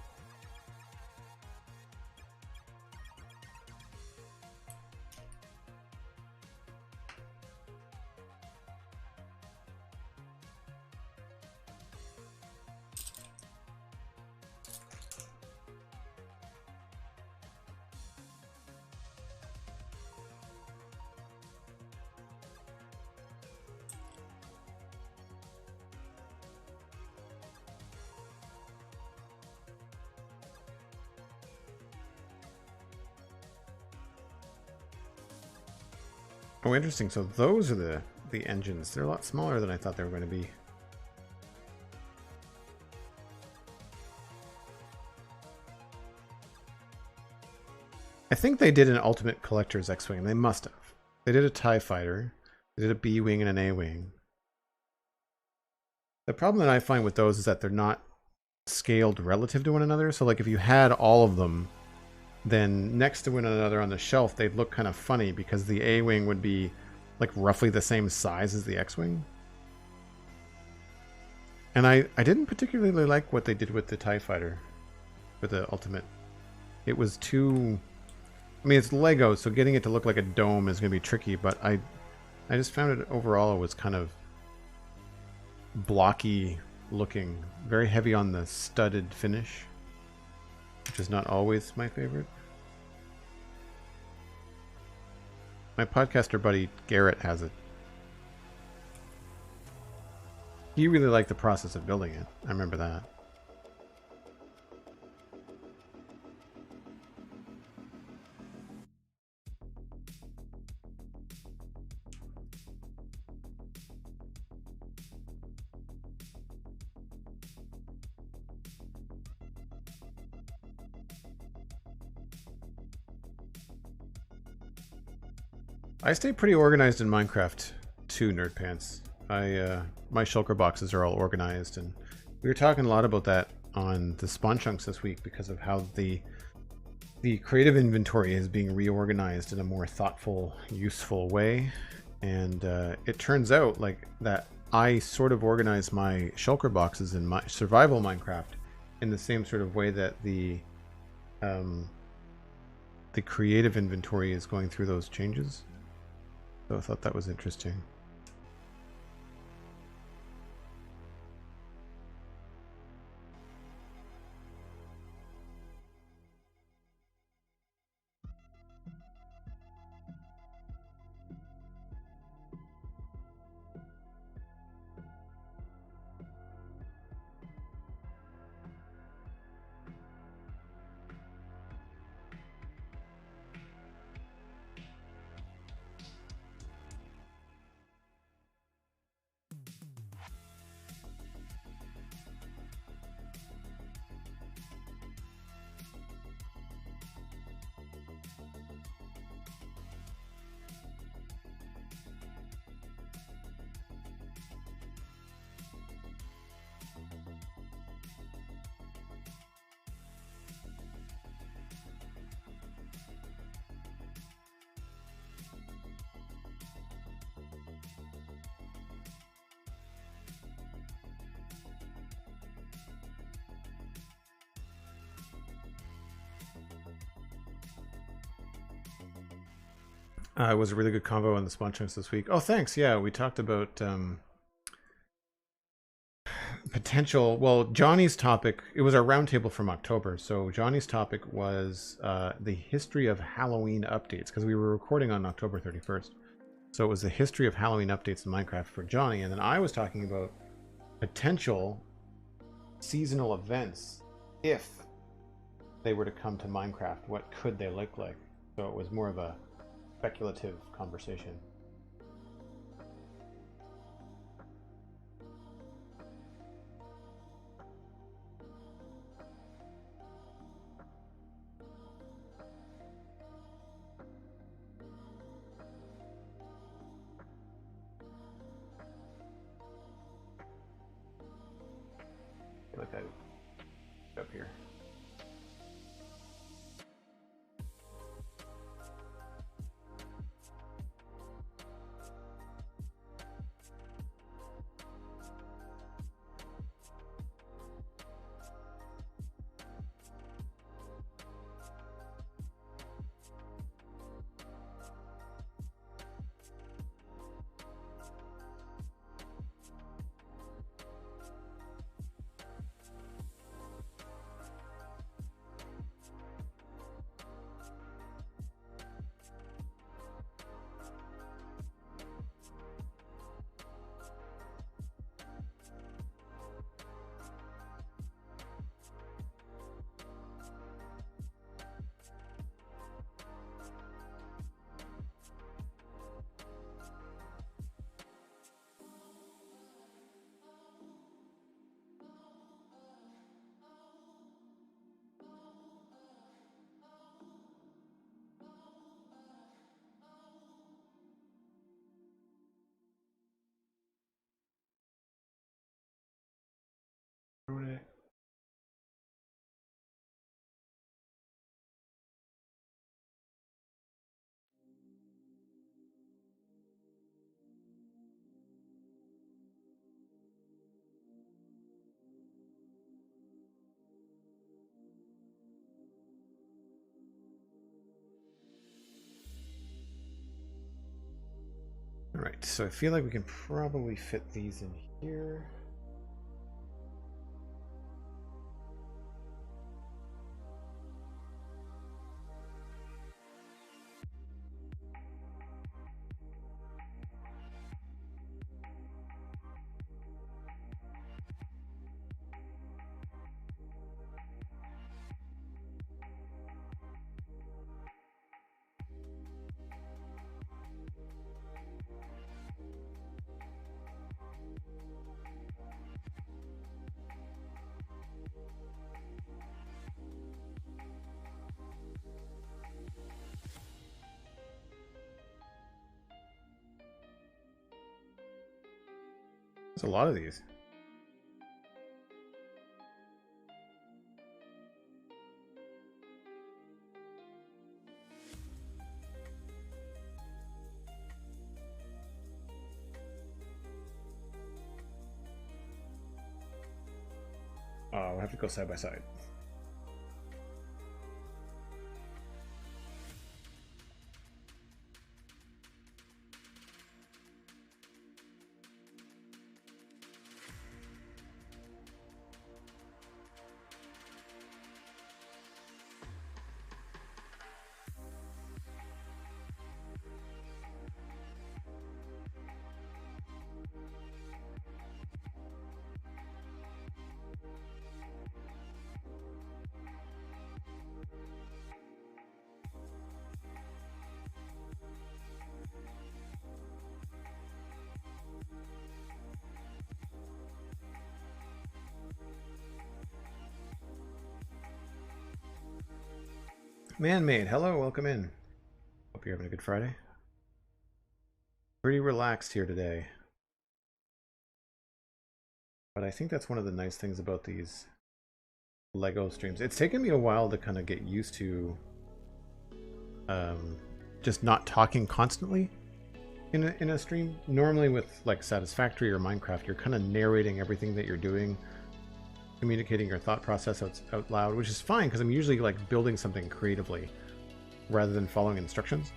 Oh, interesting. So those are the engines. They're a lot smaller than I thought they were going to be. I think they did an Ultimate Collector's X-wing. They must have. They did a TIE Fighter. They did a B-wing and an A-wing. The problem that I find with those is that they're not scaled relative to one another. So like if you had all of them, then next to one another on the shelf, they'd look kind of funny because the A-wing would be like roughly the same size as the X-wing. And I didn't particularly like what they did with the TIE Fighter for the Ultimate. It was too... I mean, it's Lego, so getting it to look like a dome is going to be tricky, but I just found it overall it was kind of blocky looking. Very heavy on the studded finish, which is not always my favorite. My podcaster buddy Garrett has it. He really liked the process of building it. I remember that. I stay pretty organized in Minecraft too, NerdPants. My shulker boxes are all organized, and we were talking a lot about that on the spawn chunks this week because of how the creative inventory is being reorganized in a more thoughtful, useful way. And it turns out like that I sort of organize my shulker boxes in my survival Minecraft in the same sort of way that the creative inventory is going through those changes. So I thought that was interesting. It was a really good convo on the spawn chunks this week. Oh, thanks. Yeah, we talked about potential. Well, Johnny's topic, it was our roundtable from October. So Johnny's topic was the history of Halloween updates, because we were recording on October 31st. So it was the history of Halloween updates in Minecraft for Johnny. And then I was talking about potential seasonal events if they were to come to Minecraft. What could they look like? So it was more of a speculative conversation. Like that up here. All right, so I feel like we can probably fit these in here. There's a lot of these. Oh, we'll have to go side by side. Man-made, hello, welcome in. Hope you're having a good Friday. Pretty relaxed here today. But I think that's one of the nice things about these Lego streams. It's taken me a while to kind of get used to just not talking constantly in a stream. Normally with like Satisfactory or Minecraft, you're kind of narrating everything that you're doing, communicating your thought process out loud, which is fine because I'm usually like building something creatively rather than following instructions.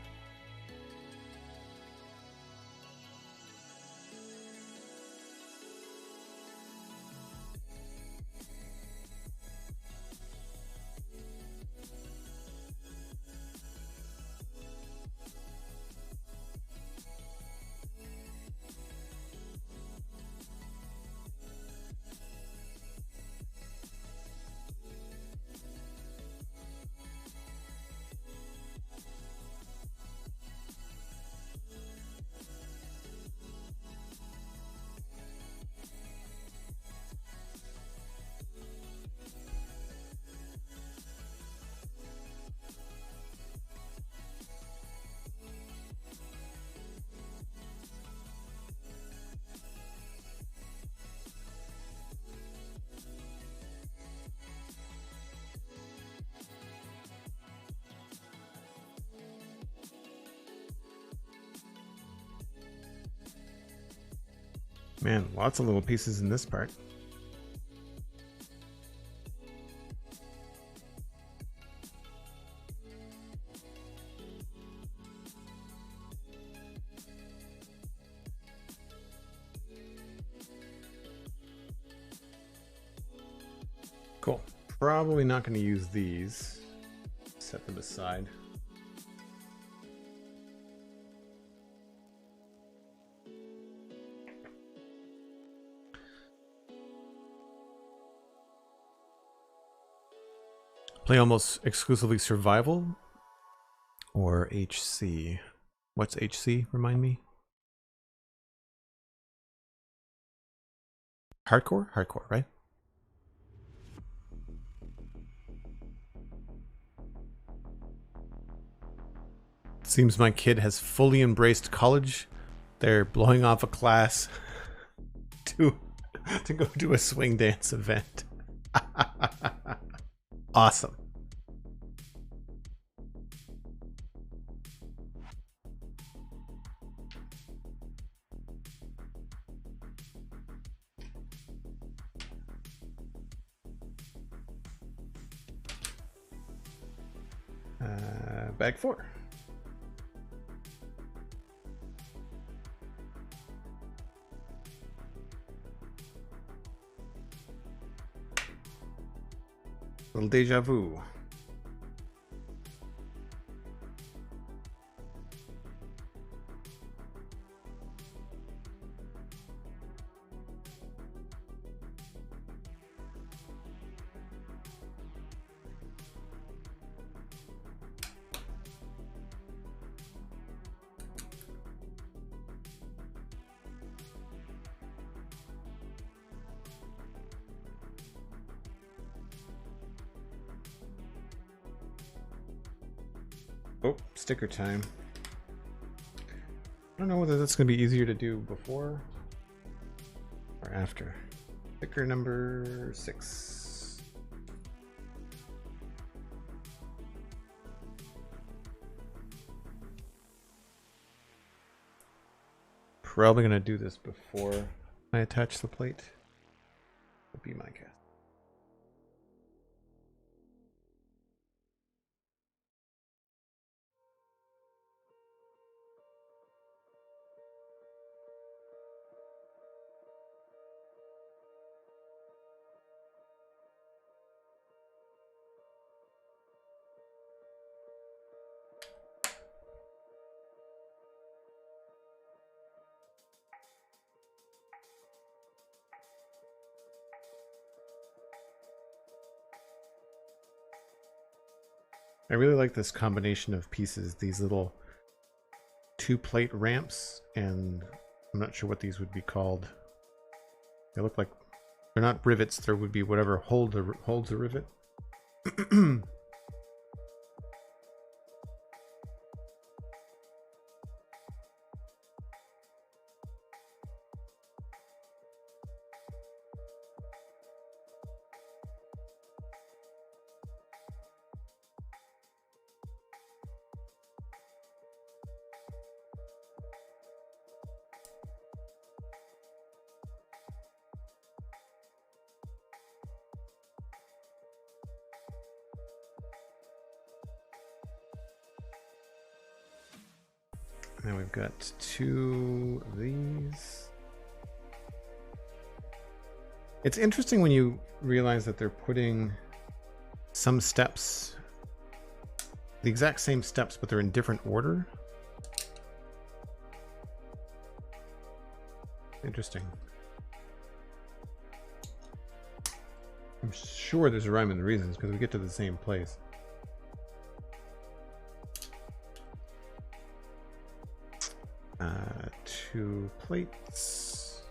Man, lots of little pieces in this part. Cool. Probably not going to use these. Set them aside. Play almost exclusively survival or HC? What's HC? Remind me. Hardcore? Hardcore, right? Seems my kid has fully embraced college. They're blowing off a class to go to a swing dance event. Awesome. Bag 4. Little deja vu. Oh, sticker time. I don't know whether that's going to be easier to do before or after. Sticker number 6. Probably going to do this before I attach the plate. Would be my guess. I really like this combination of pieces, these little 2-plate ramps, and I'm not sure what these would be called. They look like they're not rivets, there would be whatever holds a rivet. Now we've got 2 of these. It's interesting when you realize that they're putting some steps, the exact same steps, but they're in different order. Interesting. I'm sure there's a rhyme and reason because we get to the same place. Two plates.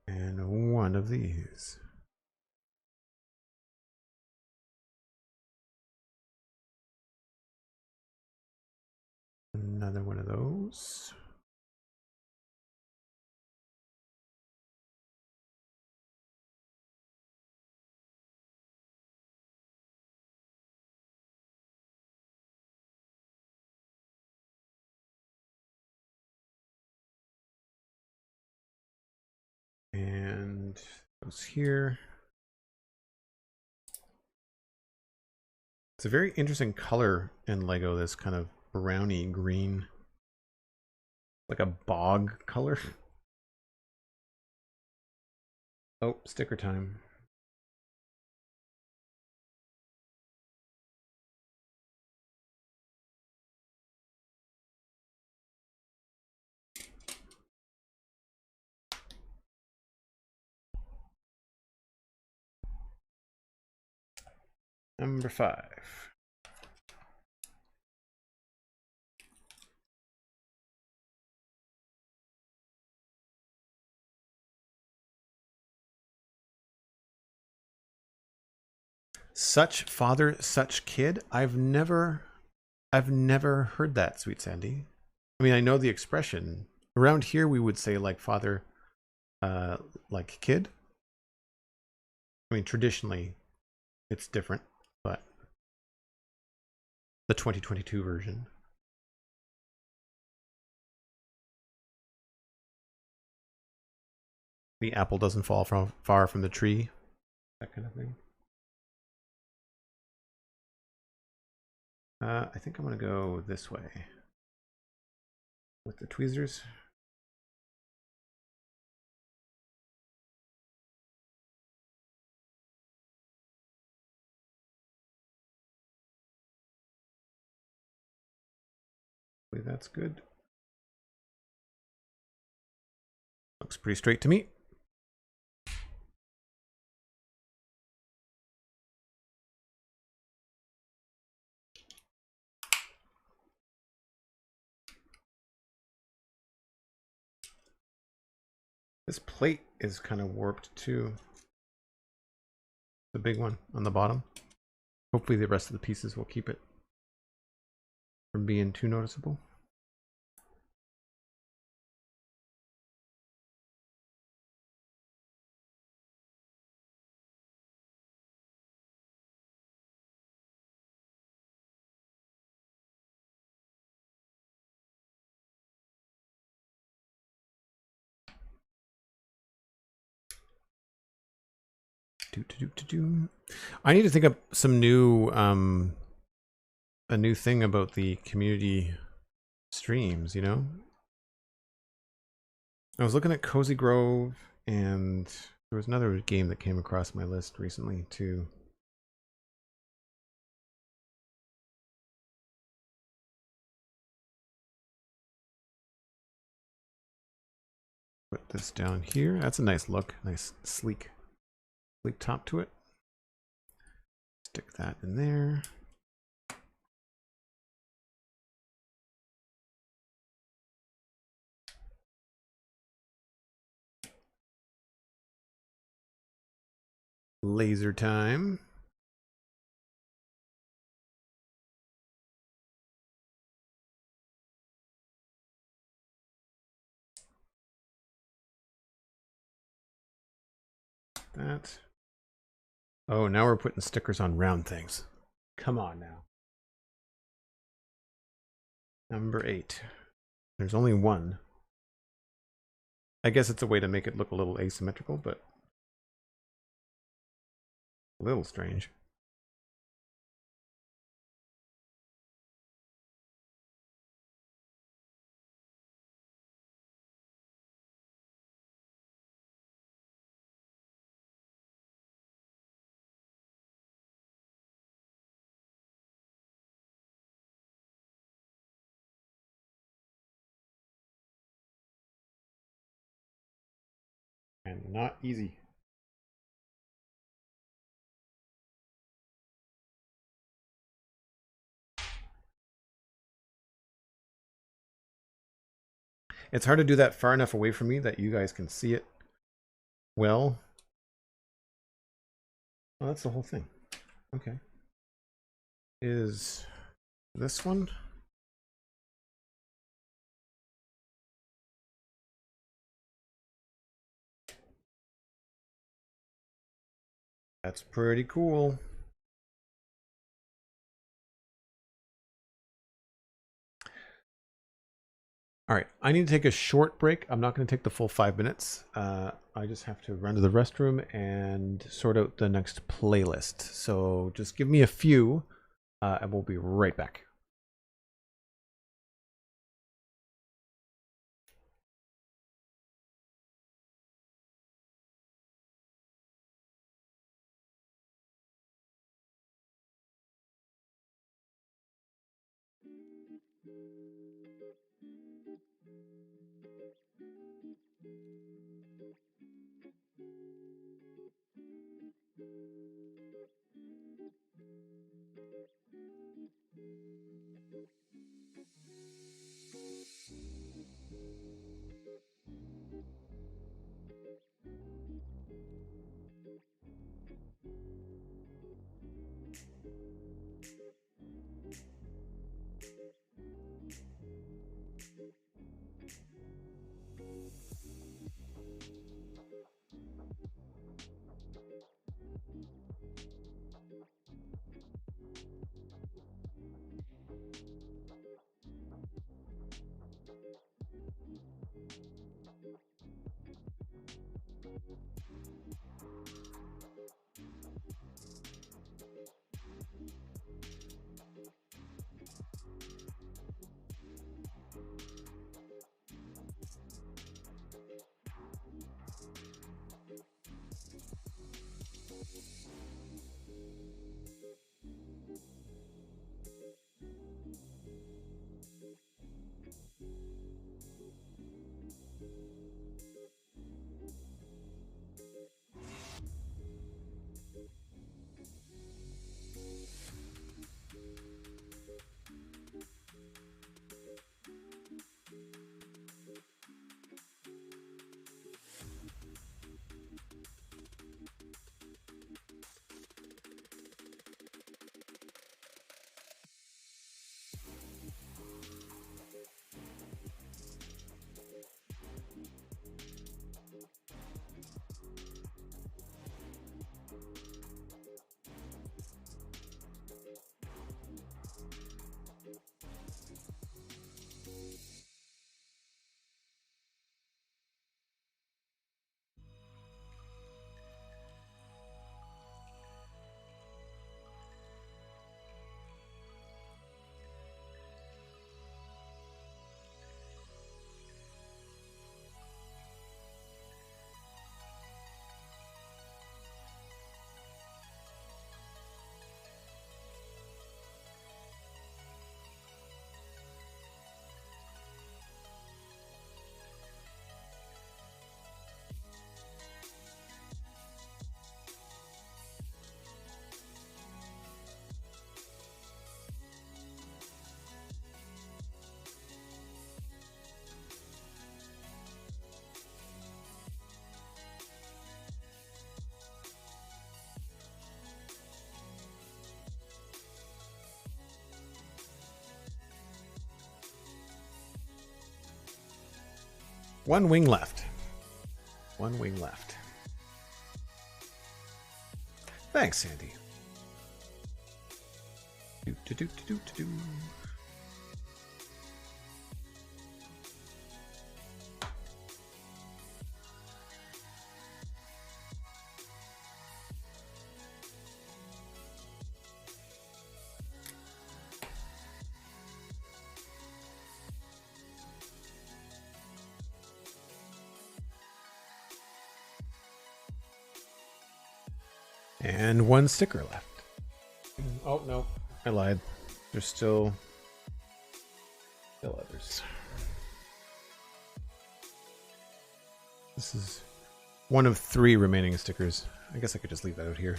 And 1 of these. Another 1 of those. And goes here. It's a very interesting color in Lego, this kind of browny green, like a bog color. Oh, sticker time. Number 5. Such father, such kid. I've never heard that, SweetSandi. I mean, I know the expression. Around here we would say like father, like kid. I mean, traditionally it's different, but the 2022 version. The apple doesn't fall far from the tree. That kind of thing. I think I'm gonna go this way with the tweezers. Hopefully that's good. Looks pretty straight to me. This plate is kind of warped too. The big one on the bottom. Hopefully the rest of the pieces will keep it from being too noticeable. I need to think of some new a new thing about the community streams, you know? I was looking at Cozy Grove, and there was another game that came across my list recently too. Put this down here. That's a nice look. Nice sleek top to it. Stick that in there. Laser time. That. Oh, now we're putting stickers on round things. Come on now. Number 8. There's only one. I guess it's a way to make it look a little asymmetrical, but a little strange. And not easy. It's hard to do that far enough away from me that you guys can see it well. Oh, that's the whole thing. Okay. Is this one? That's pretty cool. All right, I need to take a short break. I'm not going to take the full 5 minutes. I just have to run to the restroom and sort out the next playlist. So just give me a few, and we'll be right back. One wing left. One wing left. Thanks, Sandy. Do, do, do, do, do, do. And one sticker left. Oh, no. I lied. There's still others. This is one of 3 remaining stickers. I guess I could just leave that out here.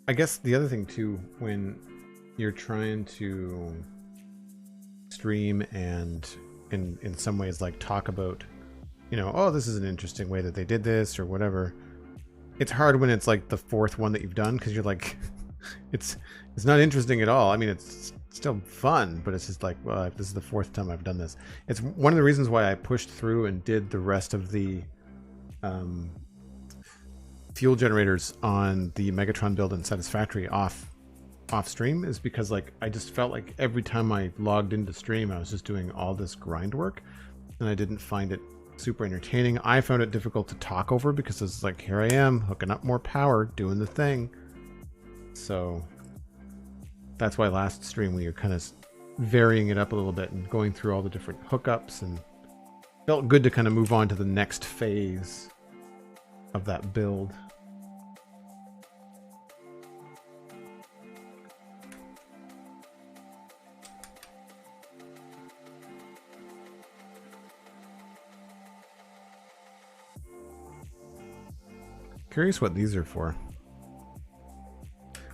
I guess the other thing too, when you're trying to stream and in some ways like talk about, you know, oh, this is an interesting way that they did this or whatever, it's hard when it's like the 4th one that you've done, because you're like it's not interesting at all. I mean, it's still fun, but it's just like, well, this is the 4th time I've done this. It's one of the reasons why I pushed through and did the rest of the fuel generators on the Megatron build in Satisfactory off stream, is because like I just felt like every time I logged into stream I was just doing all this grind work, and I didn't find it super entertaining. I found it difficult to talk over because it's like, here I am hooking up more power, doing the thing. So that's why last stream we were kind of varying it up a little bit and going through all the different hookups, and felt good to kind of move on to the next phase of that build. Curious what these are for.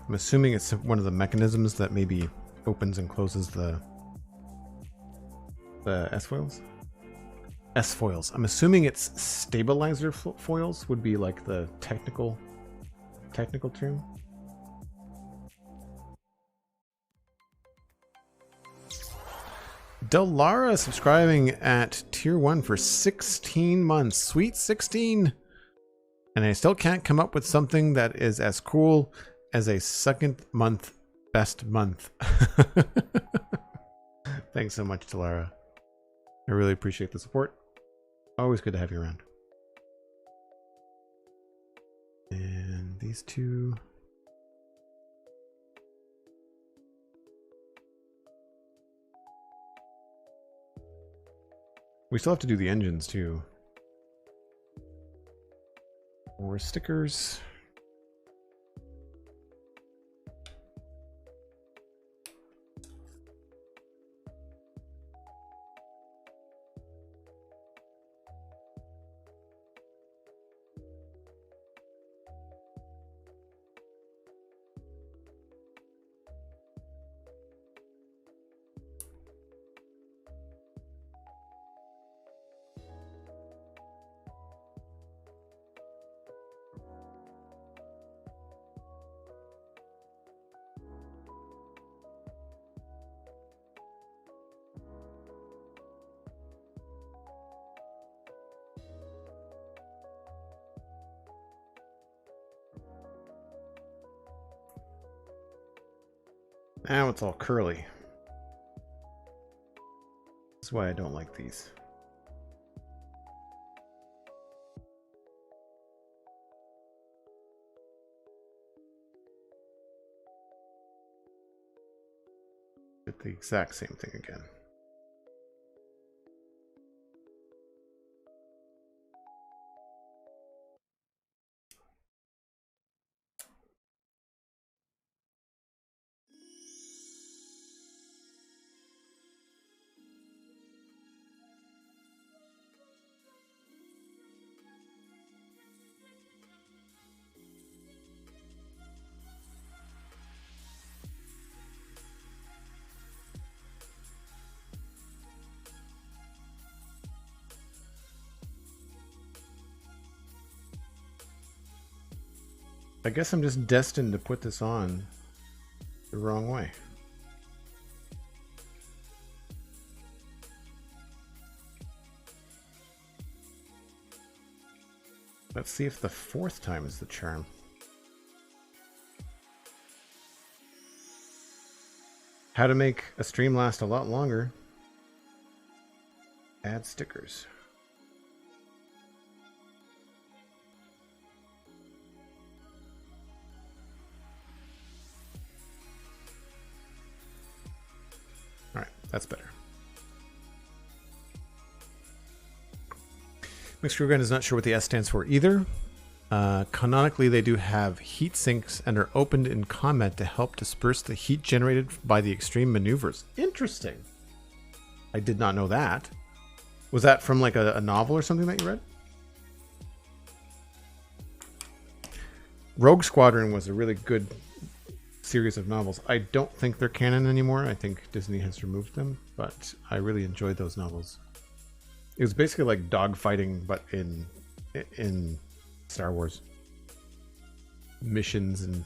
I'm assuming it's one of the mechanisms that maybe opens and closes the S-foils. S-foils. I'm assuming it's stabilizer foils would be like the technical term. Delara subscribing at tier 1 for 16 months. Sweet 16. And I still can't come up with something that is as cool as a 2nd month best month. Thanks so much, Delara. I really appreciate the support. Always good to have you around. And these 2. We still have to do the engines too. More stickers. Now it's all curly. That's why I don't like these. at the exact same thing again. I guess I'm just destined to put this on the wrong way. Let's see if the fourth time is the charm. How to make a stream last a lot longer. Add stickers. That's better. McScrewgunn is not sure what the S stands for either. Canonically, they do have heat sinks and are opened in combat to help disperse the heat generated by the extreme maneuvers. Interesting. I did not know that. Was that from like a novel or something that you read? Rogue Squadron was a really good series of novels. I don't think they're canon anymore. I think Disney has removed them, but I really enjoyed those novels. It was basically like dogfighting, but in Star Wars missions. And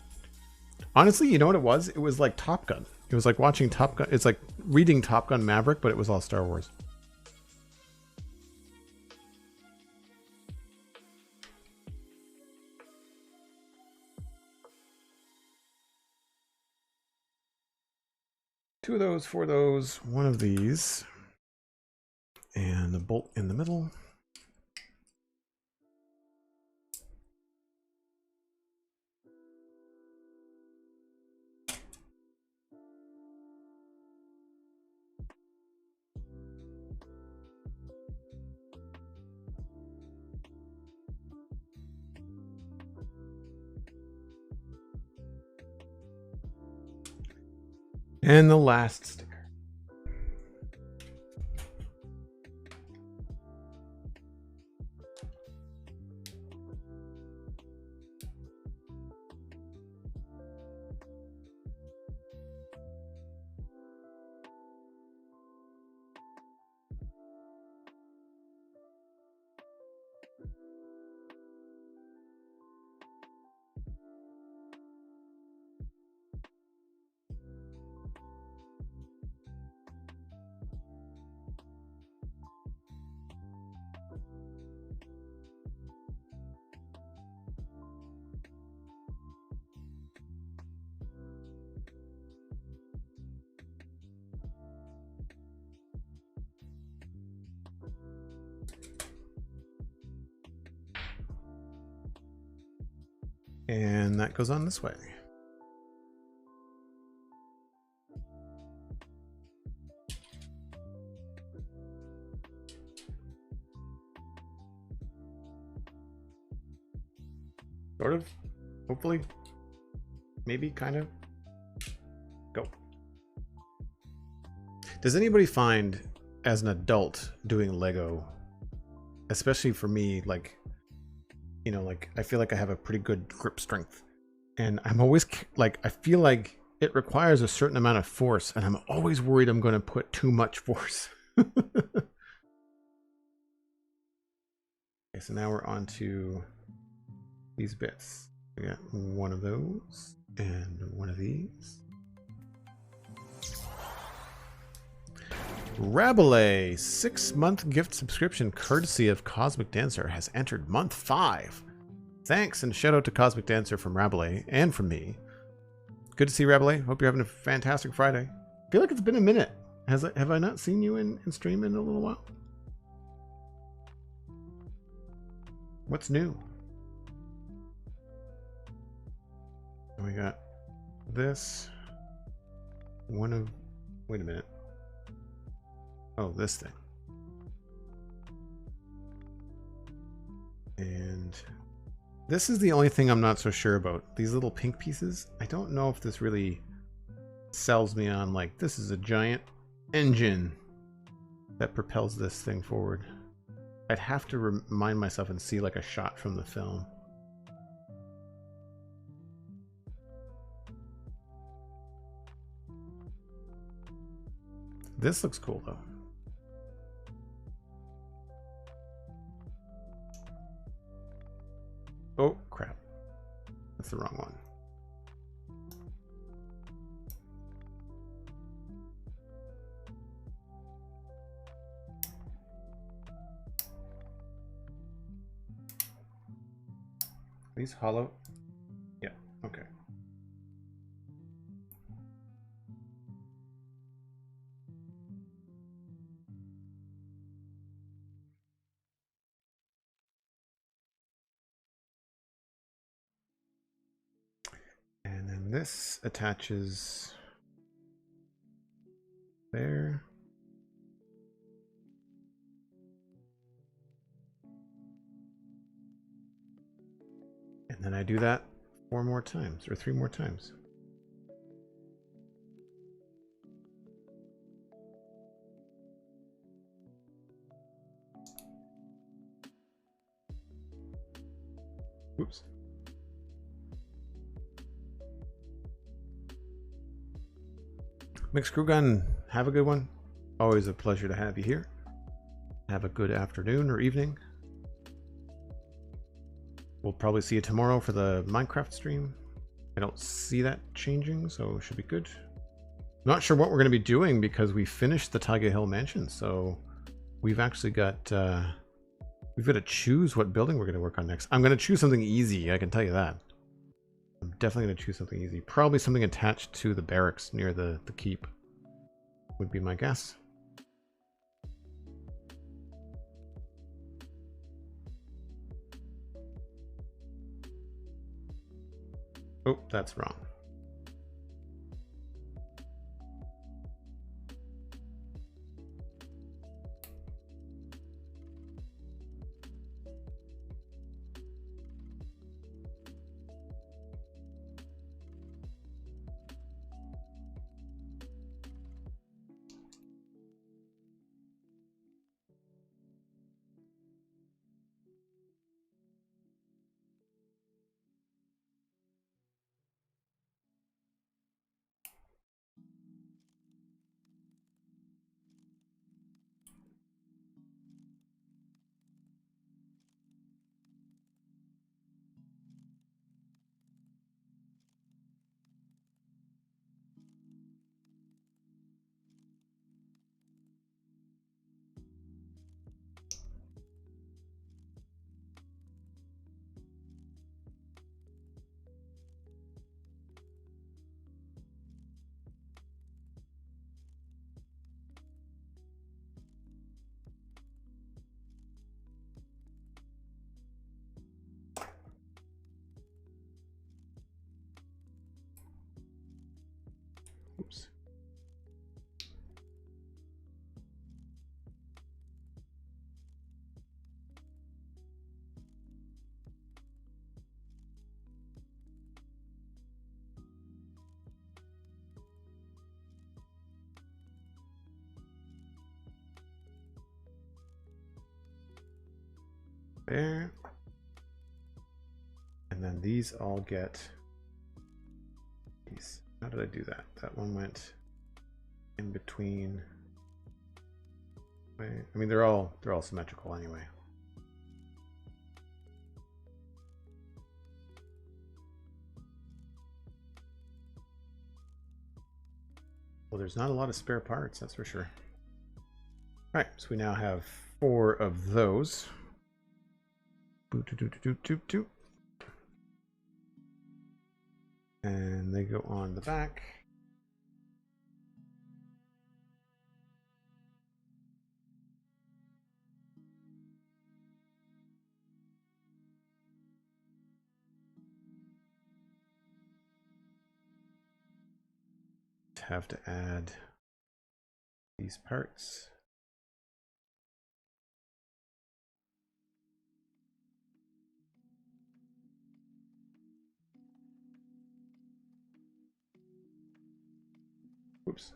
honestly, you know what it was? It was like Top Gun. It was like watching Top Gun. It's like reading Top Gun Maverick, but it was all Star Wars. Two of those, 4 of those, 1 of these, and the bolt in the middle. And the last sticker. And that goes on this way. Sort of. Hopefully. Maybe, kind of. Go. Does anybody find, as an adult, doing Lego, especially for me, like, you know, like, I feel like I have a pretty good grip strength. And I'm always, like, I feel like it requires a certain amount of force, and I'm always worried I'm going to put too much force. Okay, so now we're on to these bits. We got 1 of those, and 1 of these. Rabelais, 6-month gift subscription courtesy of Cosmic Dancer has entered month 5. Thanks, and shout out to Cosmic Dancer from Rabelais and from me. Good to see Rabelais. Hope you're having a fantastic Friday. I feel like it's been a minute. Have I not seen you in stream in a little while? What's new? We got this. 1 of Wait a minute. Oh, this thing. And this is the only thing I'm not so sure about. These little pink pieces. I don't know if this really sells me on, like, this is a giant engine that propels this thing forward. I'd have to remind myself and see like a shot from the film. This looks cool though. Oh crap, that's the wrong one. These hollow? Yeah, okay. And then this attaches there. And then I do that 4 more times, or 3 more times. Oops. McScrewgunn, have a good one. Always a pleasure to have you here. Have a good afternoon or evening. We'll probably see you tomorrow for the Minecraft stream. I don't see that changing, so it should be good. Not sure what we're going to be doing because we finished the Taiga Hill Mansion, so we've actually got we've got to choose what building we're going to work on next. I'm going to choose something easy, I can tell you that. I'm definitely going to choose something easy. Probably something attached to the barracks near the keep would be my guess. Oh, that's wrong. Oops. There. And then these all get these. How did I do that? That one went in between. I mean, they're all symmetrical anyway. Well, there's not a lot of spare parts, that's for sure. All right, so we now have 4 of those. And they go on the back. Have to add these parts. Oops.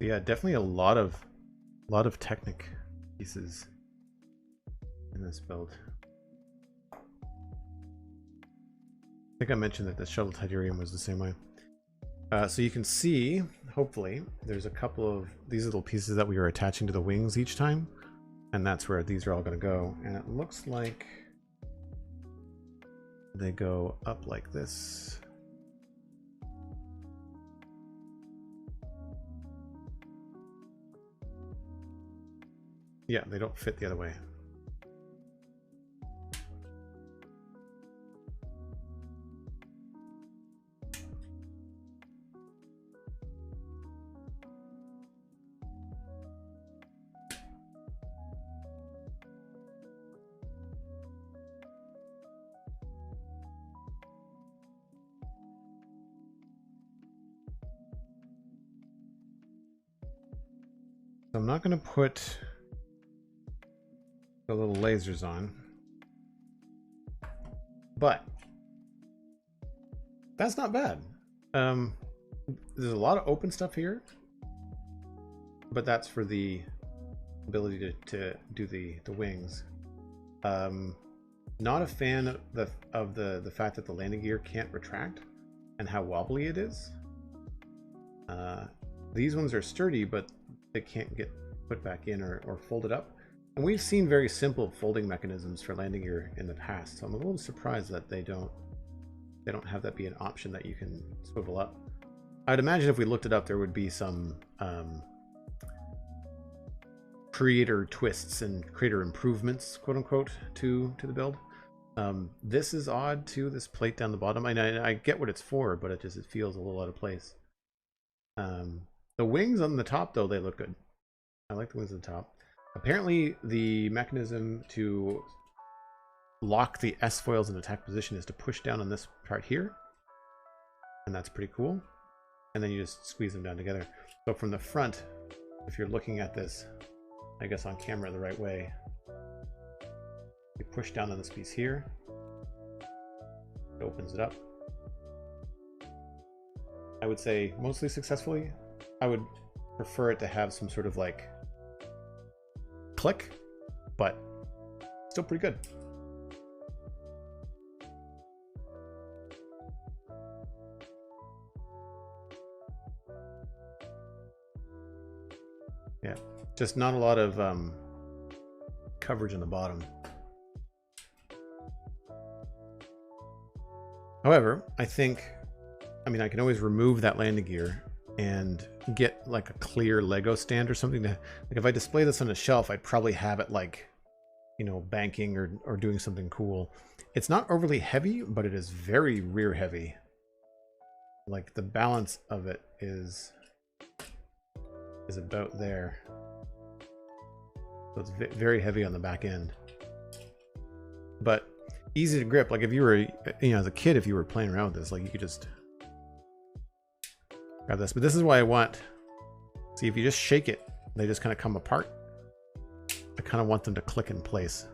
Yeah, definitely a lot of Technic pieces in this build. I think I mentioned that the shuttle Tydirium was the same way. So you can see, hopefully, there's a couple of these little pieces that we are attaching to the wings each time, and that's where these are all going to go. And it looks like they go up like this. Yeah, they don't fit the other way. So I'm not going to put the little lasers on, but that's not bad. There's a lot of open stuff here, but that's for the ability to do the wings. Not a fan of the fact that the landing gear can't retract and how wobbly it is. These ones are sturdy, but they can't get put back in or folded up. And we've seen very simple folding mechanisms for landing gear in the past, so I'm a little surprised that they don't have that be an option that you can swivel up. I'd imagine if we looked it up, there would be some creator twists and creator improvements, quote unquote, to the build. This is odd too, this plate down the bottom. I get what it's for, but it feels a little out of place. The wings on the top, though, they look good. I like the wings on the top. Apparently, the mechanism to lock the S-foils in attack position is to push down on this part here. And that's pretty cool. And then you just squeeze them down together. So from the front, if you're looking at this, I guess on camera the right way, you push down on this piece here. It opens it up. I would say mostly successfully. I would prefer it to have some sort of like click, but still pretty good. Yeah, just not a lot of coverage in the bottom. However, I mean, I can always remove that landing gear and get like a clear Lego stand or something to, like, if I display this on a shelf, I'd probably have it like, you know, banking or doing something cool. It's not overly heavy, but it is very rear heavy. Like the balance of it is about there. So it's very heavy on the back end, but easy to grip. Like if you were, you know, as a kid, if you were playing around with this, like you could just grab this. But this is why I want, see, if you just shake it, they just kind of come apart. I kind of want them to click in place.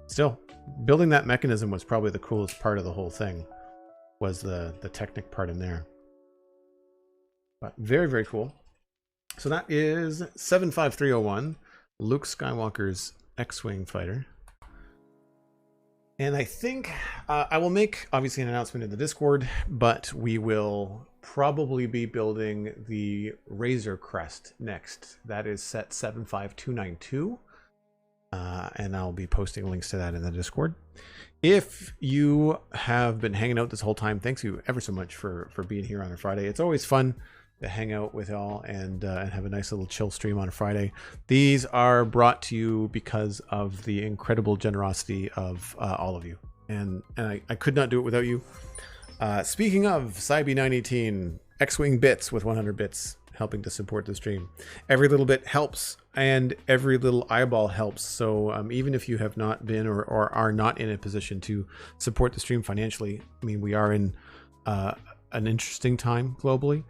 Still, building that mechanism was probably the coolest part of the whole thing, was the Technic part in there. But very, very cool. So that is 75301, Luke Skywalker's X-wing fighter. And I think I will make, obviously, an announcement in the Discord, but we will probably be building the Razor Crest next. That is set 75292. And I'll be posting links to that in the Discord. If you have been hanging out this whole time, thanks you ever so much for being here on a Friday. It's always fun to hang out with y'all and have a nice little chill stream on a Friday. These are brought to you because of the incredible generosity of all of you. And I could not do it without you. Speaking of, Cybe918, X-Wing Bits with 100 bits. helping to support the stream. Every little bit helps, and every little eyeball helps. So even if you have not been or are not in a position to support the stream financially, I mean, we are in an interesting time globally,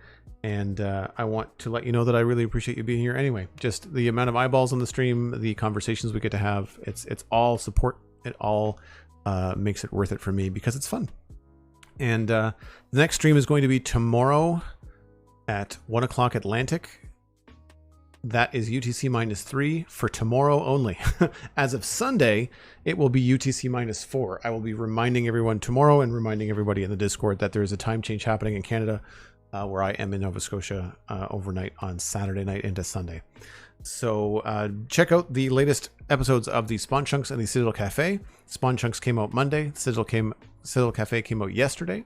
and I want to let you know that I really appreciate you being here anyway. Just the amount of eyeballs on the stream, the conversations we get to have, it's all support. It all makes it worth it for me because it's fun. And the next stream is going to be tomorrow at 1 o'clock Atlantic. That is UTC -3 for tomorrow only. As of Sunday, it will be UTC -4. I will be reminding everyone tomorrow and reminding everybody in the Discord that there is a time change happening in Canada where I am in Nova Scotia overnight on Saturday night into Sunday. So check out the latest episodes of the Spawn Chunks and the Citadel Cafe. Spawn Chunks came out Monday. Citadel Cafe came out yesterday.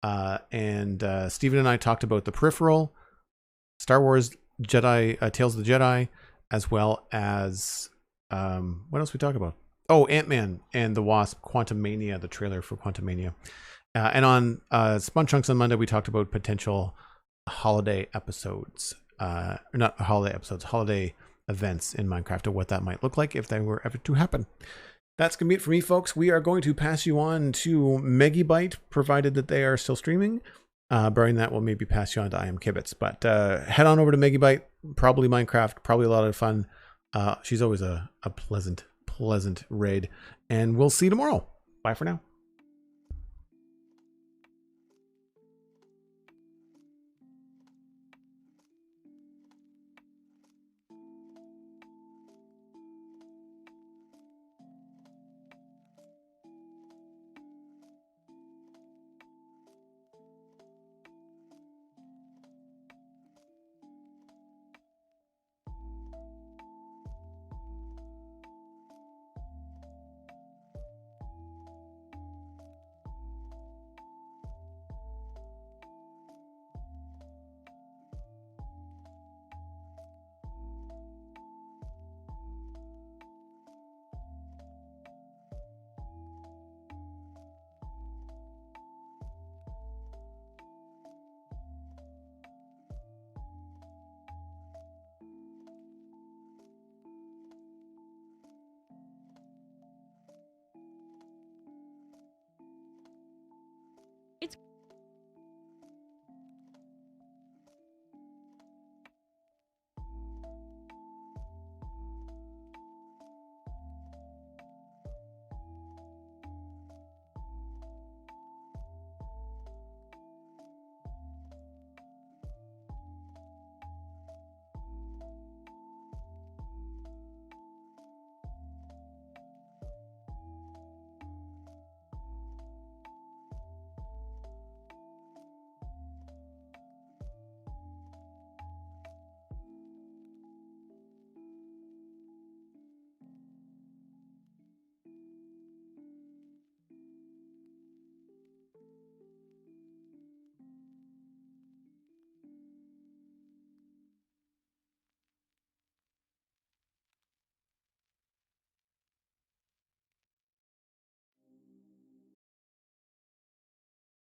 And Steven and I talked about the Peripheral, Star Wars Jedi, Tales of the Jedi, as well as what else we talk about? Oh, Ant-Man and the Wasp, Quantumania, the trailer for Quantumania. And on Spawn Chunks on Monday, we talked about potential holiday episodes. Not holiday episodes, holiday events in Minecraft, and what that might look like if they were ever to happen. That's going to be it for me, folks. We are going to pass you on to Megabyte, provided that they are still streaming. Barring that, we'll maybe pass you on to I Am Kibitz. But head on over to Megabyte, probably Minecraft, probably a lot of fun. She's always a pleasant raid. And we'll see you tomorrow. Bye for now.